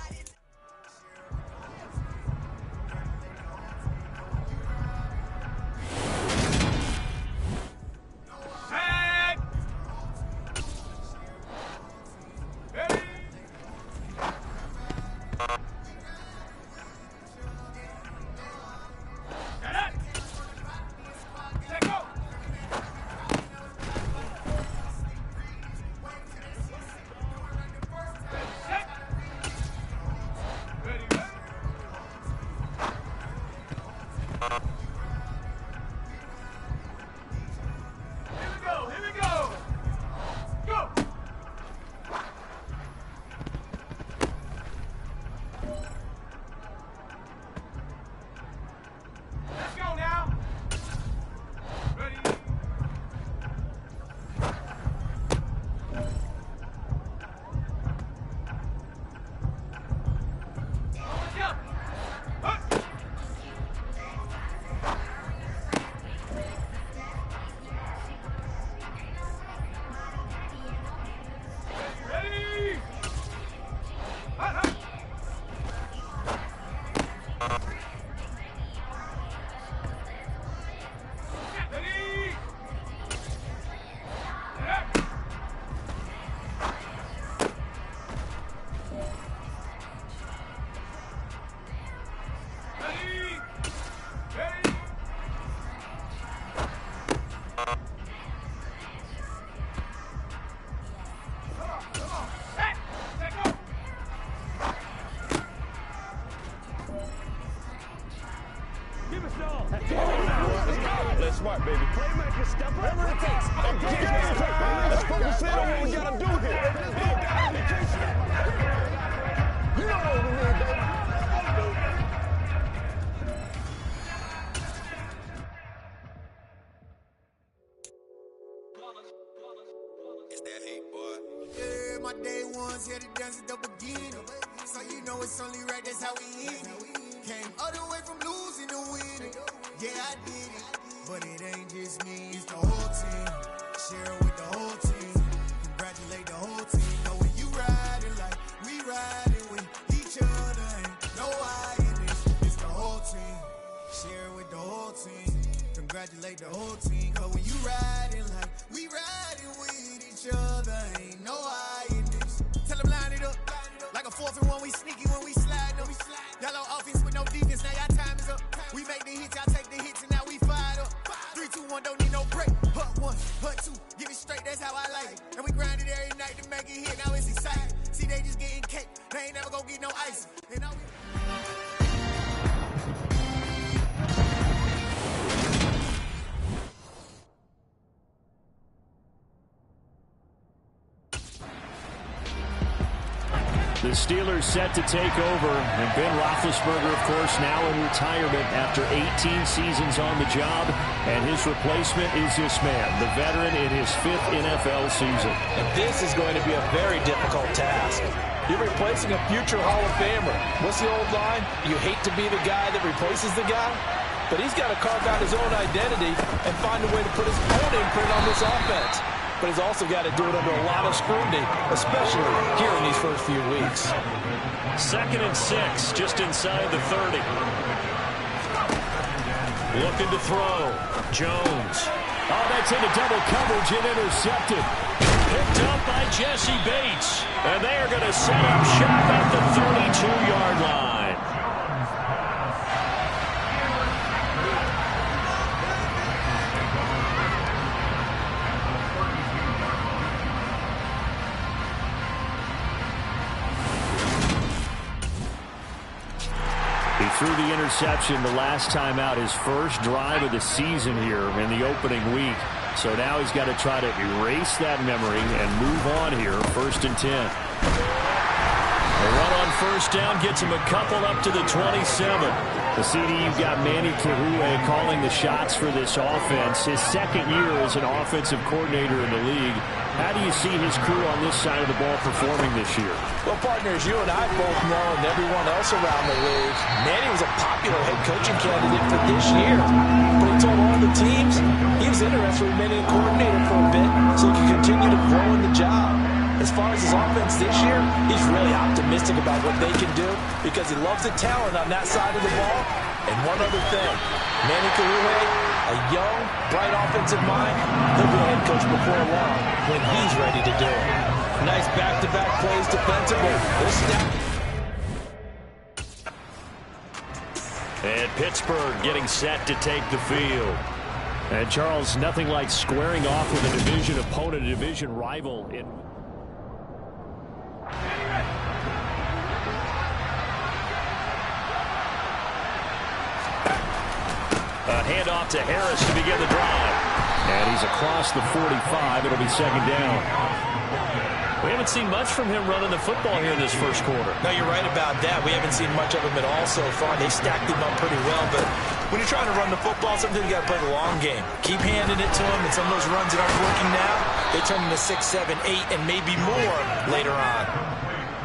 Let's smart, baby. Playmaker, step up. Whatever it takes. Let's focus in on what we gotta do here. You know what we need, baby. It's that hate, boy. Yeah, my day ones here to dance at the beginning. So you know it's only right, that's how we end it. Came all the way from losing to winning. Yeah, I did it. But it ain't just me, it's the whole team. Share it with the whole team. Congratulate the whole team. Know when you riding like we riding with each other. Ain't no I in this. It's the whole team. Share it with the whole team. Congratulate the whole team. Cause when you riding like we riding with each other. Ain't no I in this. Tell them line it up. Like a 4th and 1, we sneaky when we slide them. Y'all on offense with no defense, now y'all time is up. We make the hits, y'all take the hits, and now we fired up. 3, 2, 1, don't need no break. Hut 1, hut 2, give it straight, that's how I like it. And we grind it every night to make it hit, now it's exciting. See, they just getting cake, they ain't never gonna get no ice. And now we... The Steelers set to take over, and Ben Roethlisberger, of course, now in retirement after 18 seasons on the job, and his replacement is this man, the veteran in his 5th NFL season. And this is going to be a very difficult task. You're replacing a future Hall of Famer. What's the old line? You hate to be the guy that replaces the guy? But he's got to carve out his own identity and find a way to put his own imprint on this offense. But he's also got to do it under a lot of scrutiny, especially here in these first few weeks. 2nd and 6, just inside the 30. Looking to throw. Jones. Oh, that's into double coverage and intercepted. Picked up by Jesse Bates. And they are going to set up shop at the 32-yard line. Threw the interception the last time out, his first drive of the season here in the opening week. So now he's got to try to erase that memory and move on here, 1st and 10. A run on 1st down gets him a couple up to the 27. The CD, you've got Manny Kahue calling the shots for this offense. His 2nd year as an offensive coordinator in the league. How do you see his crew on this side of the ball performing this year? Well, partners, you and I both know, and everyone else around the league, Manny was a popular head coaching candidate for this year. But he told all the teams he was interested in remaining a coordinator for a bit so he could continue to grow in the job. As far as his offense this year, he's really optimistic about what they can do because he loves the talent on that side of the ball. And one other thing, Manny Kahue, a young, bright offensive mind, he'll be a head coach before long when he's ready to do it. Nice back-to-back plays defensively. And Pittsburgh getting set to take the field. And Charles, nothing like squaring off with a division opponent, a division rival in... A handoff to Harris to begin the drive. And he's across the 45. It'll be 2nd down. We haven't seen much from him running the football here in this first quarter. No, you're right about that. We haven't seen much of him at all so far. They stacked him up pretty well, but when you're trying to run the football, sometimes you got to play the long game. Keep handing it to him, and some of those runs that aren't working now, they turn into 6, 7, 8, and maybe more later on.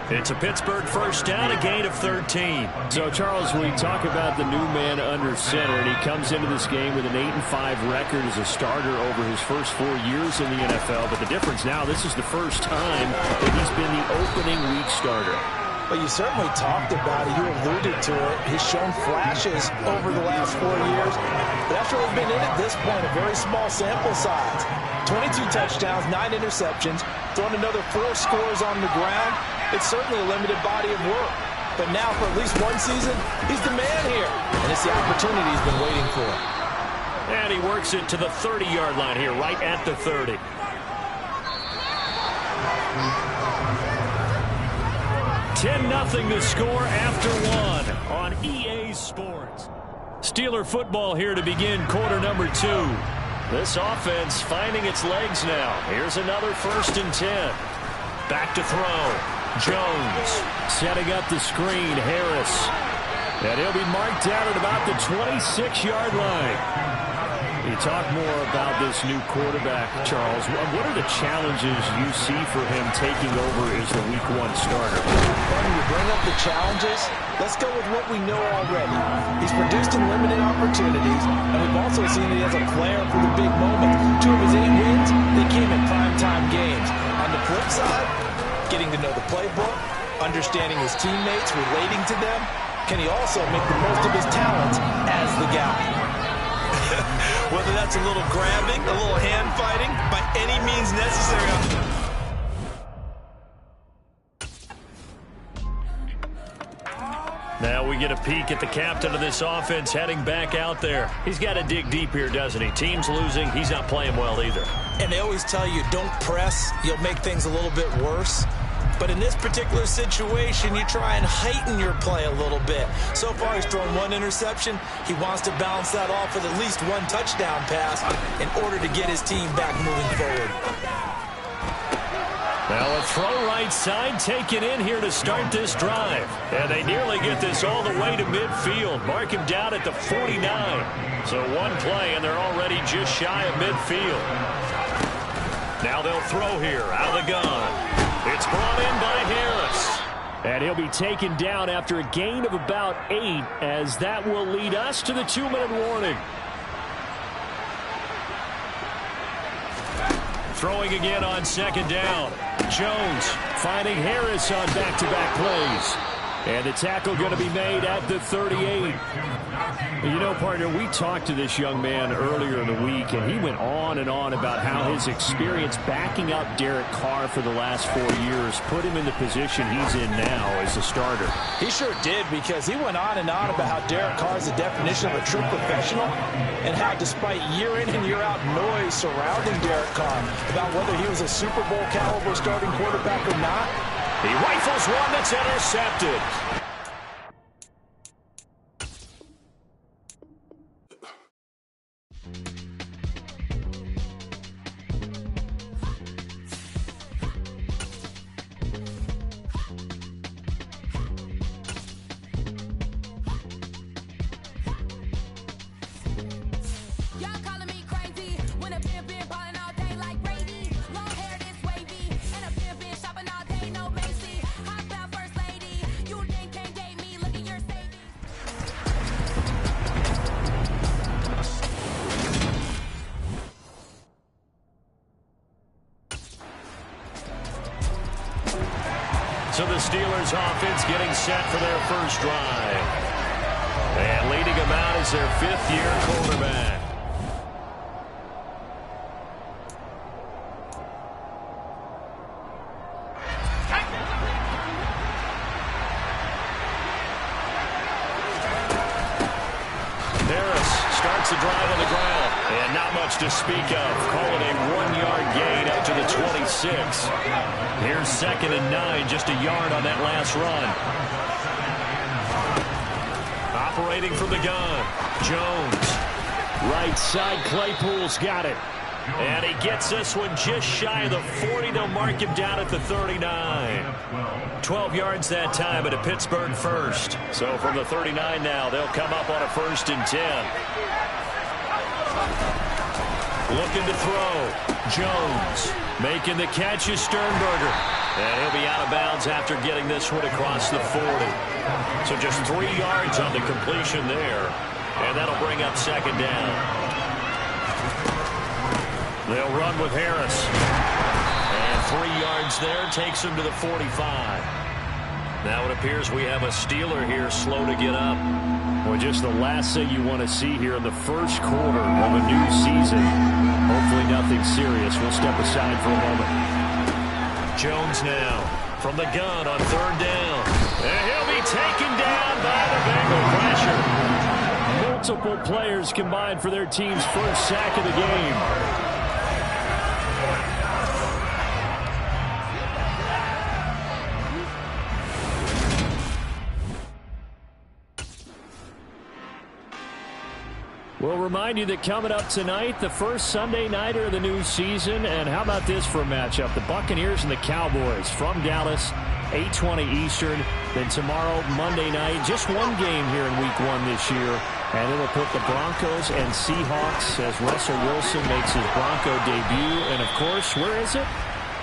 It's a Pittsburgh 1st down, a gain of 13. So, Charles, we talk about the new man under center, and he comes into this game with an 8-5 record as a starter over his first 4 years in the NFL. But the difference now, this is the first time that he's been the opening week starter. Well, you certainly talked about it. You alluded to it. He's shown flashes over the last 4 years. But after he's been in at this point, a very small sample size. 22 touchdowns, 9 interceptions, thrown another 4 scores on the ground. It's certainly a limited body of work. But now, for at least one season, he's the man here. And it's the opportunity he's been waiting for. And he works it to the 30-yard line here, right at the 30. $10-0 to score after 1 on EA Sports. Steeler football here to begin quarter number 2. This offense finding its legs now. Here's another 1st and 10. Back to throw. Jones setting up the screen. Harris. And he'll be marked down at about the 26-yard line. You talk more about this new quarterback, Charles. What are the challenges you see for him taking over as the Week 1 starter? When you bring up the challenges, let's go with what we know already. He's produced in limited opportunities, and we've also seen that he has a flair for the big moments. 2 of his 8 wins, they came in primetime games. On the flip side, getting to know the playbook, understanding his teammates, relating to them. Can he also make the most of his talents as the guy? Whether that's a little grabbing, a little hand fighting, by any means necessary. Now we get a peek at the captain of this offense heading back out there. He's got to dig deep here, doesn't he? Team's losing. He's not playing well either. And they always tell you, don't press. You'll make things a little bit worse. But in this particular situation, you try and heighten your play a little bit. So far, he's thrown 1 interception. He wants to bounce that off with at least 1 touchdown pass in order to get his team back moving forward. Now let's throw right side taken in here to start this drive. And they nearly get this all the way to midfield. Mark him down at the 49. So one play, and they're already just shy of midfield. Now they'll throw here out of the gun. It's brought in by Harris. And he'll be taken down after a gain of about 8, as that will lead us to the 2-minute warning. Throwing again on second down. Jones finding Harris on back-to-back plays. And the tackle going to be made at the 38. You know, partner, we talked to this young man earlier in the week, and he went on and on about how his experience backing up Derek Carr for the last 4 years put him in the position he's in now as a starter. He sure did, because he went on and on about how Derek Carr is the definition of a true professional, and how despite year in and year out noise surrounding Derek Carr about whether he was a Super Bowl caliber starting quarterback or not, he rifles one that's intercepted. So the Steelers offense getting set for their first drive. And leading them out is their 5th-year quarterback. Harris starts the drive on the ground. And not much to speak of. Call it a 1-yard gain up to the 26. Here's 2nd and 9, just a yard on that last run. Operating from the gun, Jones. Right side, Claypool's got it. And he gets this one just shy of the 40. They'll mark him down at the 39. 12 yards that time, but a Pittsburgh first. So from the 39 now, they'll come up on a 1st and 10. Looking to throw. Jones making the catch is Sternberger. And he'll be out of bounds after getting this one across the 40. So just 3 yards on the completion there. And that'll bring up 2nd down. They'll run with Harris. And 3 yards there takes him to the 45. Now it appears we have a Steeler here slow to get up. Well, just the last thing you want to see here in the first quarter of a new season. Hopefully nothing serious. We'll step aside for a moment. Jones now from the gun on 3rd down. And he'll be taken down by the Bengal pressure. Multiple players combined for their team's first sack of the game. We'll remind you that coming up tonight, the first Sunday nighter of the new season. And how about this for a matchup? The Buccaneers and the Cowboys from Dallas, 8:20 Eastern. Then tomorrow, Monday night, just one game here in Week 1 this year. And it'll put the Broncos and Seahawks as Russell Wilson makes his Bronco debut. And, of course, where is it?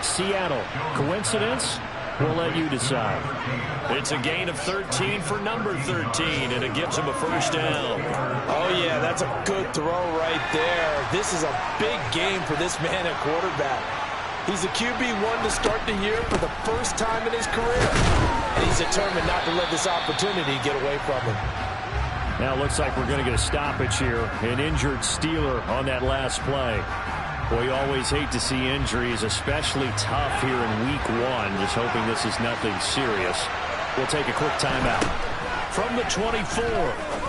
Seattle. Coincidence? We'll let you decide. It's a gain of 13 for number 13, and it gives him a 1st down. Oh, yeah, that's a good throw right there. This is a big game for this man at quarterback. He's a QB1 to start the year for the first time in his career. And he's determined not to let this opportunity get away from him. Now it looks like we're going to get a stoppage here. An injured Steeler on that last play. Boy, you always hate to see injuries, especially tough here in Week 1. Just hoping this is nothing serious. We'll take a quick timeout. From the 24,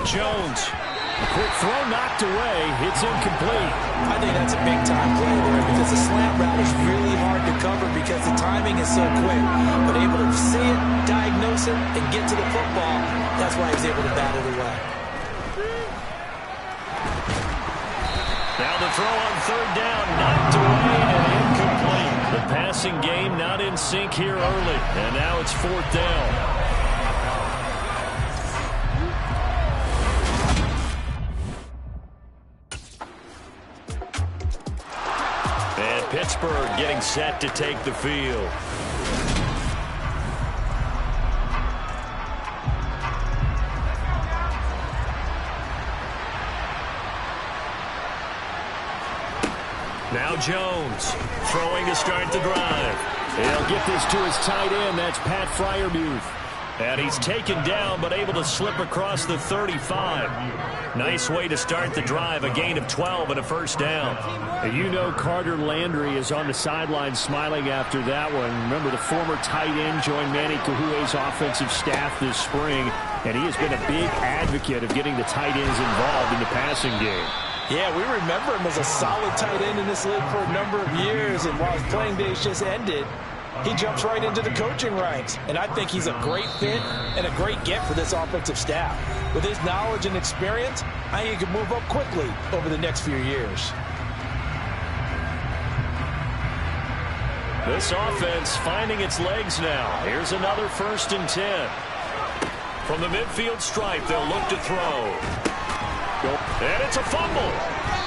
Jones. A quick throw knocked away. It's incomplete. I think that's a big-time play there because the slant route is really hard to cover because the timing is so quick. But able to see it, diagnose it, and get to the football, that's why he's able to bat it away. Now the throw on 3rd down, knocked away and incomplete. The passing game not in sync here early, and now it's 4th down. And Pittsburgh getting set to take the field. Now Jones throwing to start the drive. He'll get this to his tight end. That's Pat Freiermuth. And he's taken down but able to slip across the 35. Nice way to start the drive. A gain of 12 and a first down. And you know Carter Landry is on the sideline smiling after that one. Remember, the former tight end joined Manny Kahue's offensive staff this spring, and he has been a big advocate of getting the tight ends involved in the passing game. Yeah, we remember him as a solid tight end in this league for a number of years, and while his playing days just ended, he jumps right into the coaching ranks. And I think he's a great fit and a great get for this offensive staff. With his knowledge and experience, I think he can move up quickly over the next few years. This offense finding its legs now. Here's another 1st and 10. From the midfield stripe, they'll look to throw. And it's a fumble.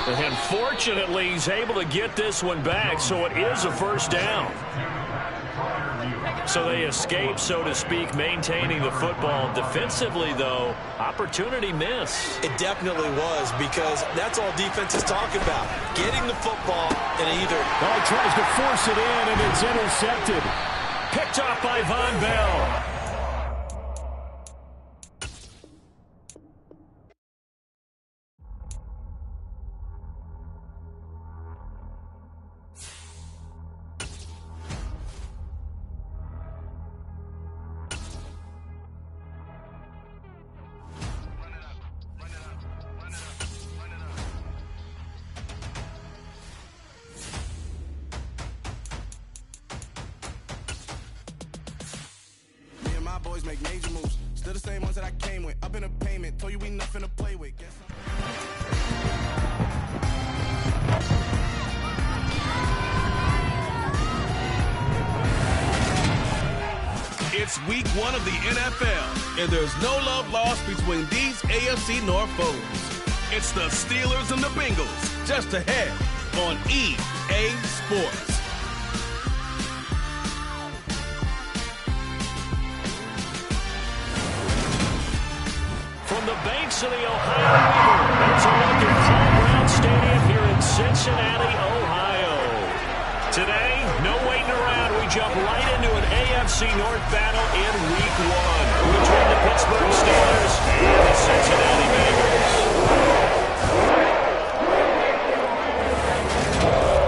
And fortunately, he's able to get this one back, so it is a first down. So they escape, so to speak, maintaining the football. Defensively, though, opportunity miss. It definitely was, because that's all defenses talk about. Getting the football and either... He tries to force it in, and it's intercepted. Picked off by Von Bell. Boys make major moves. Still the same ones that I came with. Up in a payment. Told you we nothing to play with. It's week 1 of the NFL, and there's no love lost between these AFC North foes. It's the Steelers and the Bengals, just ahead on EA Sports. From the banks of the Ohio River, there's a look at Paul Brown Stadium here in Cincinnati, Ohio. Today, no waiting around. We jump right into an AFC North battle in Week 1 between the Pittsburgh Steelers and the Cincinnati Bengals.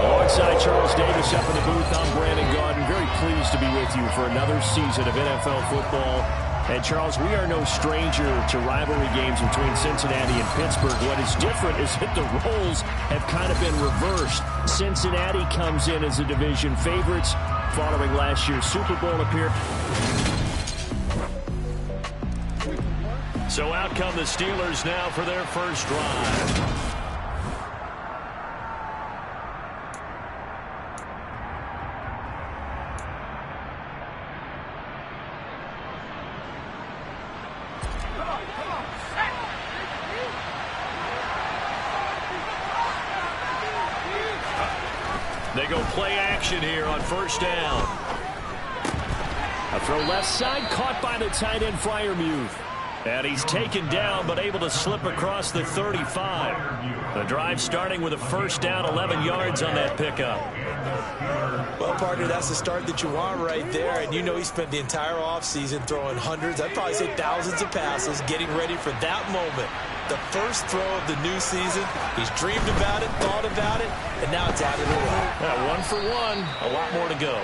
Alongside Charles Davis up in the booth, I'm Brandon Gaudin. Very pleased to be with you for another season of NFL football. And, Charles, we are no stranger to rivalry games between Cincinnati and Pittsburgh. What is different is that the roles have kind of been reversed. Cincinnati comes in as the division favorites following last year's Super Bowl appearance. So out come the Steelers now for their first drive. They go play action here on first down. A throw left side, caught by the tight end Freiermuth. And he's taken down, but able to slip across the 35. The drive starting with a first down, 11 yards on that pickup. Well, partner, that's the start that you want right there. And you know he spent the entire offseason throwing hundreds, I'd probably say thousands of passes, getting ready for that moment. The first throw of the new season. He's dreamed about it, thought about it, and now it's out of the way. Yeah, 1 for 1, a lot more to go.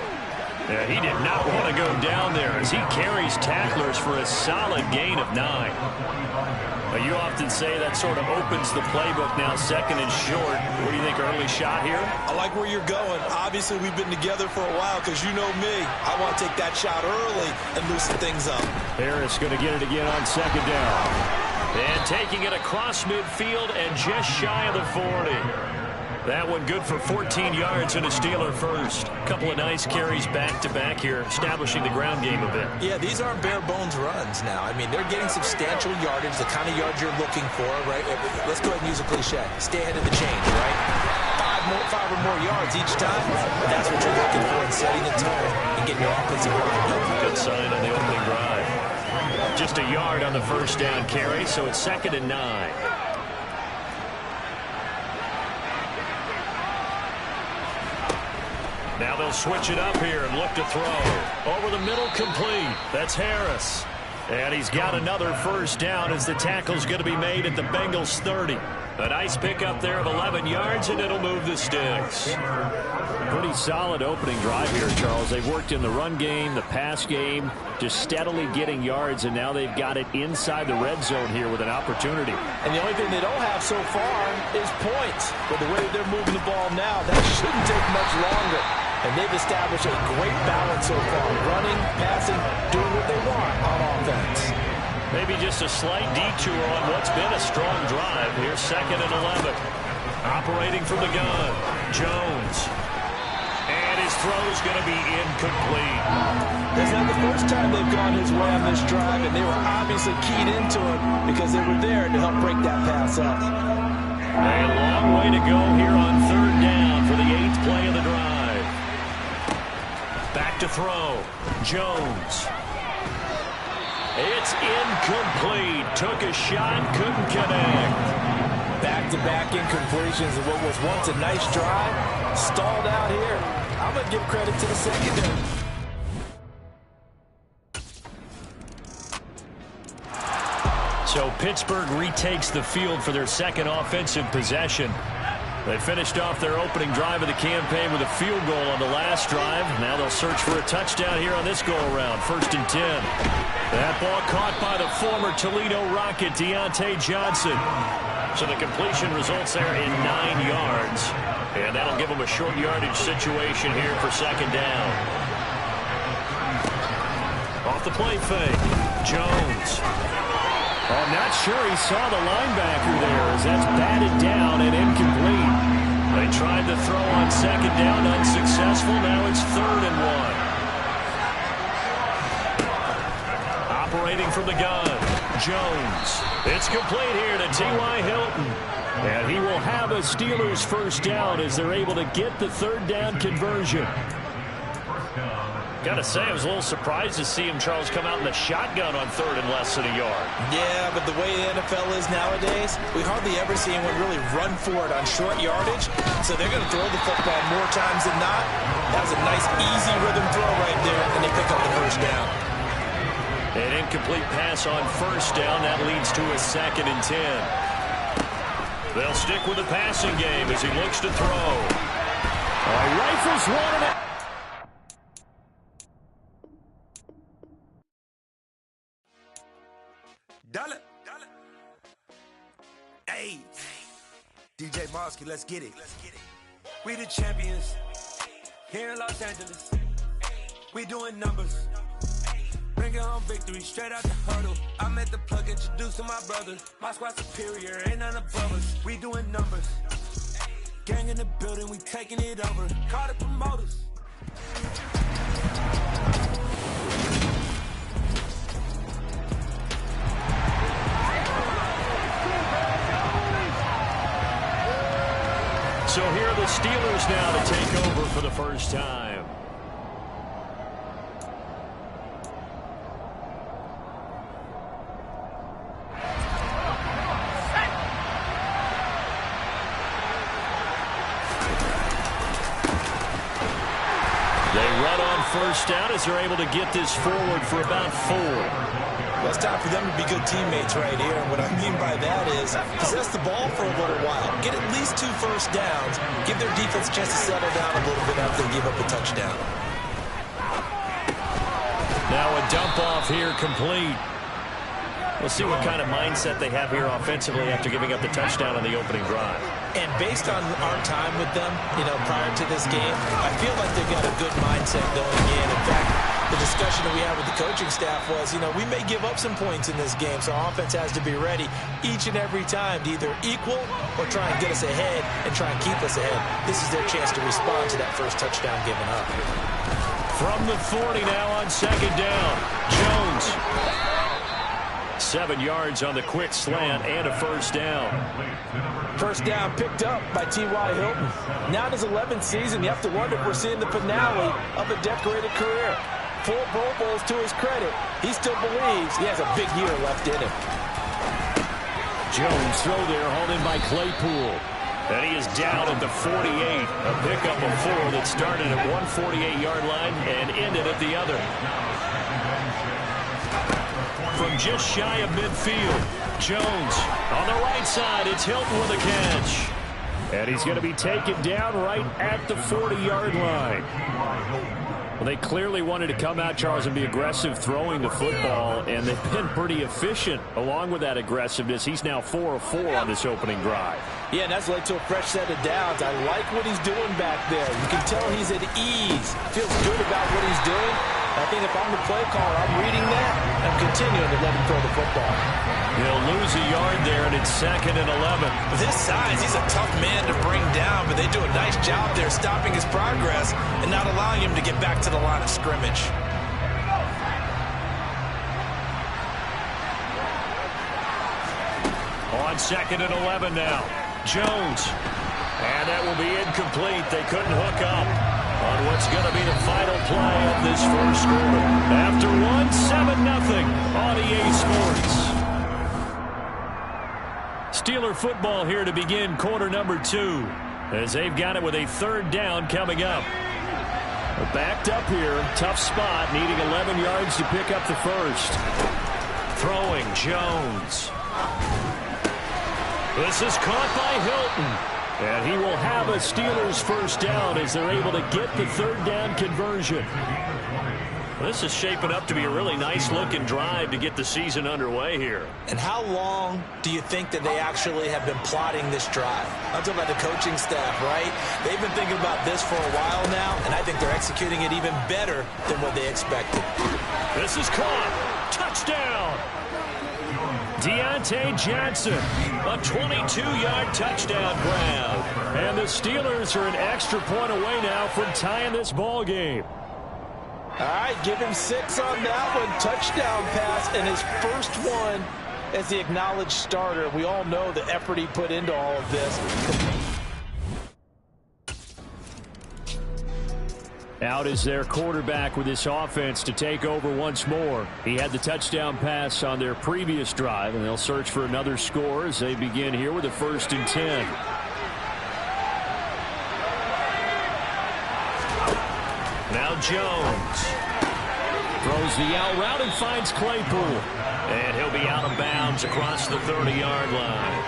Yeah, he did not want to go down there as he carries tacklers for a solid gain of 9. Now, you often say that sort of opens the playbook now, second and short. What do you think, early shot here? I like where you're going. Obviously, we've been together for a while because you know me. I want to take that shot early and loosen things up. Harris going to get it again on second down. And taking it across midfield and just shy of the 40. That one good for 14 yards and a Steeler first. A couple of nice carries back-to-back here, establishing the ground game a bit. Yeah, these aren't bare-bones runs now. I mean, they're getting substantial yardage, the kind of yards you're looking for, right? Let's go ahead and use a cliche. Stay ahead of the chains, right? Five or more yards each time. That's what you're looking for in setting the tone and getting your offensive line going. Good sign on the opening drive. Just a yard on the first down carry, so it's 2nd and 9. Now they'll switch it up here and look to throw. Over the middle, complete. That's Harris. And he's got another first down as the tackle's going to be made at the Bengals 30. A nice pickup there of 11 yards, and it'll move the sticks. Pretty solid opening drive here, Charles. They've worked in the run game, the pass game, just steadily getting yards, and now they've got it inside the red zone here with an opportunity. And the only thing they don't have so far is points. But the way they're moving the ball now, that shouldn't take much longer. And they've established a great balance so far. Running, passing, doing what they want on offense. Maybe just a slight detour on what's been a strong drive. Here's 2nd and 11. Operating from the gun, Jones. And his throw's going to be incomplete. That's not the first time they've gone his way on this drive, and they were obviously keyed into it because they were there to help break that pass up. A long way to go here on 3rd down for the 8th play of the drive. Back to throw, Jones. It's incomplete. Took a shot, couldn't connect. Back-to-back incompletions of what was once a nice drive. Stalled out here. I'm going to give credit to the secondary. So Pittsburgh retakes the field for their second offensive possession. They finished off their opening drive of the campaign with a field goal on the last drive. Now they'll search for a touchdown here on this go-around. 1st and 10. That ball caught by the former Toledo Rocket, Deontay Johnson. So the completion results there in 9 yards. And that'll give them a short yardage situation here for 2nd down. Off the play fake, Jones. I'm not sure he saw the linebacker there as that's batted down and incomplete. They tried to throw on 2nd down, unsuccessful. Now it's 3rd and 1. Operating from the gun, Jones. It's complete here to T.Y. Hilton. And he will have a Steelers first down as they're able to get the 3rd down conversion. Got to say, I was a little surprised to see him, Charles, come out in the shotgun on 3rd and less than a yard. Yeah, but the way the NFL is nowadays, we hardly ever see anyone really run for it on short yardage. So they're going to throw the football more times than not. That was a nice, easy rhythm throw right there, and they pick up the first down. An incomplete pass on 1st down. That leads to a 2nd and 10. They'll stick with the passing game as he looks to throw. Rifles one and a... Dollar. Hey, DJ Mosky, let's get it. We the champions here in Los Angeles. We doing numbers. Bringing home victory straight out the hurdle. I'm at the plug, introducing my brother. My squad superior, ain't none above us. We doing numbers. Gang in the building, we taking it over. Call the promoters. So here are the Steelers now to take over for the first time. They run on 1st down as they're able to get this forward for about 4. Well, it's time for them to be good teammates right here. And what I mean by that is possess the ball for a little while. Get at least 2 first downs. Give their defense a chance to settle down a little bit after they give up a touchdown. Now a dump off here complete. We'll see what kind of mindset they have here offensively after giving up the touchdown on the opening drive. And based on our time with them, prior to this game, I feel like they've got a good mindset going in. In fact, the discussion conversation that we had with the coaching staff was, we may give up some points in this game, so our offense has to be ready each and every time to either equal or try and get us ahead and try and keep us ahead. This is their chance to respond to that first touchdown given up. From the 40 now on second down, Jones. 7 yards on the quick slant and a first down. First down picked up by T.Y. Hilton. Now in his 11th season, you have to wonder if we're seeing the finale of a decorated career. 4 Pro Bowls to his credit. He still believes he has a big year left in him. Jones throw there, hauled in by Claypool. And he is down at the 48. A pickup of 4 that started at 148-yard line and ended at the other. From just shy of midfield, Jones on the right side. It's Hilton with a catch. And he's going to be taken down right at the 40-yard line. Well, they clearly wanted to come out, Charles, and be aggressive throwing the football, and they've been pretty efficient along with that aggressiveness. He's now 4 of 4 on this opening drive. Yeah, and that's led to a fresh set of downs. I like what he's doing back there. You can tell he's at ease. Feels good about what he's doing. I think if I'm the play caller, I'm reading that and continuing to let him throw the football. He'll lose a yard there, and it's 2nd and 11. With his size, he's a tough man to bring down, but they do a nice job there stopping his progress and not allowing him to get back to the line of scrimmage. On 2nd and 11 now, Jones. And that will be incomplete. They couldn't hook up on what's going to be the final play of this first quarter. After 7-0 on EA Sports. Steeler football here to begin quarter number 2, as they've got it with a 3rd down coming up. They're backed up here, tough spot, needing 11 yards to pick up the first. Throwing, Jones. This is caught by Hilton. And he will have a Steelers first down as they're able to get the 3rd down conversion. This is shaping up to be a really nice-looking drive to get the season underway here. And how long do you think that they actually have been plotting this drive? I'm talking about the coaching staff, right? They've been thinking about this for a while now, and I think they're executing it even better than what they expected. This is caught. Touchdown. Deontay Johnson, a 22-yard touchdown grab. And the Steelers are an extra point away now from tying this ball game. All right, give him 6 on that one. Touchdown pass, and his first one as the acknowledged starter. We all know the effort he put into all of this. Out is their quarterback with this offense to take over once more. He had the touchdown pass on their previous drive, and they'll search for another score as they begin here with a 1st and 10. Now Jones throws the out route and finds Claypool. And he'll be out of bounds across the 30-yard line.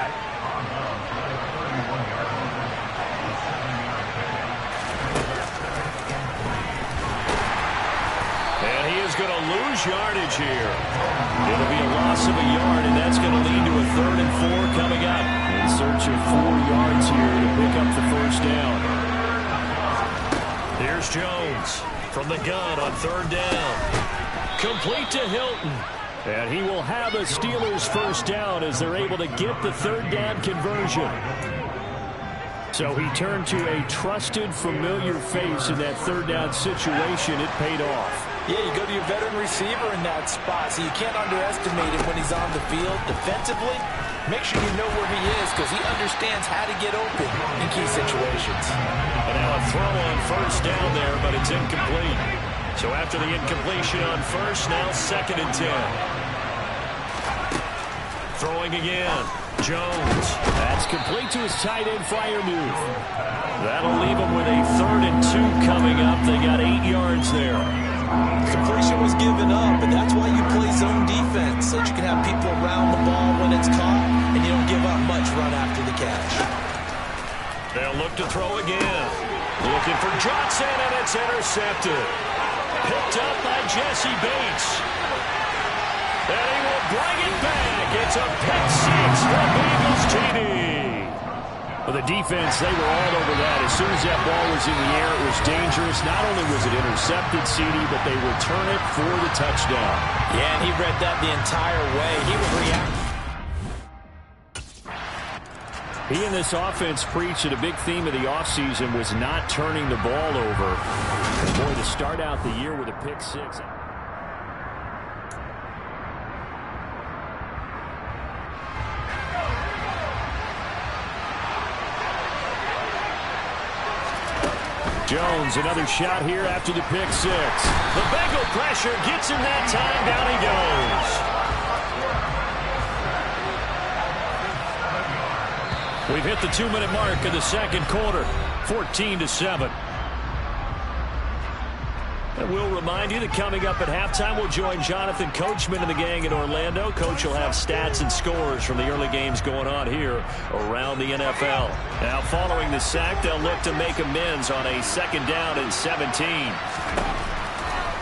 And he is going to lose yardage here. It'll be a loss of a yard, and that's going to lead to a 3rd and 4 coming up. In search of 4 yards here to pick up the first down. Here's Jones from the gun on 3rd down. Complete to Hilton. And he will have a Steelers first down as they're able to get the 3rd down conversion. So he turned to a trusted, familiar face in that 3rd down situation. It paid off. Yeah, you go to your veteran receiver in that spot, so you can't underestimate him when he's on the field. Defensively, make sure you know where he is because he understands how to get open in key situations. And now a throw on 1st down there, but it's incomplete. So after the incompletion on 1st, now 2nd and 10. Throwing again. Jones. That's complete to his tight end Freiermuth. That'll leave him with a 3rd and 2 coming up. They got 8 yards there. Completion was given up, but that's why you play zone defense, so that you can have people around the ball when it's caught, and you don't give up much run after the catch. They'll look to throw again. Looking for Johnson, and it's intercepted. Picked up by Jesse Bates. And he will bring it back. It's a pick 6 for Bengals TD. Well, the defense, they were all over that. As soon as that ball was in the air, it was dangerous. Not only was it intercepted, CD, but they return it for the touchdown. Yeah, and he read that the entire way. He would react. He and this offense preached that a big theme of the offseason was not turning the ball over. And boy, to start out the year with a pick six. Jones, another shot here after the pick six. The Bengal pressure gets him that time. Down he goes. We've hit the 2-minute mark of the second quarter, 14-7. And we'll remind you that coming up at halftime, we'll join Jonathan Coachman and the gang in Orlando. Coach will have stats and scores from the early games going on here around the NFL. Now, following the sack, they'll look to make amends on a 2nd down and 17.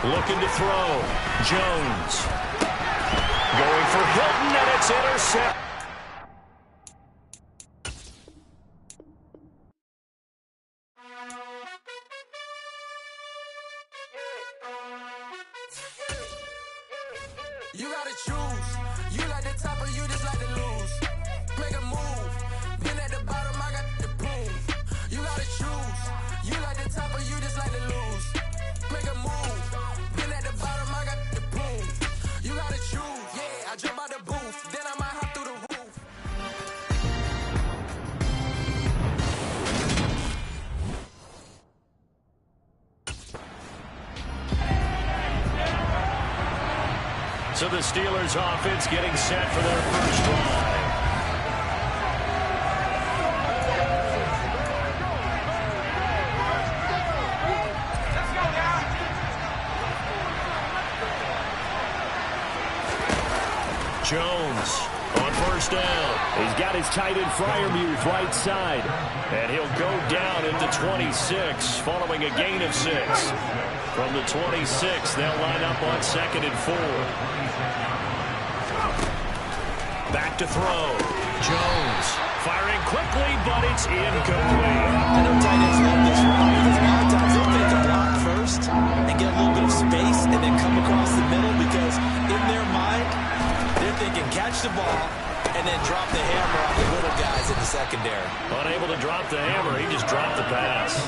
Looking to throw. Jones. Going for Hilton, and it's intercepted. You gotta choose. You like the top or you just like to lose. Make a move. Been at the bottom, I got the proof. You gotta choose. You like the top or you just like to lose. Make a move. Been at the bottom, I got the proof. You gotta choose. Yeah, I jump out the booth. Then I might hop through the roof. So the Steelers offense getting set for their first drive. Jones on first down. He's got his tight end Freiermuth right side. And he'll go down at the 26 following a gain of 6. From the 26, they'll line up on 2nd and 4. Back to throw. Jones firing quickly, but it's incomplete. I know tight ends love this run because a lot of times they'll take a block first and get a little bit of space and then come across the middle because in their mind, they're thinking catch the ball and then drop the hammer on the little guys in the secondary. Unable to drop the hammer, he just dropped the pass.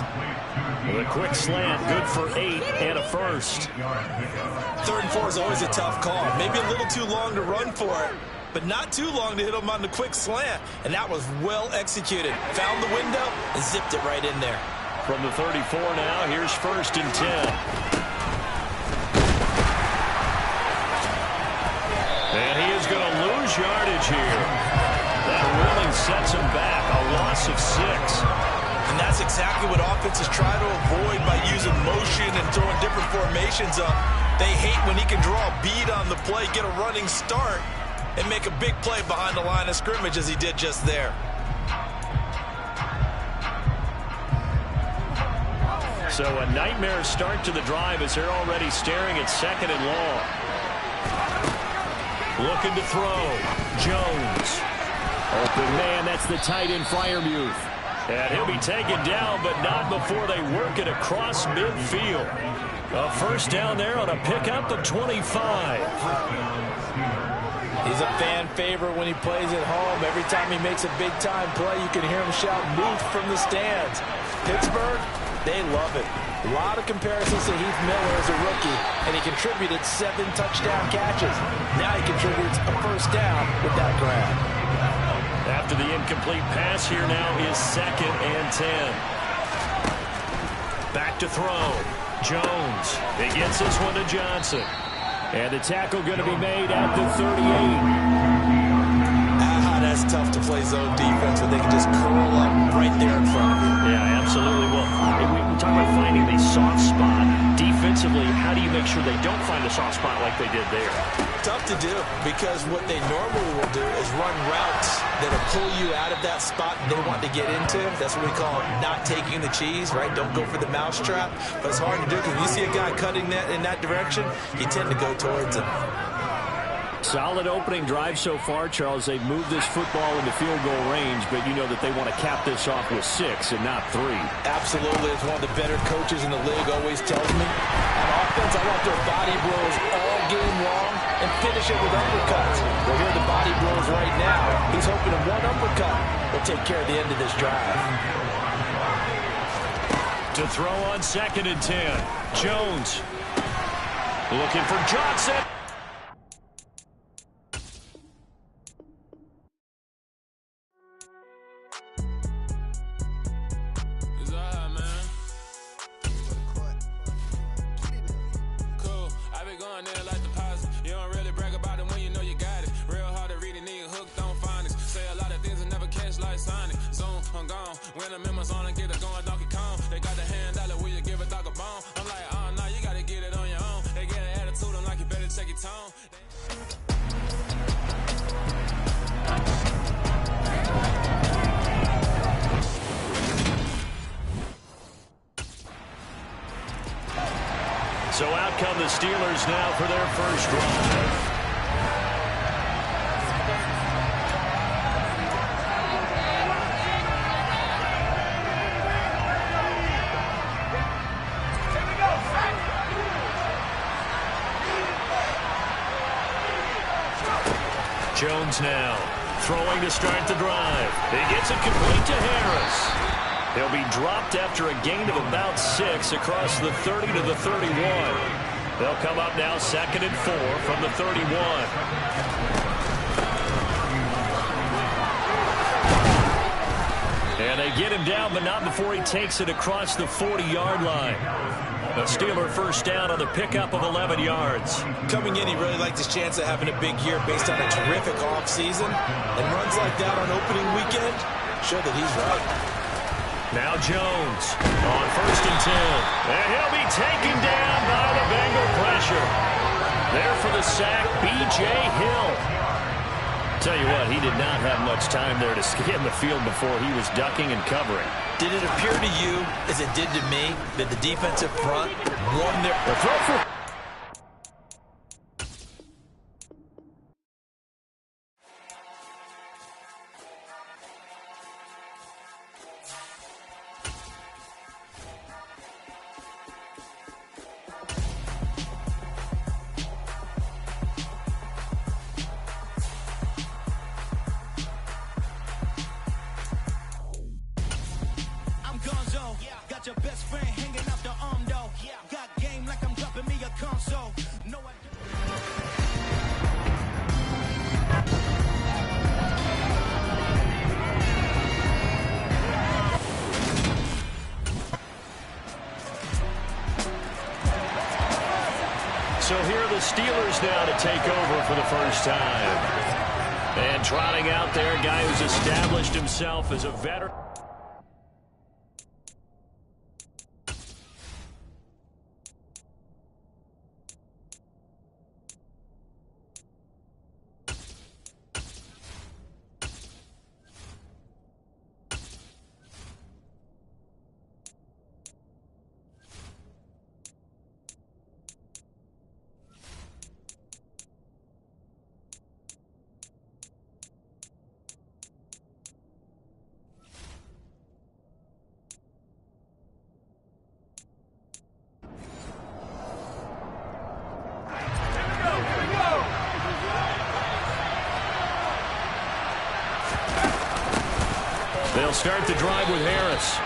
With a quick slant, good for 8 and a first. 3rd and 4 is always a tough call. Maybe a little too long to run for it, but not too long to hit him on the quick slant. And that was well executed. Found the window and zipped it right in there. From the 34 now, here's 1st and 10. And he is going to lose yardage here. That really sets him back. A loss of 6. And that's exactly what offenses try to avoid by using motion and throwing different formations up. They hate when he can draw a bead on the play, get a running start, and make a big play behind the line of scrimmage as he did just there. So a nightmare start to the drive as they're already staring at 2nd and long. Looking to throw. Jones. Open man, that's the tight end Freiermuth. And he'll be taken down, but not before they work it across midfield. A first down there on a pickup of 25. He's a fan favorite when he plays at home. Every time he makes a big-time play, you can hear him shout, "Move" from the stands. Pittsburgh, they love it. A lot of comparisons to Heath Miller as a rookie, and he contributed 7 touchdown catches. Now he contributes a first down with that grab. After the incomplete pass, here now is 2nd and 10. Back to throw. Jones. He gets this one to Johnson. And the tackle going to be made at the 38. That's tough to play zone defense when they can just curl up right there in front of you. Yeah, absolutely. Well, we talk about finding the soft spot. Defensively, how do you make sure they don't find a soft spot like they did there? Tough to do because what they normally will do is run routes that'll pull you out of that spot they want to get into. That's what we call not taking the cheese, right? Don't go for the mousetrap. But it's hard to do because when you see a guy cutting that in that direction, you tend to go towards him. Solid opening drive so far, Charles. They've moved this football into field goal range, but you know that they want to cap this off with 6 and not 3. Absolutely. As one of the better coaches in the league always tells me, on offense, I want their body blows all game long and finish it with uppercuts. Well, here are the body blows right now. He's hoping that one uppercut will take care of the end of this drive. To throw on 2nd and 10. Jones looking for Johnson. When I'm in my zone and get it going Donkey Kong, they got the hand dollar, will you give a dog a bone? I'm like, oh, no, you gotta get it on your own. They get an attitude, I'm like, you better check your tone. So out come the Steelers now for their first drive. Jones now throwing to start the drive. He gets it complete to Harris. He'll be dropped after a gain of about 6 across the 30 to the 31. They'll come up now 2nd and 4 from the 31. And they get him down, but not before he takes it across the 40-yard line. A Steeler first down on the pickup of 11 yards. Coming in, he really liked his chance of having a big year based on a terrific offseason. And runs like that on opening weekend show that he's right. Now Jones on 1st and 10. And he'll be taken down by the Bengal pressure. There for the sack, B.J. Hill. Tell you what, he did not have much time there to scan the field before he was ducking and covering. Did it appear to you, as it did to me, that the defensive front won their... throw for... Got your best friend hanging out the arm though. Got game like I'm dropping me a console. No, I So here are the Steelers now to take over for the first time. And trotting out there, a guy who's established himself as a veteran. They'll start the drive with Harris.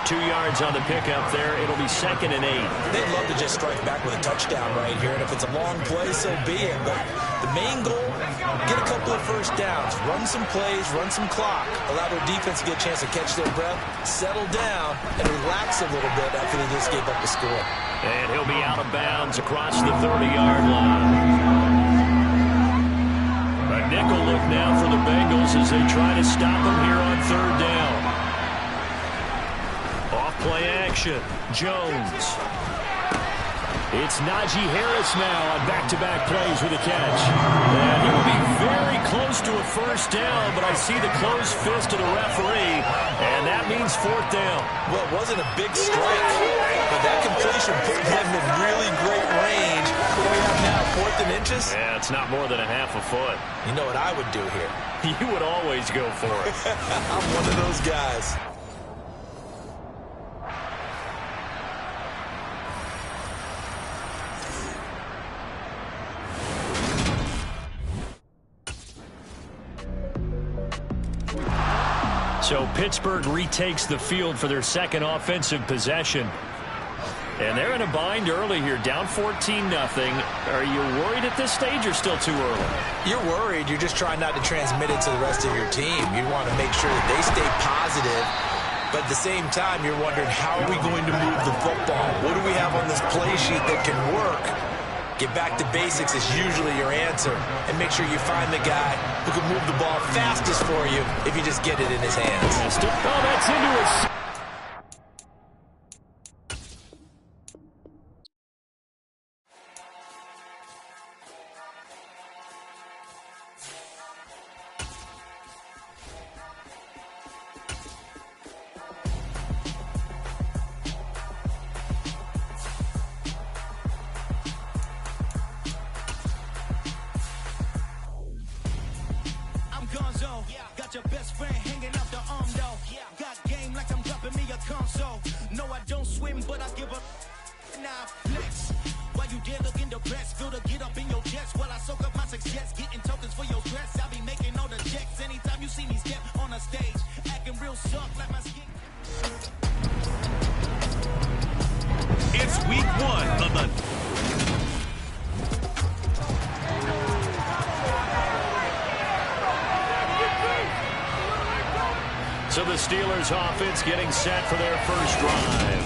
2 yards on the pickup there. It'll be 2nd and 8. They'd love to just strike back with a touchdown right here, and if it's a long play, so be it. But the main goal, get a couple of first downs, run some plays, run some clock, allow their defense to get a chance to catch their breath, settle down, and relax a little bit after they just gave up the score. And he'll be out of bounds across the 30-yard line. A nickel look now for the Bengals as they try to stop him here on 3rd down. Off play action, Jones. It's Najee Harris now on back-to-back plays with a catch. And he will be very close to a first down, but I see the closed fist of the referee, and that means 4th down. Well, it wasn't a big strike, but that completion put them in really great range. What we have now, 4th and inches? Yeah, it's not more than a half a foot. You know what I would do here? You would always go for it. I'm one of those guys. So Pittsburgh retakes the field for their second offensive possession. And they're in a bind early here, down 14-0. Are you worried at this stage or still too early? You're worried. You're just trying not to transmit it to the rest of your team. You want to make sure that they stay positive. But at the same time, you're wondering, how are we going to move the football? What do we have on this play sheet that can work? Get back to basics is usually your answer. And make sure you find the guy who can move the ball fastest for you if you just get it in his hands. Oh, that's into his... Got your best friend hanging out the arm though. Got game like I'm dropping me a console. No, I don't swim, but I give a nah flex. While you dare look in the press, feel the get up in your chest while I soak up my success, getting tokens for your stress. I be making all the checks anytime you see me step on a stage, acting real soft like my skin. It's week 1 of the So the Steelers offense getting set for their first drive.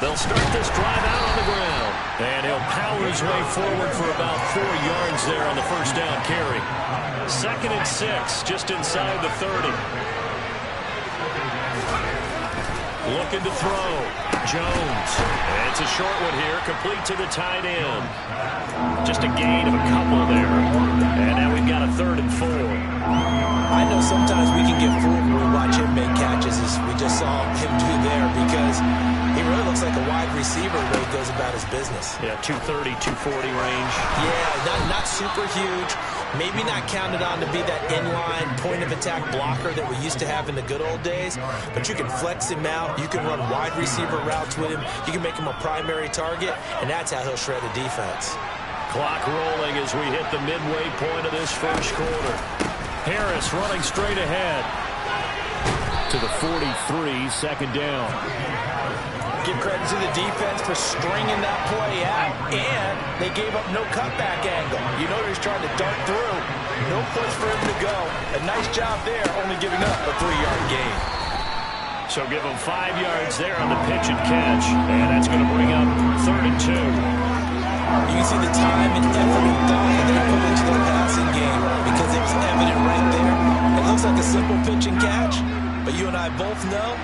They'll start this drive out on the ground. And he'll power his way forward for about 4 yards there on the first down carry. 2nd and 6, just inside the 30. Looking to throw. Jones. And it's a short one here, complete to the tight end. Just a gain of a couple there. And now we've got a 3rd and 4. I know sometimes we can get fooled when we watch him make catches, as we just saw him do there, because he really looks like a wide receiver when he goes about his business. Yeah, 230, 240 range. Yeah, not super huge. Maybe not counted on to be that inline point-of-attack blocker that we used to have in the good old days, but you can flex him out. You can run wide receiver routes with him. You can make him a primary target, and that's how he'll shred a defense. Clock rolling as we hit the midway point of this first quarter. Harris running straight ahead to the 43, 2nd down. Give credit to the defense for stringing that play out, and they gave up no cutback angle. You know he's trying to dart through. No place for him to go. A nice job there, only giving up a 3-yard gain. So give him 5 yards there on the pitch and catch, and that's going to bring up 3rd and 2. You can see the time and effort and thought that they put into their passing game because it was evident right there. It looks like a simple pitch and catch, but you and I both know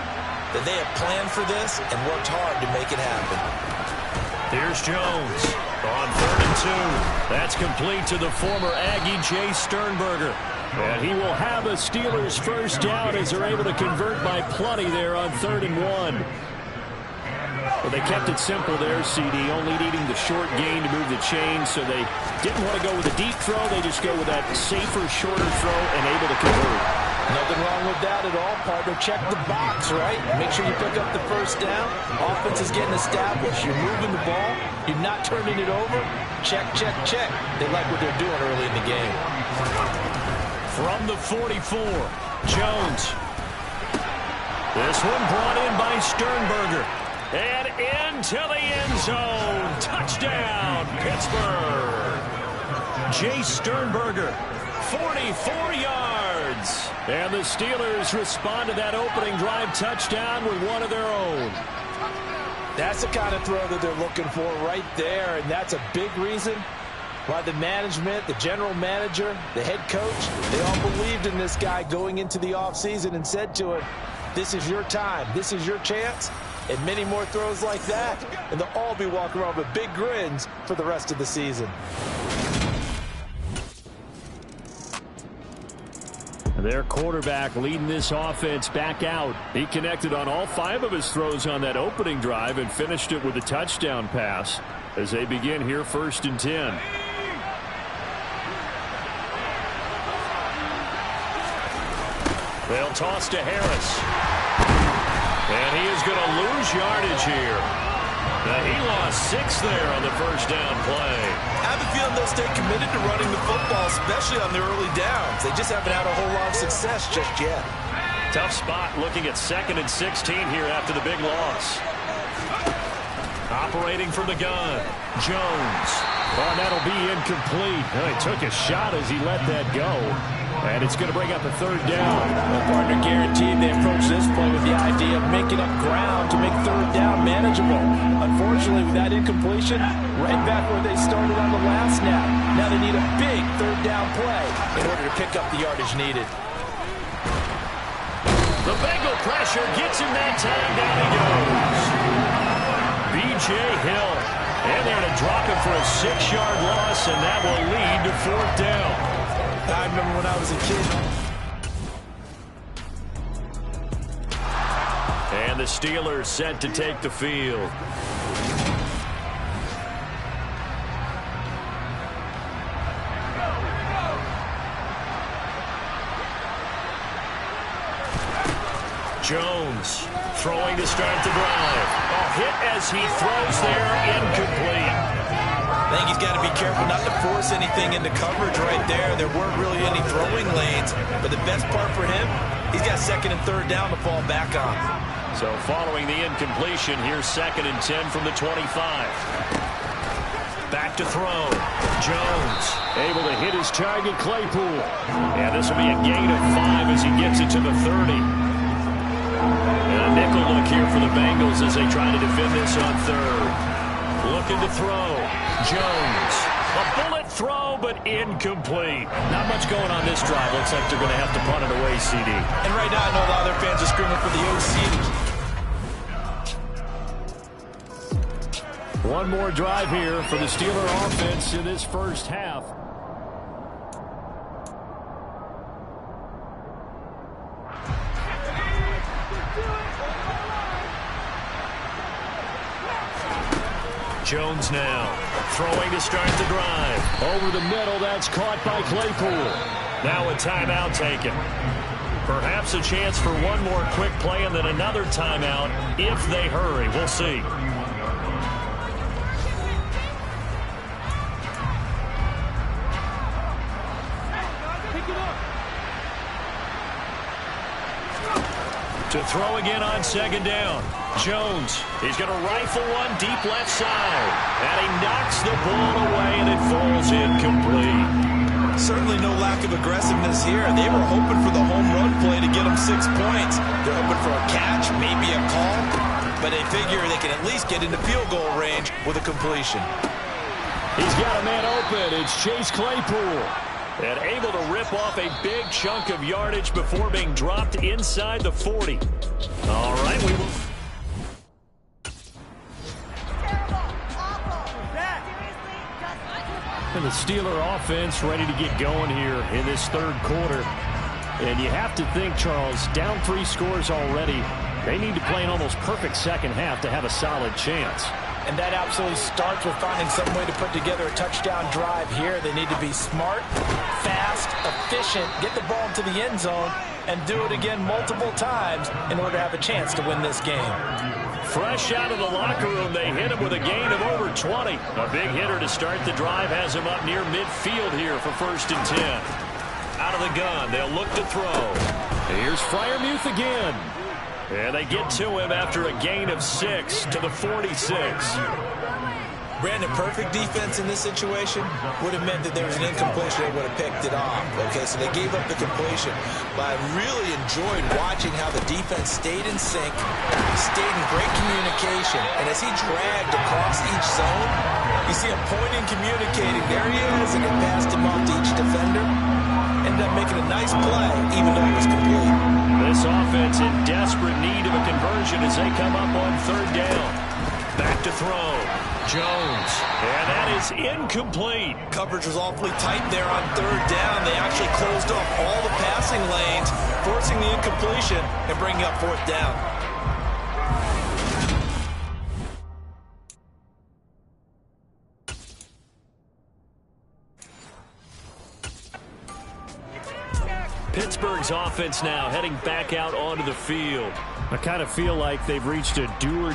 that they have planned for this and worked hard to make it happen. Here's Jones on 3rd and 2. That's complete to the former Aggie, Jay Sternberger. And he will have a Steelers first down as they're able to convert by plenty there on 3rd and 1. Well, they kept it simple there, CD, only needing the short gain to move the chains, so they didn't want to go with a deep throw. They just go with that safer, shorter throw and able to convert. Nothing wrong with that at all, partner. Check the box, right? Make sure you pick up the first down. Offense is getting established. You're moving the ball. You're not turning it over. Check, check, check. They like what they're doing early in the game. From the 44, Jones. This one brought in by Sternberger. And into the end zone. Touchdown, Pittsburgh. Jay Sternberger, 44 yards. And the Steelers respond to that opening drive touchdown with one of their own. That's the kind of throw that they're looking for right there, and that's a big reason why the management, the general manager, the head coach, they all believed in this guy going into the offseason and said to him, this is your time, this is your chance. and many more throws like that, and they'll all be walking around with big grins for the rest of the season. Their quarterback leading this offense back out. He connected on all 5 of his throws on that opening drive and finished it with a touchdown pass as they begin here 1st and 10. They'll toss to Harris. And he is going to lose yardage here. He lost 6 there on the first down play. I have a feeling they'll stay committed to running the football, especially on the early downs. They just haven't had a whole lot of success just yet. Tough spot looking at 2nd and 16 here after the big loss. Operating from the gun, Jones. Oh, that'll be incomplete. He took a shot as he let that go. And it's going to bring up a 3rd down. Well, partner guaranteed they approach this play with the idea of making up ground to make 3rd down manageable. Unfortunately, with that incompletion, right back where they started on the last snap. Now they need a big 3rd down play in order to pick up the yardage needed. The Bengal pressure gets him that time. Down he goes. B.J. Hill. And they're going to drop him for a 6-yard loss, and that will lead to 4th down. I remember when I was a kid. And the Steelers set to take the field. Jones throwing to start the drive. A hit as he throws there, incomplete. I think he's got to be careful not to force anything into coverage right there. There weren't really any throwing lanes. But the best part for him, he's got 2nd and 3rd down to fall back on. So following the incompletion, here's 2nd and 10 from the 25. Back to throw. Jones able to hit his target, Claypool. And this will be a gain of 5 as he gets it to the 30. And a nickel look here for the Bengals as they try to defend this on 3rd. Looking to throw. Jones. A bullet throw, but incomplete. Not much going on this drive. Looks like they're going to have to punt it away, CD. And right now, I know a lot of their fans are screaming for the OC. One more drive here for the Steeler offense in this first half. Jones now throwing to start the drive. Over the middle, that's caught by Claypool. Now a timeout taken. Perhaps a chance for one more quick play and then another timeout if they hurry. We'll see. To throw again on 2nd down. Jones, he's going to rifle one deep left side. And he knocks the ball away, and it falls incomplete. Certainly no lack of aggressiveness here. They were hoping for the home run play to get them 6 points. They're hoping for a catch, maybe a call. But they figure they can at least get into field goal range with a completion. He's got a man open. It's Chase Claypool. And able to rip off a big chunk of yardage before being dropped inside the 40. All right, we will. And the Steeler offense ready to get going here in this 3rd quarter. And you have to think, Charles, down 3 scores already. They need to play an almost perfect 2nd half to have a solid chance. And that absolutely starts with finding some way to put together a touchdown drive here. They need to be smart, fast, efficient, get the ball into the end zone, and do it again multiple times in order to have a chance to win this game. Fresh out of the locker room, they hit him with a gain of over 20. A big hitter to start the drive has him up near midfield here for 1st and 10. Out of the gun, they'll look to throw. Here's Freiermuth again. And they get to him after a gain of 6 to the 46. Brandon, perfect defense in this situation would have meant that there was an incompletion. They would have picked it off. Okay, so they gave up the completion. But I really enjoyed watching how the defense stayed in sync, stayed in great communication. And as he dragged across each zone, you see see him pointing, communicating. There he is, and it passed him off to each defender. Ended up making a nice play, even though it was complete. This offense in desperate need of a conversion as they come up on third down. Back to throw. Jones. And that is incomplete. Coverage was awfully tight there on third down. They actually closed off all the passing lanes, forcing the incompletion and bringing up fourth down. Pittsburgh's offense now heading back out onto the field. I kind of feel like they've reached a do or